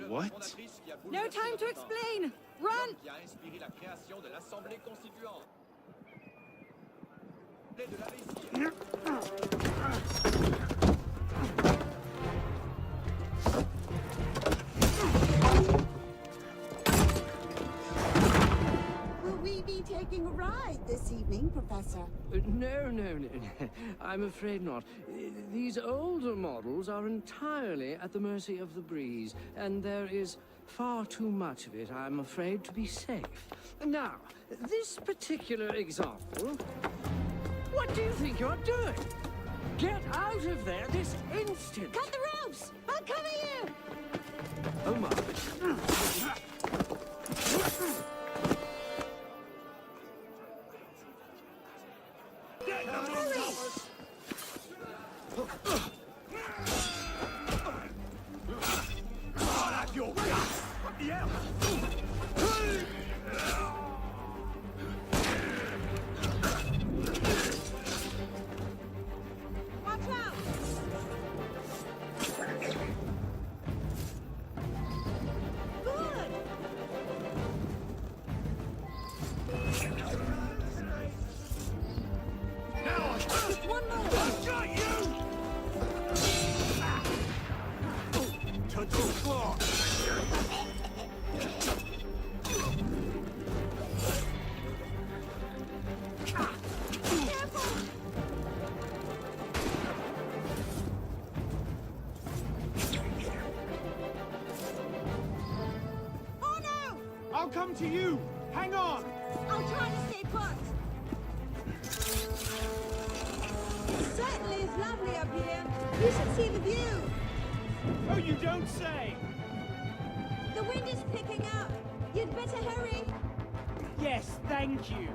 What? No time to explain! Run! Qui a inspiré la création de l'Assemblée constituante. Will we be taking a ride this evening, Professor? No. I'm afraid not. These older models are entirely at the mercy of the breeze, and there is far too much of it, I'm afraid, to be safe. Now, this particular example... What do you think you're doing? Get out of there this instant! Cut the ropes! I'll cover you! Oh my. I'll come to you! Hang on! I'll try to stay put. It certainly is lovely up here. You should see the view. Oh, you don't say! The wind is picking up. You'd better hurry. Yes, thank you.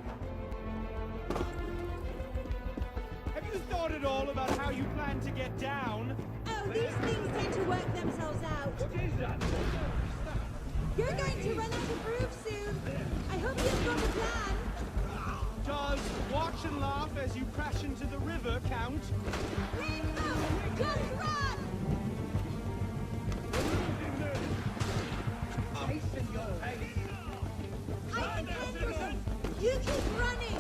Have you thought at all about how you plan to get down? Oh, these things tend to work themselves out. What is that? You're going to run out of roof soon. I hope you've got a plan. Does watch and laugh as you crash into the river count? Just run! I can handle him. You keep running.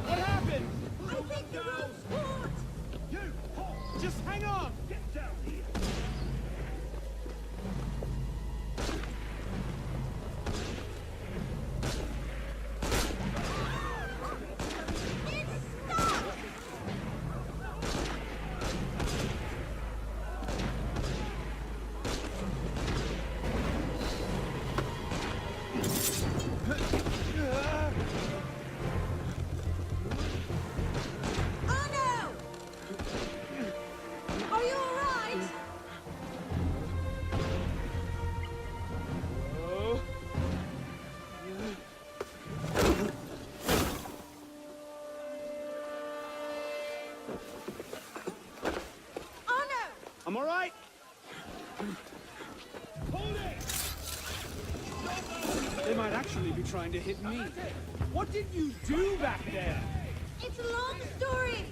What happened? I think the rope's caught. You! Halt! Just hang on! Get down here! Oh no! Are you all right? Oh. Oh no! I'm all right. Hold it! They might actually be trying to hit me. What did you do back there? It's a long story.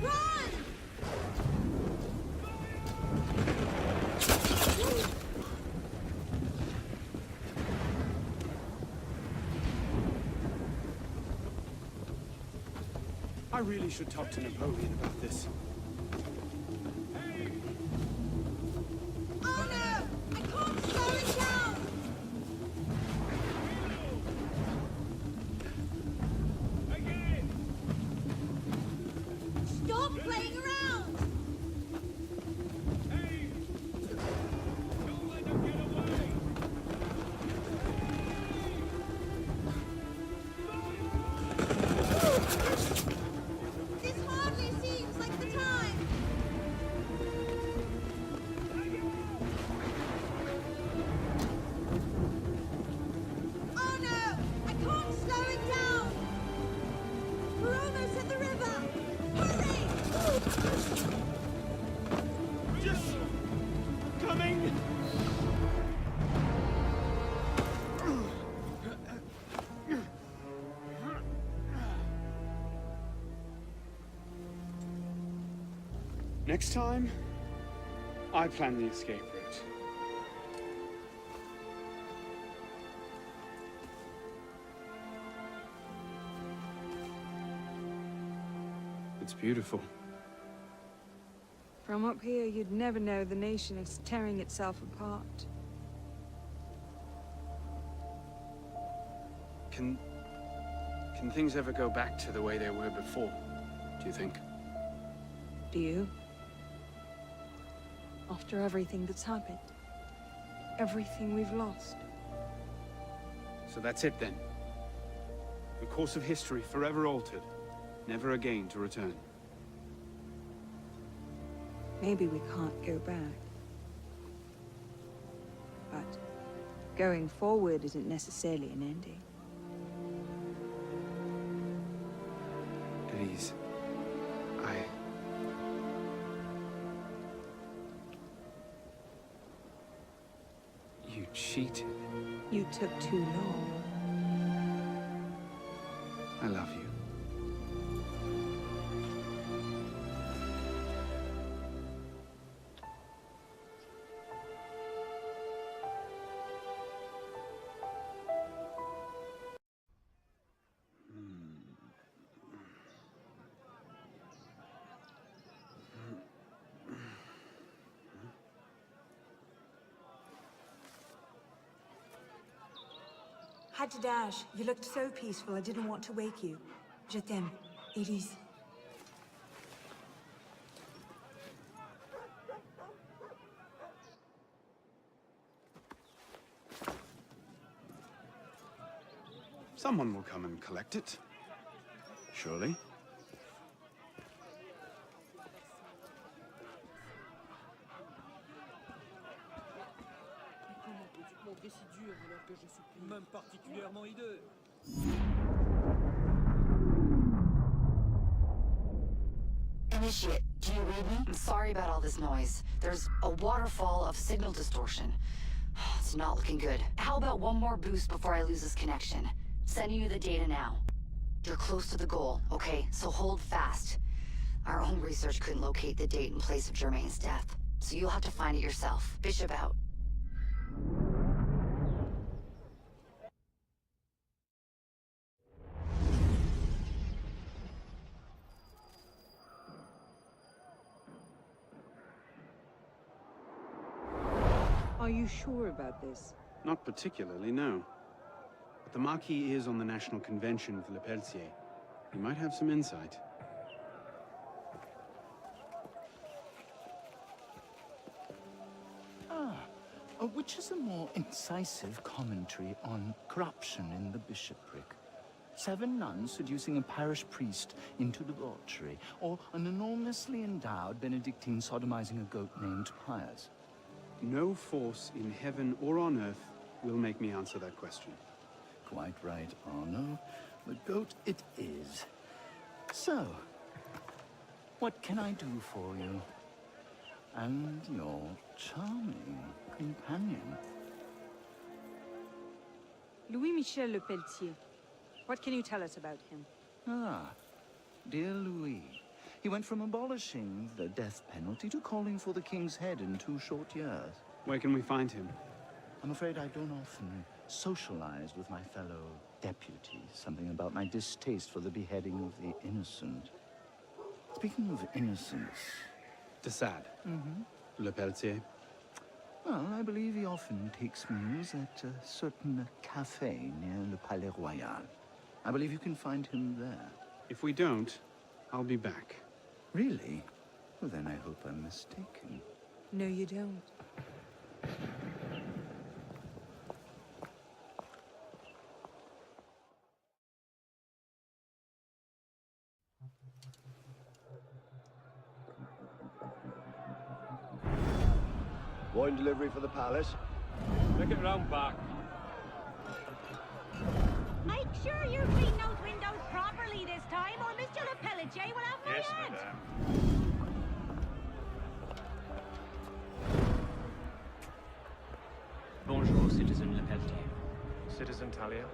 Run! I really should talk to Napoleon about this. Oh no! I can't slow it down! Stop playing around! This hardly seems like the time. Oh no! I can't slow it down! We're almost at the river! Hurry! Just coming. Next time, I plan the escape route. It's beautiful. From up here, you'd never know the nation is tearing itself apart. Can things ever go back to the way they were before, do you think? Do you? After everything that's happened? Everything we've lost? So that's it then. The course of history forever altered, never again to return. Maybe we can't go back. But Going forward isn't necessarily an ending. Please. You cheated. You took too long. I love you. Had to dash. You looked so peaceful, I didn't want to wake you. Je t'aime, Elise. Someone will come and collect it. Surely. Même particulièrement hideux. Initiate, do you read me? I'm sorry about all this noise. There's a waterfall of signal distortion. It's not looking good. How about one more boost before I lose this connection? Sending you the data now. You're close to the goal, okay? So hold fast. Our own research couldn't locate the date and place of Germain's death, so you'll have to find it yourself. Bishop out. Are you sure about this? Not particularly, no. But the Marquis is on the National Convention with Le Pelletier. He might have some insight. Which is a more incisive commentary on corruption in the bishopric? 7 nuns seducing a parish priest into debauchery, or an enormously endowed Benedictine sodomizing a goat named Pius? No force in heaven or on earth will make me answer that question. Quite right, Arno. The goat it is. So, what can I do for you? And your charming companion. Louis-Michel Le Pelletier. What can you tell us about him? Ah, dear Louis. He went from abolishing the death penalty to calling for the king's head in 2 short years. Where can we find him? I'm afraid I don't often socialize with my fellow deputies. Something about my distaste for the beheading of the innocent. Speaking of innocence... De Sade. Le Pelletier. Well, I believe he often takes meals at a certain cafe near Le Palais Royal. I believe you can find him there. If we don't, I'll be back. Really? Well, then I hope I'm mistaken. No, you don't. Wine delivery for the palace. Take it round back. Make sure you clean those windows properly this time, or Mr. Le Pelletier will have my Yes, head. madame. Bonjour, Citizen Le Pelletier. Citizen Talia.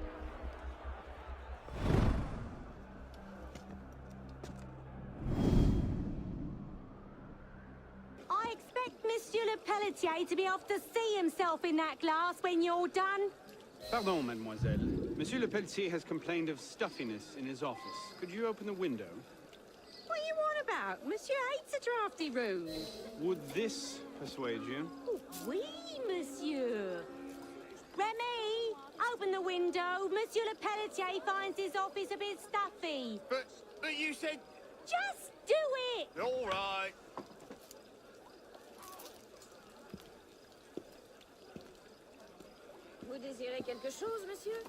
I expect Monsieur Le Pelletier to be off to see himself in that glass when you're done. Pardon, mademoiselle. Monsieur Le Pelletier has complained of stuffiness in his office. Could you open the window? What are you on about? Monsieur hates a drafty room. Would this persuade you? Oh, oui, monsieur. Remy, open the window. Monsieur Le Pelletier finds his office a bit stuffy. But you said... Just do it! All right. Vous désirez quelque chose, monsieur?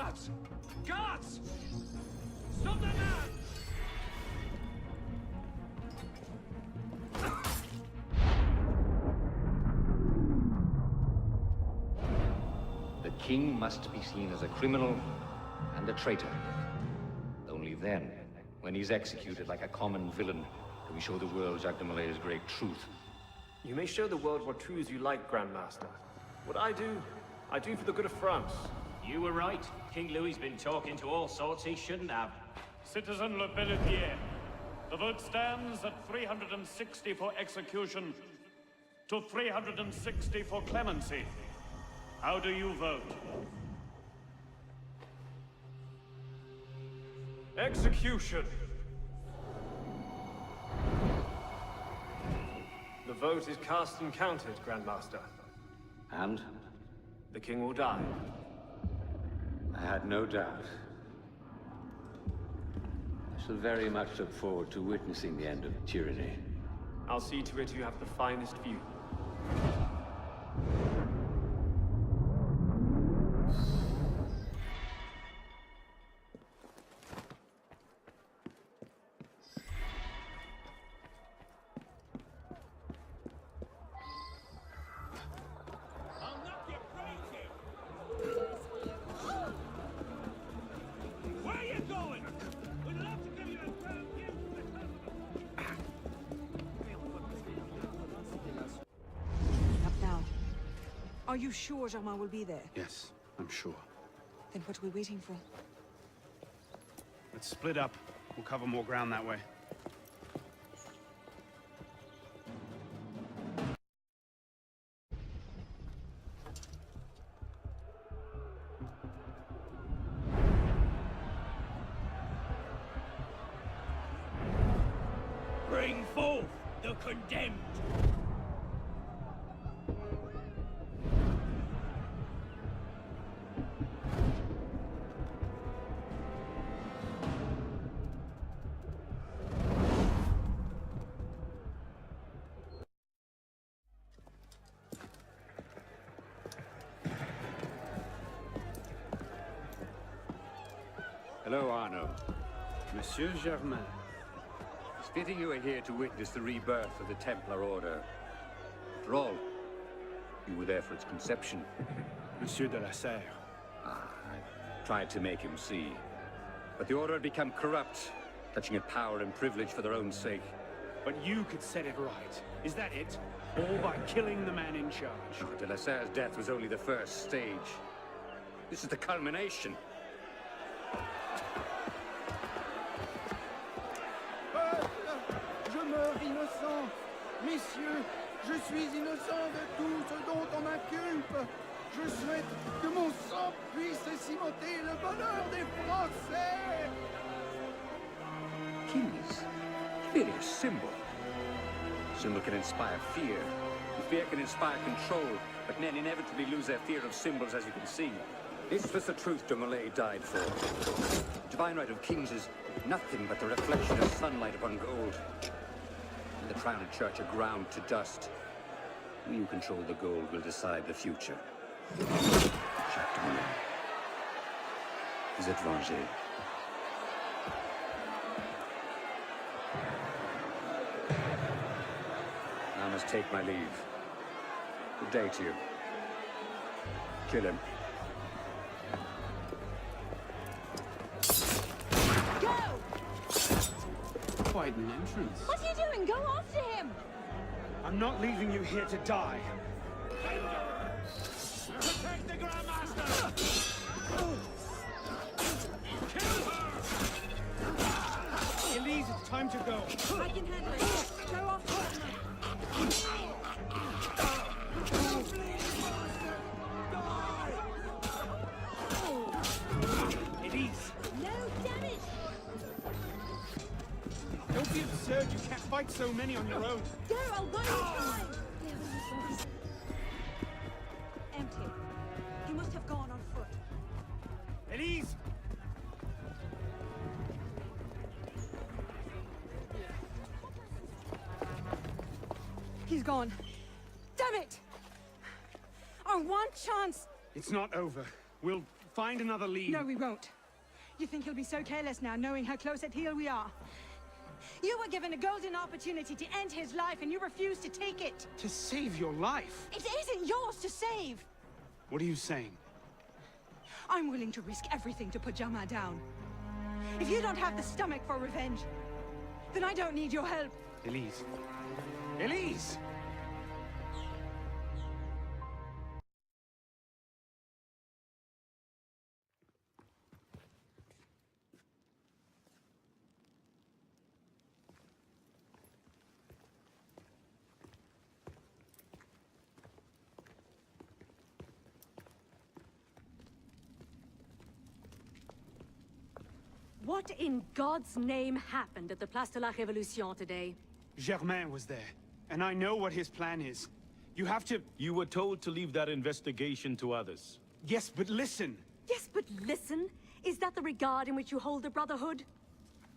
Guards! Guards! Stop that man! The king must be seen as a criminal and a traitor. Only then, when he's executed like a common villain, can we show the world Jacques de Malay's great truth. You may show the world what truths you like, Grandmaster. What I do for the good of France. You were right. King Louis's been talking to all sorts he shouldn't have. Citizen Le Pelletier, the vote stands at 360 for execution to 360 for clemency. How do you vote? Execution! The vote is cast and counted, Grandmaster. And? The king will die. I had no doubt. I shall very much look forward to witnessing the end of tyranny. I'll see to it you have the finest view. Up now. Are you sure Germain will be there? Yes, I'm sure. Then what are we waiting for? Let's split up. We'll cover more ground that way. Bring forth the condemned! Hello, Arno. Monsieur Germain. It's fitting you are here to witness the rebirth of the Templar Order. After all, you were there for its conception. Monsieur de la Serre. I tried to make him see. But the Order had become corrupt, clutching at power and privilege for their own sake. But you could set it right. Is that it? All by killing the man in charge. De la Serre's death was only the first stage. This is the culmination. Je meurs innocent. Messieurs, je suis innocent de tout ce dont on m'inculpe. Je souhaite que mon sang puisse cimenter le bonheur des Français. Kings? Clearly a symbol. Symbol can inspire fear. And fear can inspire control. But men inevitably lose their fear of symbols, as you can see. This was the truth de Molay died for. The divine right of kings is nothing but the reflection of sunlight upon gold. And the crown and church are ground to dust. We who control the gold will decide the future. Jacques de Molay. Vous êtes vengé. I must take my leave. Good day to you. Kill him. Go! Quite an entrance. What are you doing? Go after him! I'm not leaving you here to die. Protect the Grandmaster! Elise, it's time to go. I can handle it. Go after him. Elise! No, damn it! Don't be absurd. You can't fight so many on your own. Go, I'll buy you time! Empty. He must have gone on foot. Elise! He's gone. Damn it! Our one chance! It's not over. We'll find another lead. No, we won't. You think he'll be so careless now, knowing how close at heel we are? You were given a golden opportunity to end his life, and you refused to take it. To save your life? It isn't yours to save. What are you saying? I'm willing to risk everything to put Germain down. If you don't have the stomach for revenge, then I don't need your help. Elise. Elise! What in God's name happened at the Place de la Révolution today? Germain was there, and I know what his plan is. You have to... You were told to leave that investigation to others. Yes, but listen. Yes, but listen. Is that the regard in which you hold the Brotherhood?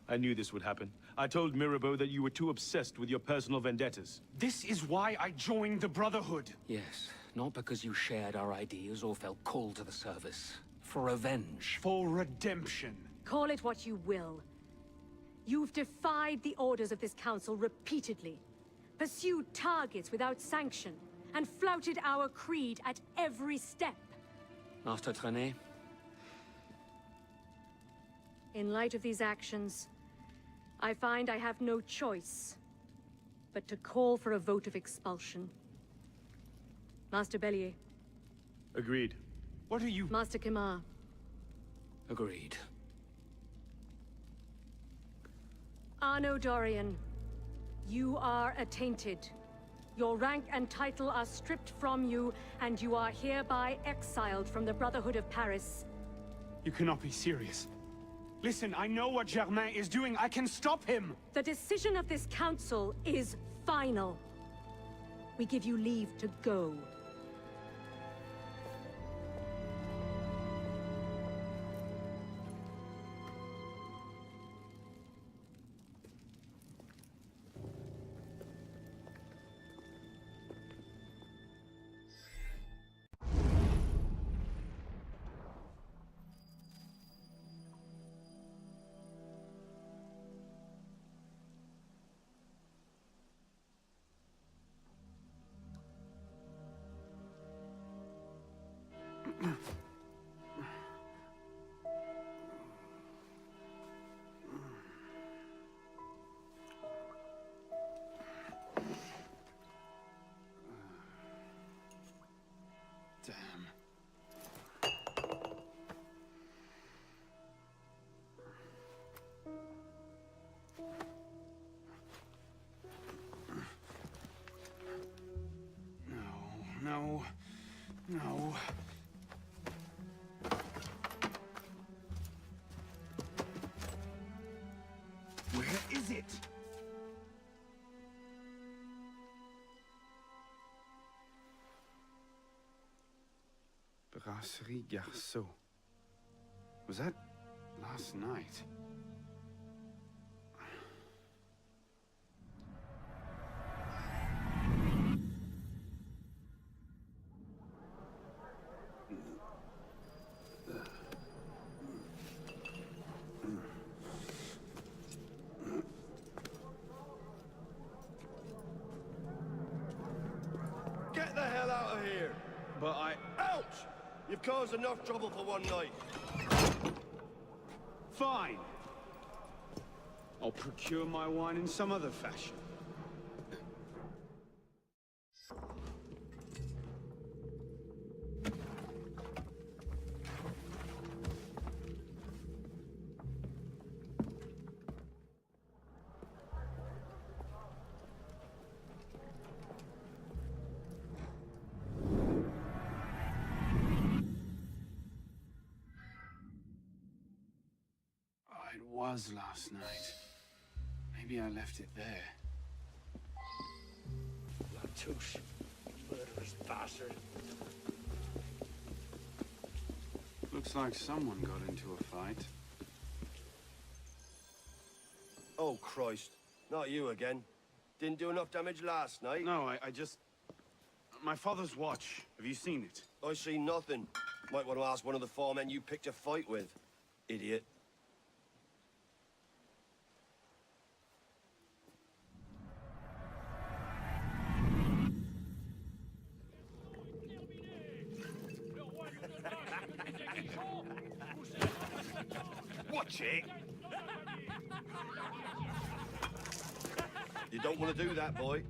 I knew this would happen. I told Mirabeau that you were too obsessed with your personal vendettas. This is why I joined the Brotherhood. Yes, not because you shared our ideas or felt called to the service. For revenge. For redemption. Call it what you will. You've defied the orders of this council repeatedly, pursued targets without sanction, and flouted our creed at every step. Master Trenet? In light of these actions, I find I have no choice but to call for a vote of expulsion. Master Bellier. Agreed. What are you... Master Quemar. Agreed. Arno Dorian, you are attainted. Your rank and title are stripped from you, and you are hereby exiled from the Brotherhood of Paris. You cannot be serious. Listen, I know what Germain is doing. I can stop him! The decision of this council is final. We give you leave to go. Damn. No. No. Where is it? Brasserie Garceau. Was that last night? Get the hell out of here! But I... Ouch! You've caused enough trouble for one night. Fine. I'll procure my wine in some other fashion. It was last night. Maybe I left it there. Latouche, murderous bastard. Looks like someone got into a fight. Oh, Christ. Not you again. Didn't do enough damage last night. No, I just... My father's watch. Have you seen it? I see nothing. Might want to ask one of the four men you picked a fight with, idiot. Watch it! You don't want to do that, boy.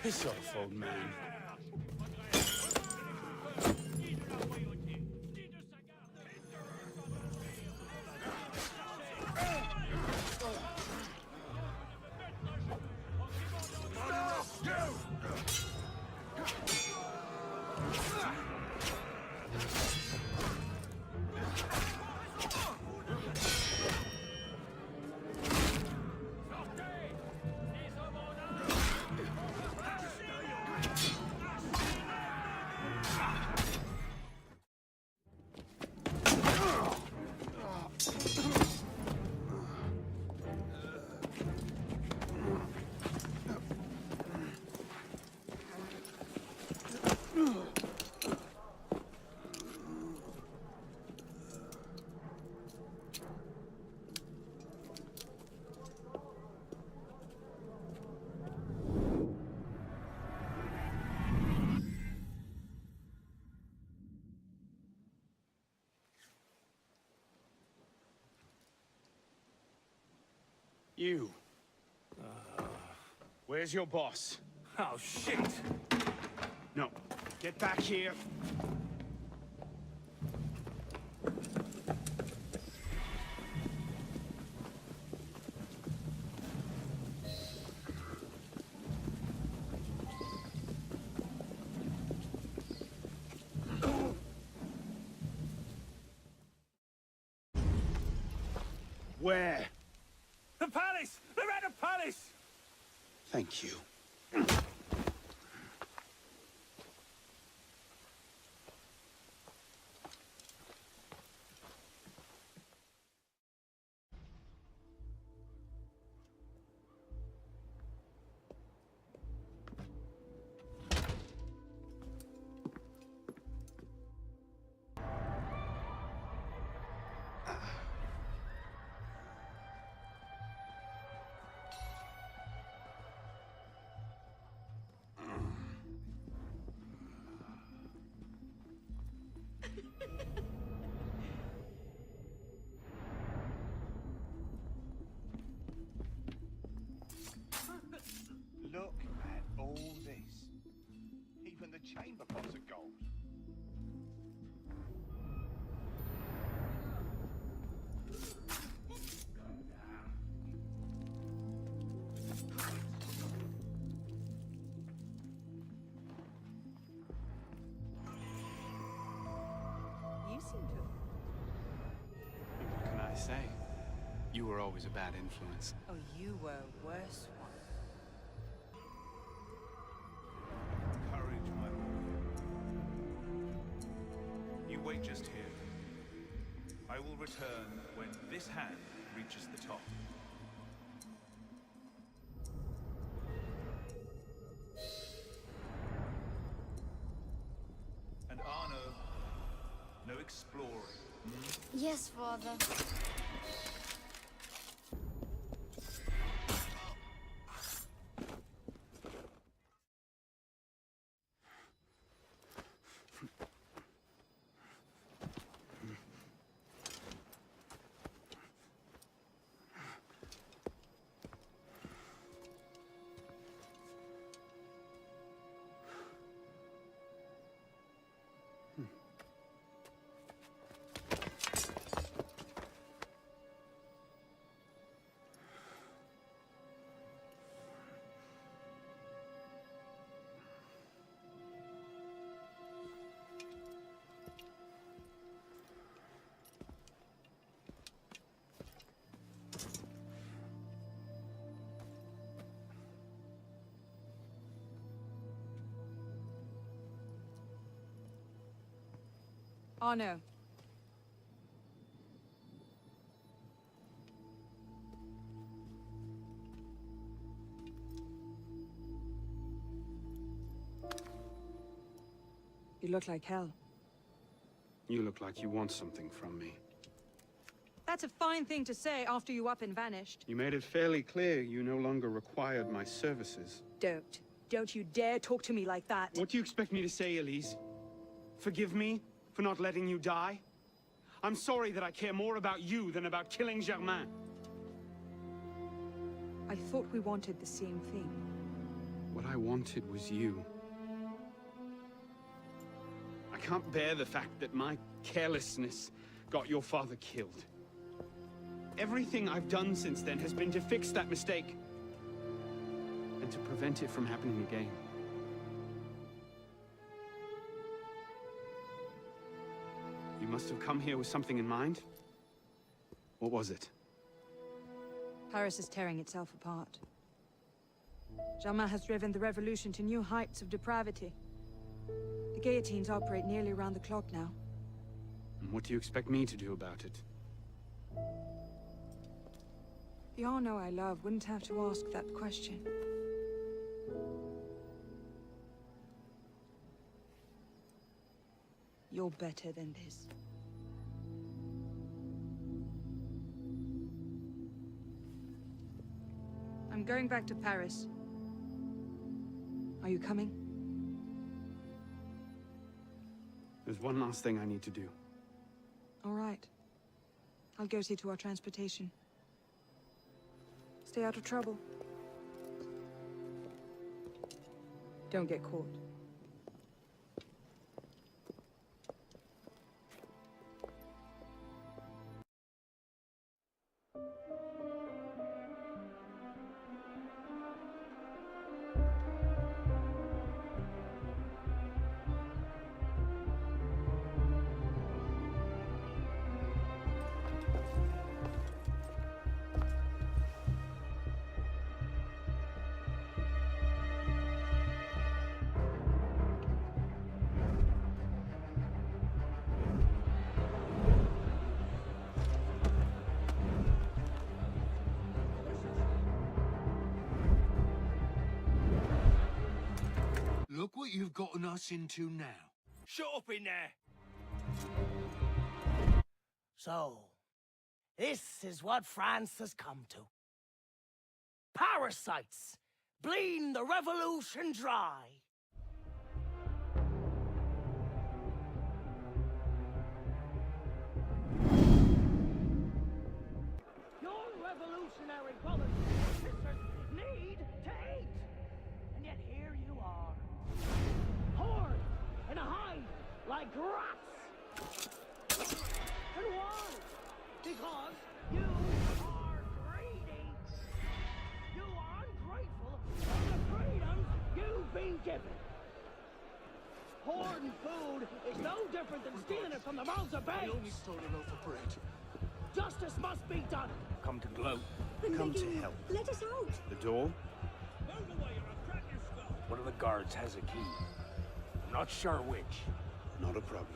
Piss off, old man. You. Where's your boss? Oh, shit! No. Get back here. Where? The palace! They're at the palace! Thank you. Look at all this. Even the chamber pots are gold. You seem to... What can I say? You were always a bad influence. Oh, you were a worse one. Courage, my boy. You wait just here. I will return when this hand reaches the top. And Arno, no exploring. Yes, Father. Arno. You look like hell. You look like you want something from me. That's a fine thing to say after you up and vanished. You made it fairly clear you no longer required my services. Don't. Don't you dare talk to me like that. What do you expect me to say, Elise? Forgive me for not letting you die? I'm sorry that I care more about you than about killing Germain. I thought we wanted the same thing. What I wanted was you. I can't bear the fact that my carelessness got your father killed. Everything I've done since then has been to fix that mistake. And to prevent it from happening again. You must have come here with something in mind. What was it? Paris is tearing itself apart. Germain has driven the revolution to new heights of depravity. The guillotines operate nearly around the clock now. And what do you expect me to do about it? The Arno I love wouldn't have to ask that question. You're better than this. I'm going back to Paris. Are you coming? There's one last thing I need to do. All right. I'll go see to our transportation. Stay out of trouble. Don't get caught. Look what you've gotten us into now. Shut up in there! So, this is what France has come to. Parasites, bleeding the revolution dry. Your revolutionary brothers and sisters need to eat. And yet here you are. Horned in a hive like rats. And why? Because you are greedy. You are ungrateful for the freedoms you've been given. Hoarding food is no different than stealing it from the mouths of babes. I only stole a loaf of bread. Justice must be done. Come to gloat. Come to help. Let us out. The door? One of the guards has a key. I'm not sure which. Not a problem.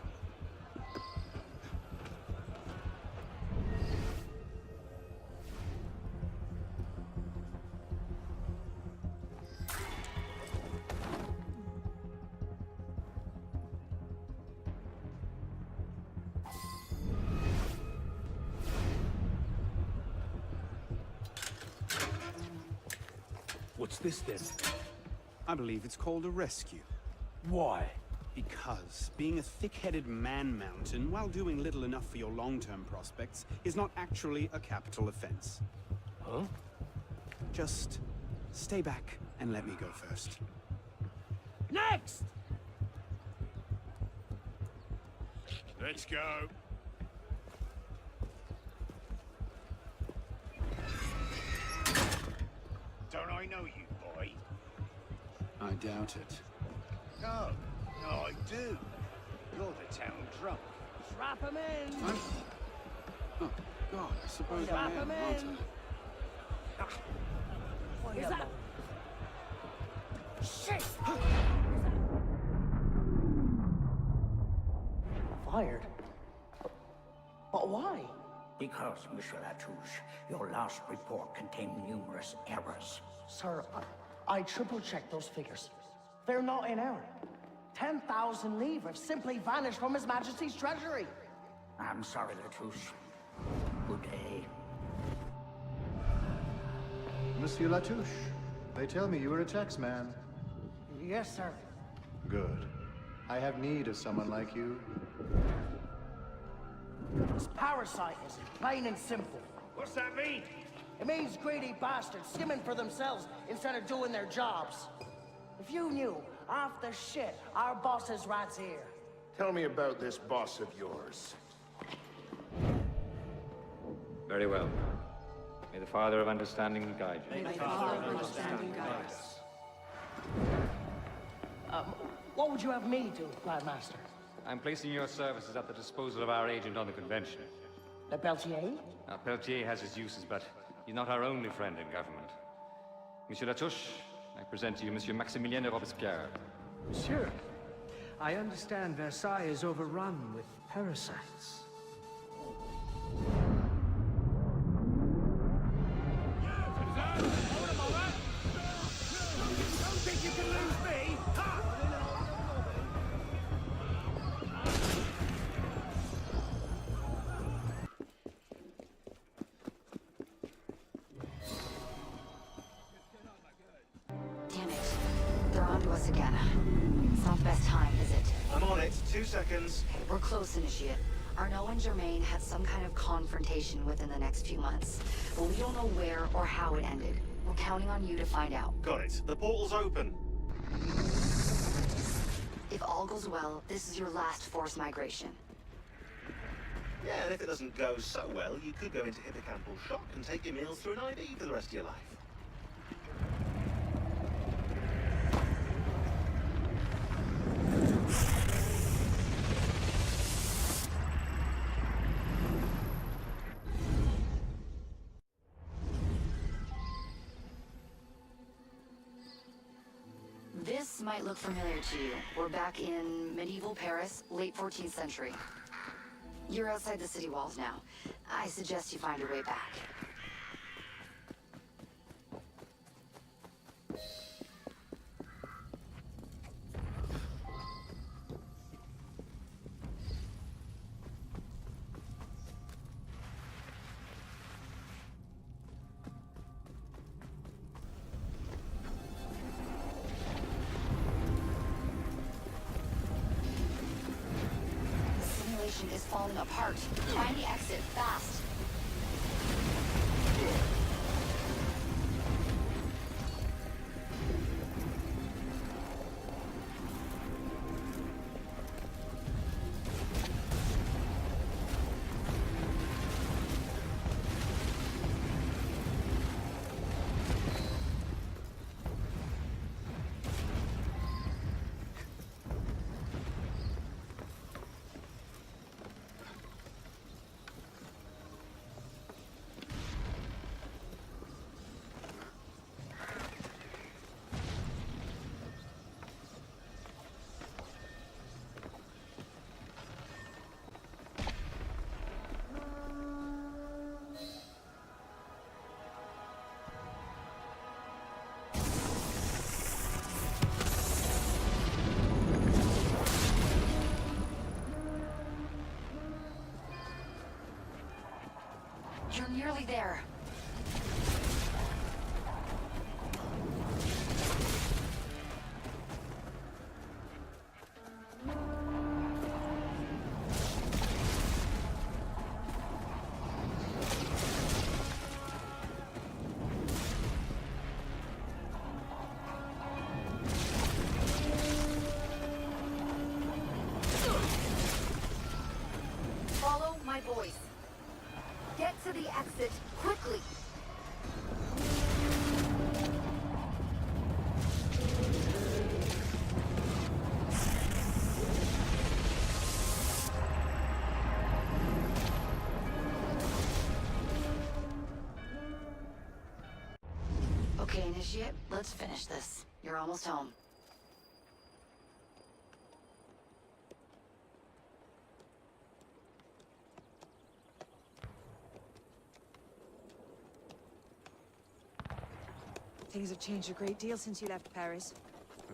What's this then? I believe it's called a rescue. Why? Because being a thick-headed man-mountain while doing little enough for your long-term prospects is not actually a capital offense. Huh? Just stay back and let me go first. Next! Let's go. Don't I know you, boy? I doubt it. No, no, I do. You're the town drunk. Strap him in. Oh, God, I suppose I Strap am, him aren't in. I? Is that... Shit! Fired? But why? Because, Monsieur Latouche, your last report contained numerous errors. Sir, I triple-checked those figures. They're not in error. 10,000 livres simply vanished from His Majesty's treasury. I'm sorry, Latouche. Good day. Monsieur Latouche, they tell me you are a taxman. Yes, sir. Good. I have need of someone like you. It's parasitism, plain and simple. What's that mean? It means greedy bastards skimming for themselves instead of doing their jobs. If you knew half the shit our bosses rats here. Tell me about this boss of yours. Very well. May the Father of Understanding guide you. May the Father of Understanding guide us. What would you have me do, Grandmaster? I'm placing your services at the disposal of our agent on the convention. Le Peltier? Now, Peltier has his uses, but he's not our only friend in government. Monsieur Latouche, I present to you Monsieur Maximilien de Robespierre. Monsieur, I understand Versailles is overrun with parasites. Don't think you can lose me! Ha! Damn it. They're onto us again. It's not the best time, is it? I'm on it. 2 seconds. We're close, Initiate. Arnaud and Germain had some kind of confrontation within the next few months, but we don't know where or how it ended. We're counting on you to find out. Got it. The portal's open. If all goes well, this is your last forced migration. Yeah, and if it doesn't go so well, you could go into hippocampal shock and take your meals through an IV for the rest of your life. This might look familiar to you. We're back in medieval Paris, late 14th century. You're outside the city walls now. I suggest you find your way back. Is falling apart. Find the exit, fast. You're nearly there. Follow my voice. Get to the exit, quickly! Okay, Initiate, let's finish this. You're almost home. Things have changed a great deal since you left Paris.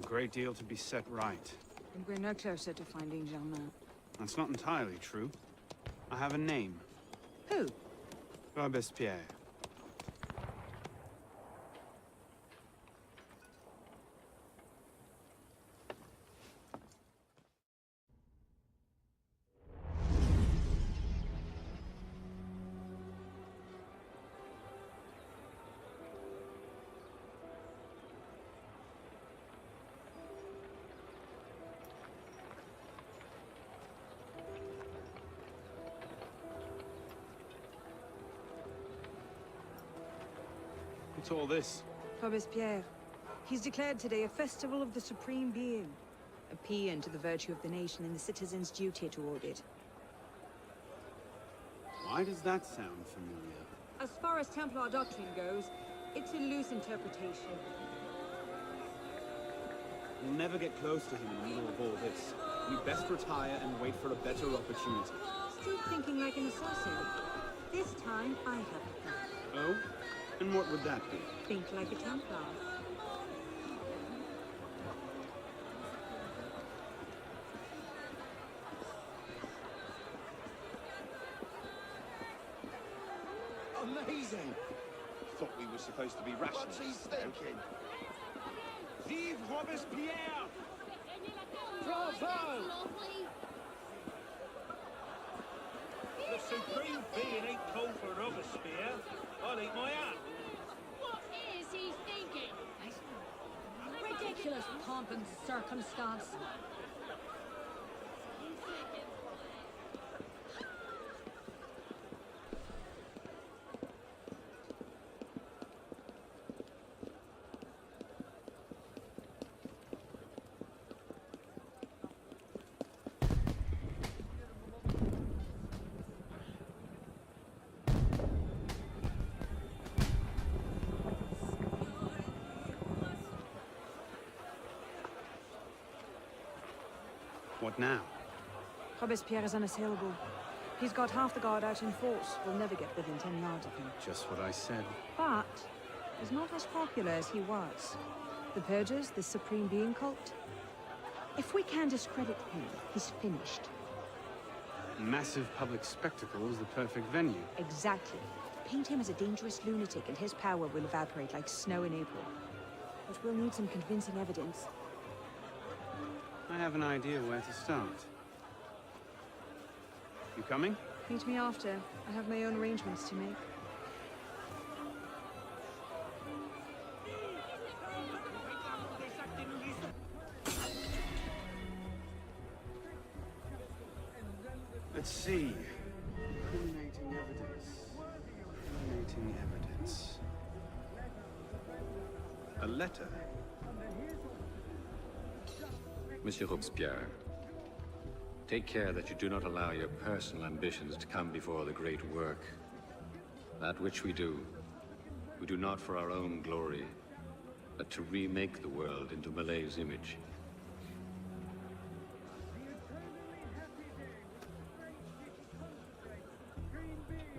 A great deal to be set right. And we're no closer to finding Germain. That's not entirely true. I have a name. Who? Robespierre. What's all this? Robespierre. He's declared today a festival of the Supreme Being. A paean to the virtue of the nation and the citizens' duty toward it. Why does that sound familiar? As far as Templar doctrine goes, it's a loose interpretation. We'll never get close to him in the middle of all this. We best retire and wait for a better opportunity. Still thinking like an assassin. This time, I have a plan. Oh? And what would that be? Think like a Templar. Amazing! Thought we were supposed to be What's he rationalists. thinking? Vive Robespierre! Bravo! The Supreme Being ain't called for Robespierre. I'll eat my hat. What is he thinking? Ridiculous pomp and circumstance. What now? Robespierre is unassailable. He's got half the guard out in force. We'll never get within 10 yards of him. Just what I said. But he's not as popular as he was. The Purges, the Supreme Being cult. If we can discredit him, he's finished. Massive public spectacle is the perfect venue. Exactly. Paint him as a dangerous lunatic and his power will evaporate like snow in April. But we'll need some convincing evidence. I have an idea where to start. You coming? Meet me after. I have my own arrangements to make. Let's see. Incriminating evidence. Incriminating evidence. A letter. Monsieur Robespierre, take care that you do not allow your personal ambitions to come before the great work. That which we do not for our own glory, but to remake the world into Malay's image.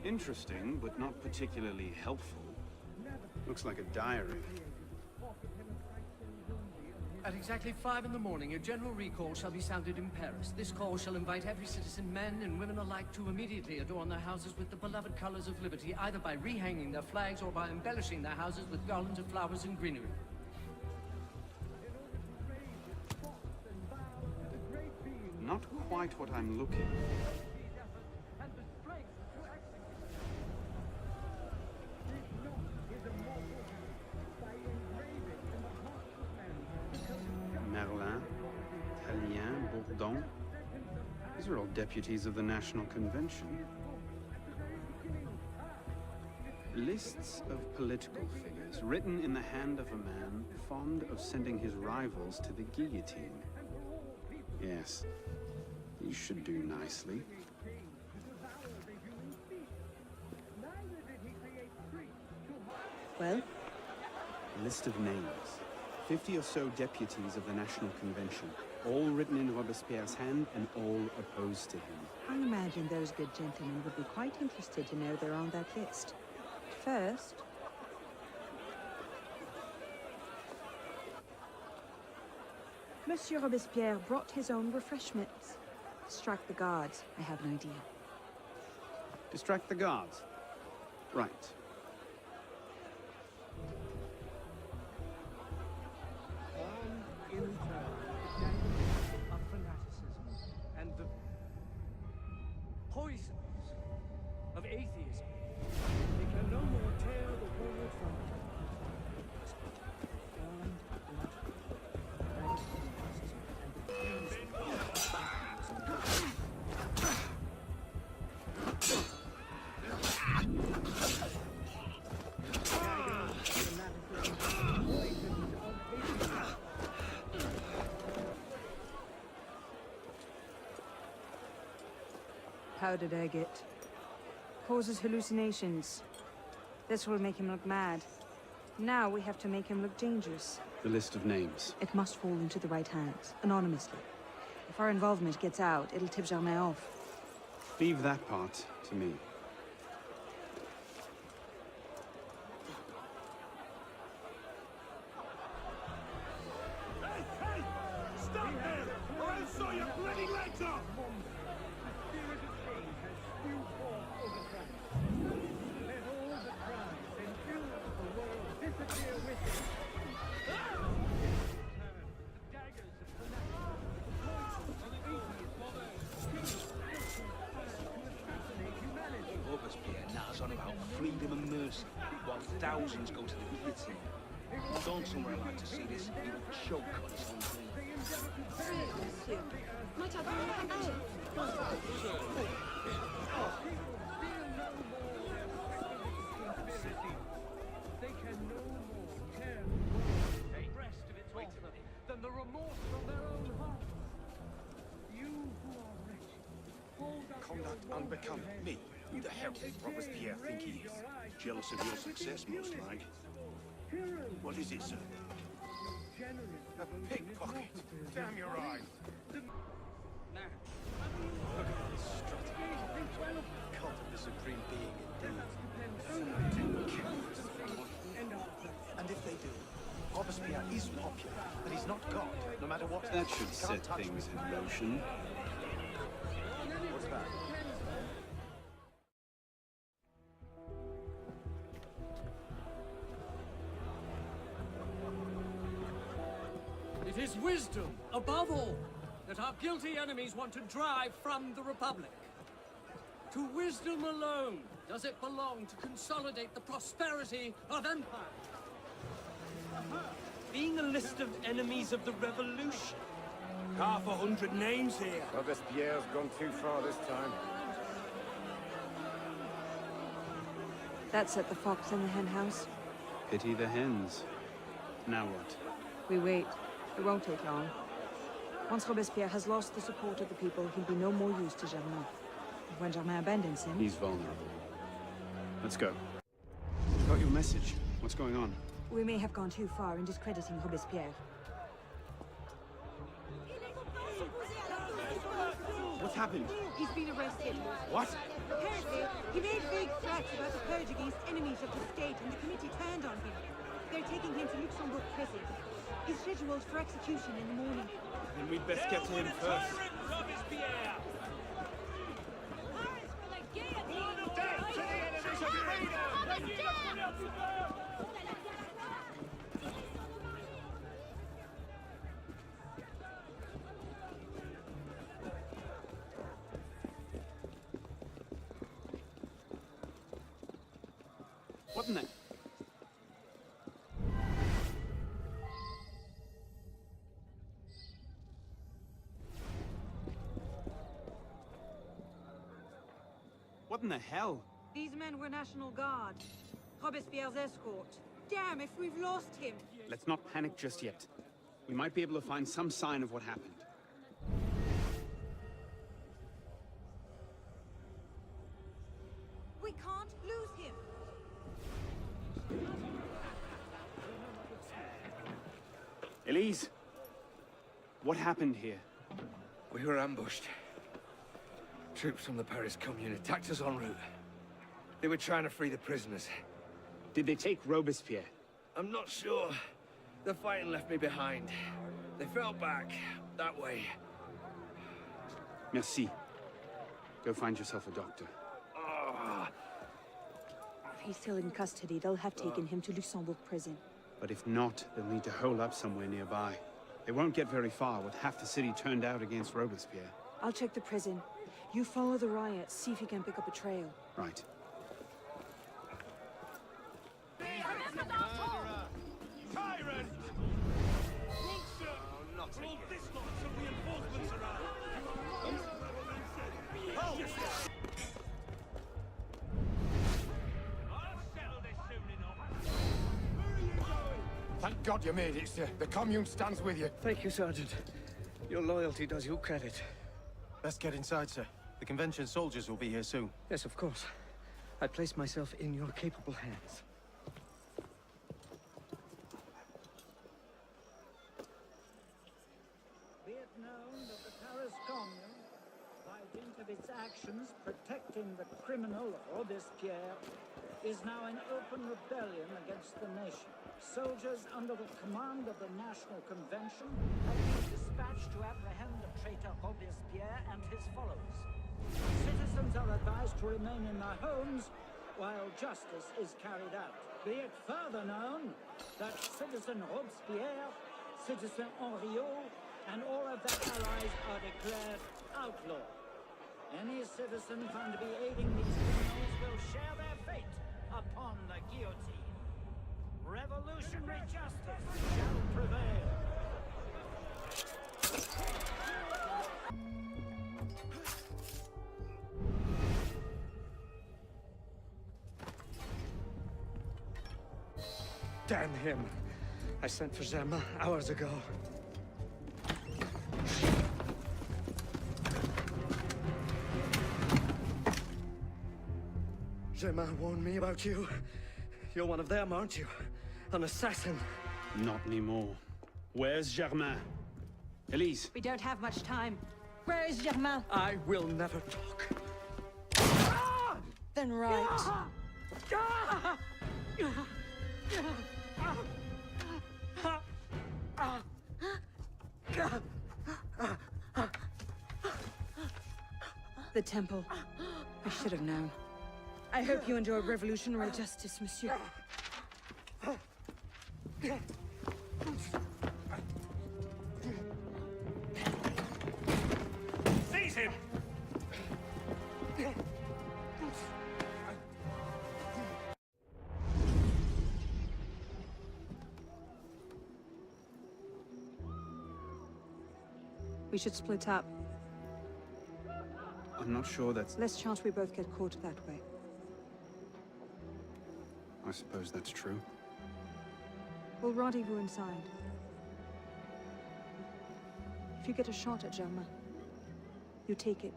Interesting, but not particularly helpful. Looks like a diary. At exactly 5 in the morning, a general recall shall be sounded in Paris. This call shall invite every citizen, men and women alike, to immediately adorn their houses with the beloved colors of liberty, either by rehanging their flags or by embellishing their houses with garlands of flowers and greenery. Not quite what I'm looking for. Merlin, Tallien, Bourdon. These are all deputies of the National Convention. Lists of political figures written in the hand of a man fond of sending his rivals to the guillotine. Yes, you should do nicely. Well? A list of names. 50 or so deputies of the National Convention, all written in Robespierre's hand and all opposed to him. I imagine those good gentlemen would be quite interested to know they're on that list. First... Monsieur Robespierre brought his own refreshments. Distract the guards. I have an idea. Distract the guards? Right. In turn, the dangers of fanaticism and the poisons of atheism. They can no more tear the world from Powdered agate. Causes hallucinations. This will make him look mad. Now we have to make him look dangerous. The list of names. It must fall into the right hands, anonymously. If our involvement gets out, it'll tip Germain off. Leave that part to me. Stop there, or I'll saw your bloody legs off! Robespierre natters on about freedom and mercy, while thousands go to the guillotine. Gone somewhere I'd like to see this, he would choke on his own thing. They can no more tear the rest of its author than the remorse from their own hearts. You who are wretched, hold up Conduct unbecoming me. Who the hell does Robespierre think he is? Jealous of your success, most like. What is it, sir? A pickpocket. Damn your eyes. Look at this strutting cult of the supreme being indeed. And if they do, Robespierre is popular, but he's not God, no matter what. That should set things in motion. What's that? It is wisdom, above all, that our guilty enemies want to drive from the Republic. To wisdom alone does it belong to consolidate the prosperity of empire. Being a list of enemies of the revolution. 500 names here. Robespierre's gone too far this time. That's at the Fox in the Hen House. Pity the hens. Now what? We wait. It won't take long. Once Robespierre has lost the support of the people, he'll be no more use to Germain. When Germain abandons him... He's vulnerable. Let's go. Got your message. What's going on? We may have gone too far in discrediting Robespierre. What's happened? He's been arrested. What? Apparently, he made vague threats about the purge against enemies of the state, and the committee turned on him. They're taking him to Luxembourg prison. He's scheduled for execution in the morning. Then we'd best get to him first. What in the... What in the hell? These men were National Guard. Robespierre's escort. Damn, if we've lost him. Let's not panic just yet. We might be able to find some sign of what happened. We can't lose him. Elise? What happened here? We were ambushed. Troops from the Paris Commune attacked us en route. They were trying to free the prisoners. Did they take Robespierre? I'm not sure. The fighting left me behind. They fell back. That way. Merci. Go find yourself a doctor. If he's still in custody, they'll have taken him to Luxembourg prison. But if not, they'll need to hole up somewhere nearby. They won't get very far with half the city turned out against Robespierre. I'll check the prison. You follow the riots, see if you can pick up a trail. Right. Tyrant! Not again. This lot some reinforcements around. I'll settle this soon enough. Where are you going? Thank God you made it, sir. The commune stands with you. Thank you, Sergeant. Your loyalty does you credit. Best get inside, sir. The convention soldiers will be here soon. Yes, of course. I place myself in your capable hands. Be it known that the Paris Commune, by dint of its actions protecting the criminal Robespierre, is now in open rebellion against the nation. Soldiers under the command of the National Convention have been dispatched to apprehend the traitor Robespierre and his followers. Citizens are advised to remain in their homes while justice is carried out. Be it further known that Citizen Robespierre, Citizen Henriot, and all of their allies are declared outlaw. Any citizen found to be aiding these criminals will share their fate upon the guillotine. Revolutionary justice shall prevail. Damn him. I sent for Germain hours ago. Germain warned me about you. You're one of them, aren't you? An assassin. Not anymore. Where's Germain? Elise. We don't have much time. Where is Germain? I will never talk. Then right. The temple. I should have known. I hope you enjoy revolutionary justice, monsieur. Seize him! We should split up. I'm not sure that's... Less chance we both get caught that way. I suppose that's true. We'll rendezvous inside. If you get a shot at Germain, you take it.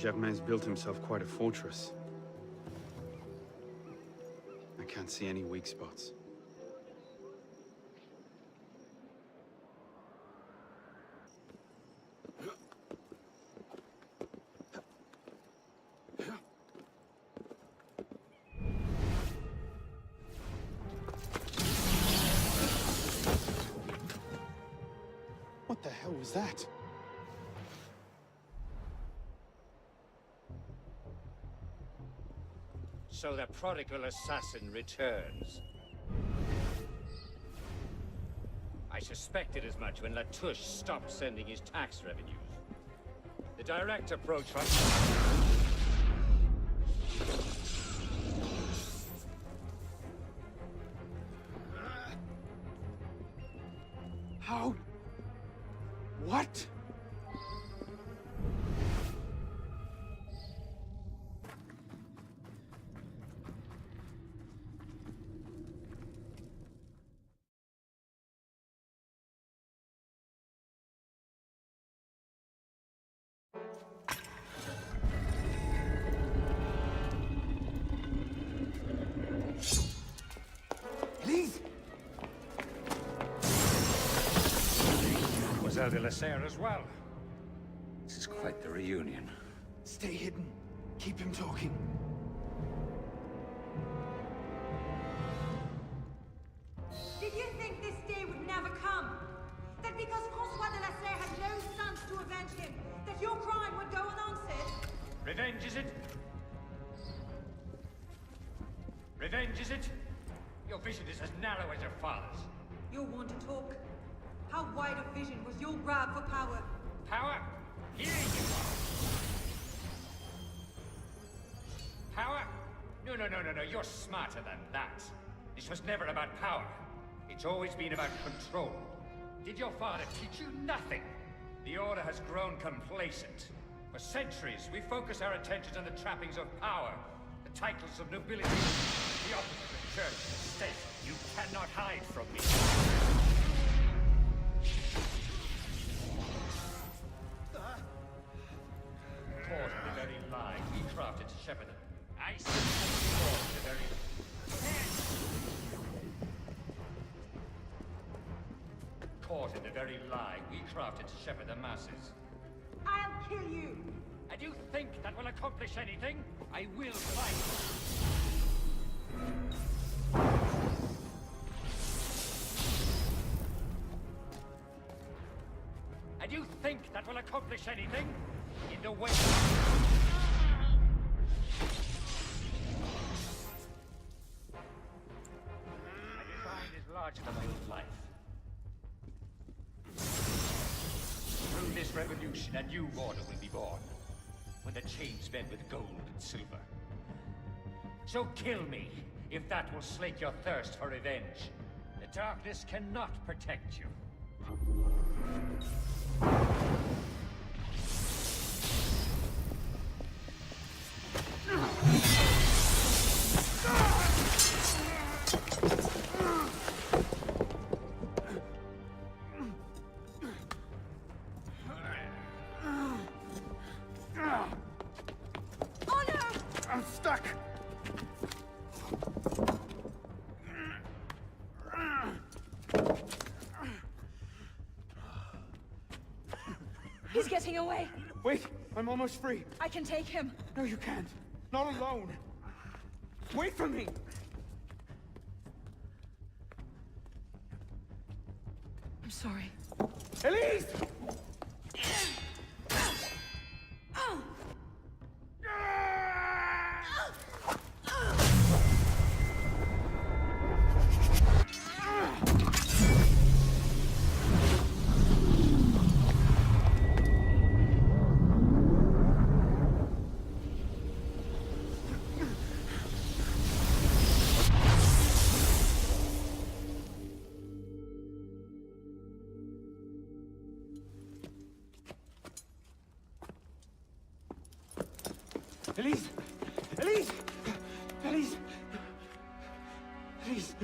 Germain's built himself quite a fortress. I can't see any weak spots. What the hell was that? So the prodigal assassin returns. I suspected as much when Latouche stopped sending his tax revenues. The direct approach from... How? What? Mademoiselle de la Serre as well. This is quite the reunion. Stay hidden. Keep him talking. Did you think this day would never come? That because Francois de la Serre had no sons to avenge him, that your crime would go unanswered? Revenge, is it? Revenge, is it? Your vision is as narrow as your father's. You're one to talk. How wide of vision was your grab for power? Power? Here you are. Power? No, you're smarter than that. This was never about power. It's always been about control. Did your father teach you nothing? The Order has grown complacent. For centuries, we focus our attentions on the trappings of power, the titles of nobility, the office of the church and state. You cannot hide from me. Caught in the very lie we crafted to shepherd them. I see. Caught in the very... Caught in the very lie we crafted to shepherd the masses. I'll kill you! And you think that will accomplish anything? I will fight. And you think that will accomplish anything? In the way... My design is larger than my own life. Through this revolution, a new order will be born. When the chains bend with gold and silver. So kill me, if that will slake your thirst for revenge. The darkness cannot protect you. I'm stuck! He's getting away. Wait, I'm almost free. I can take him. No, you can't. Not alone. Wait for me! I'm sorry. Elise! Elise! Elise! Elise! Elise!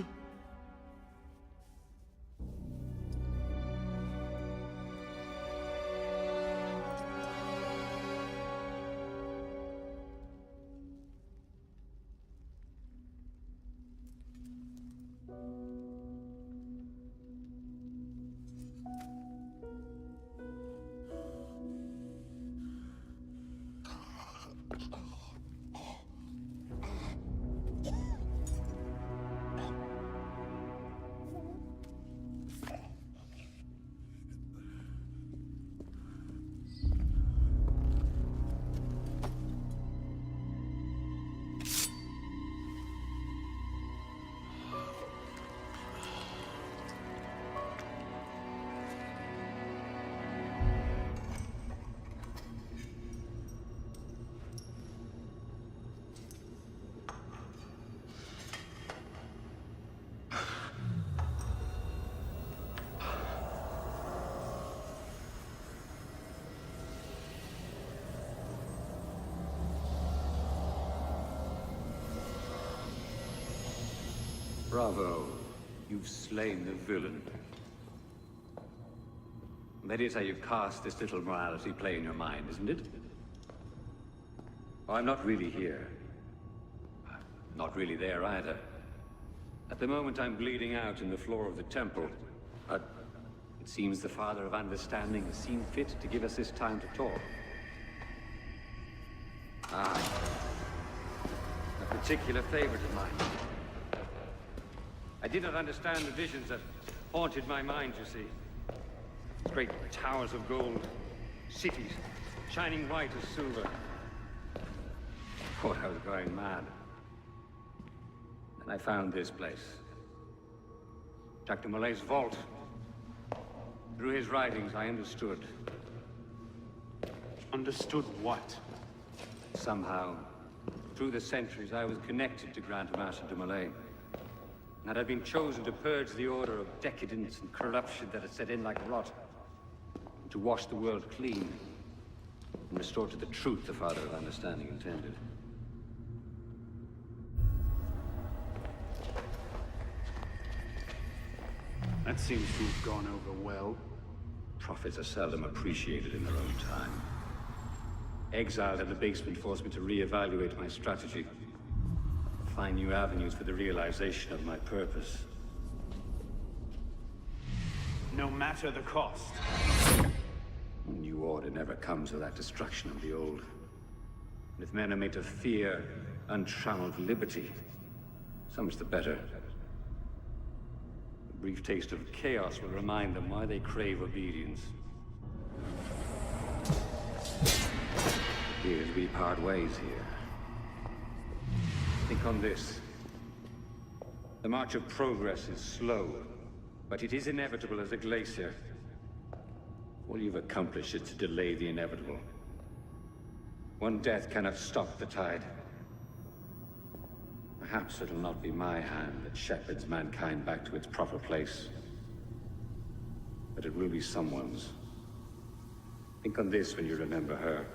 Bravo. You've slain the villain. That is how you cast this little morality play in your mind, isn't it? Oh, I'm not really here. Not really there either. At the moment, I'm bleeding out in the floor of the temple. It seems the Father of Understanding has seen fit to give us this time to talk. Ah, a particular favorite of mine. I did not understand the visions that haunted my mind, you see. Great towers of gold, cities shining white as silver. Thought I was going mad. And I found this place. Dr. Mollet's vault. Through his writings, I understood. Understood what? Somehow, through the centuries, I was connected to Grand Master de Mollet. And I'd been chosen to purge the order of decadence and corruption that had set in like rot. And to wash the world clean. And restore to the truth the Father of Understanding intended. That seems to have gone over well. Prophets are seldom appreciated in their own time. Exiled at the basement forced me to reevaluate my strategy. Find new avenues for the realization of my purpose. No matter the cost. A new order never comes without destruction of the old. And if men are made to fear untrammeled liberty, so much the better. A brief taste of chaos will remind them why they crave obedience. Here's we part ways here. Think on this. The march of progress is slow, but it is inevitable as a glacier. All you've accomplished is to delay the inevitable. One death cannot stop the tide. Perhaps it'll not be my hand that shepherds mankind back to its proper place. But it will be someone's. Think on this when you remember her.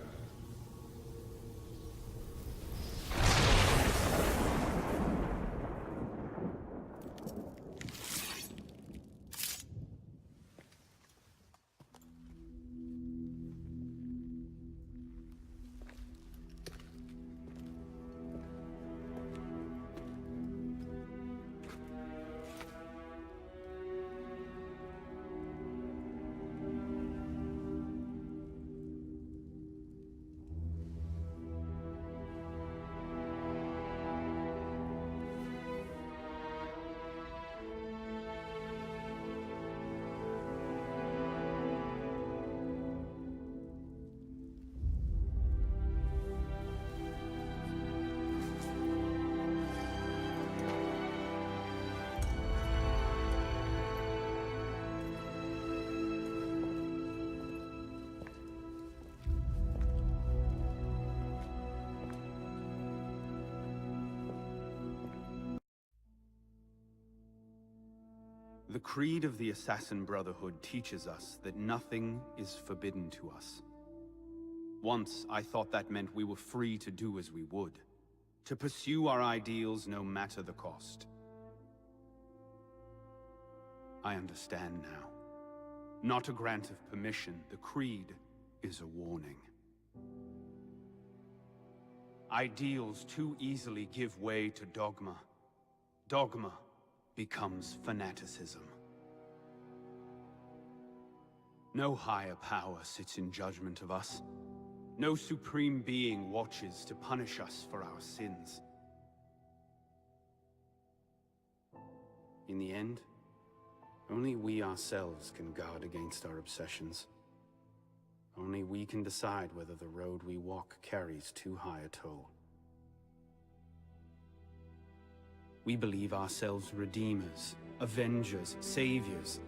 The creed of the Assassin Brotherhood teaches us that nothing is forbidden to us. Once, I thought that meant we were free to do as we would, to pursue our ideals no matter the cost. I understand now. Not a grant of permission, the creed is a warning. Ideals too easily give way to dogma. Dogma becomes fanaticism. No higher power sits in judgment of us. No supreme being watches to punish us for our sins. In the end, only we ourselves can guard against our obsessions. Only we can decide whether the road we walk carries too high a toll. We believe ourselves redeemers, avengers, saviors.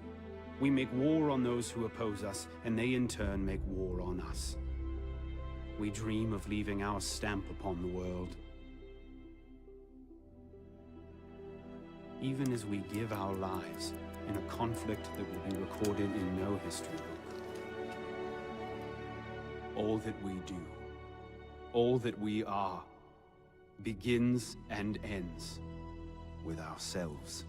We make war on those who oppose us, and they in turn make war on us. We dream of leaving our stamp upon the world. Even as we give our lives in a conflict that will be recorded in no history book. All that we do, all that we are, begins and ends with ourselves.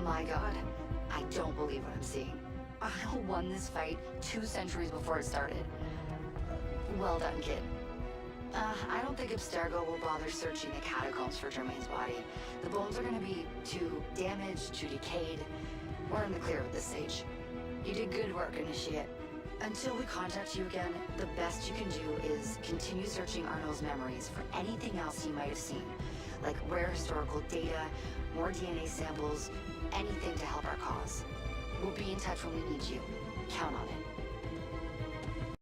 My god, I don't believe what I'm seeing. I won this fight 2 centuries before it started. Well done, kid. I don't think Abstergo will bother searching the catacombs for Germain's body. The bones are gonna be too damaged, too decayed. We're in the clear with this stage. You did good work, Initiate. Until we contact you again, the best you can do is continue searching Arnold's memories for anything else he might have seen. Like rare historical data, more DNA samples, anything to help our cause. We'll be in touch when we need you. Count on it.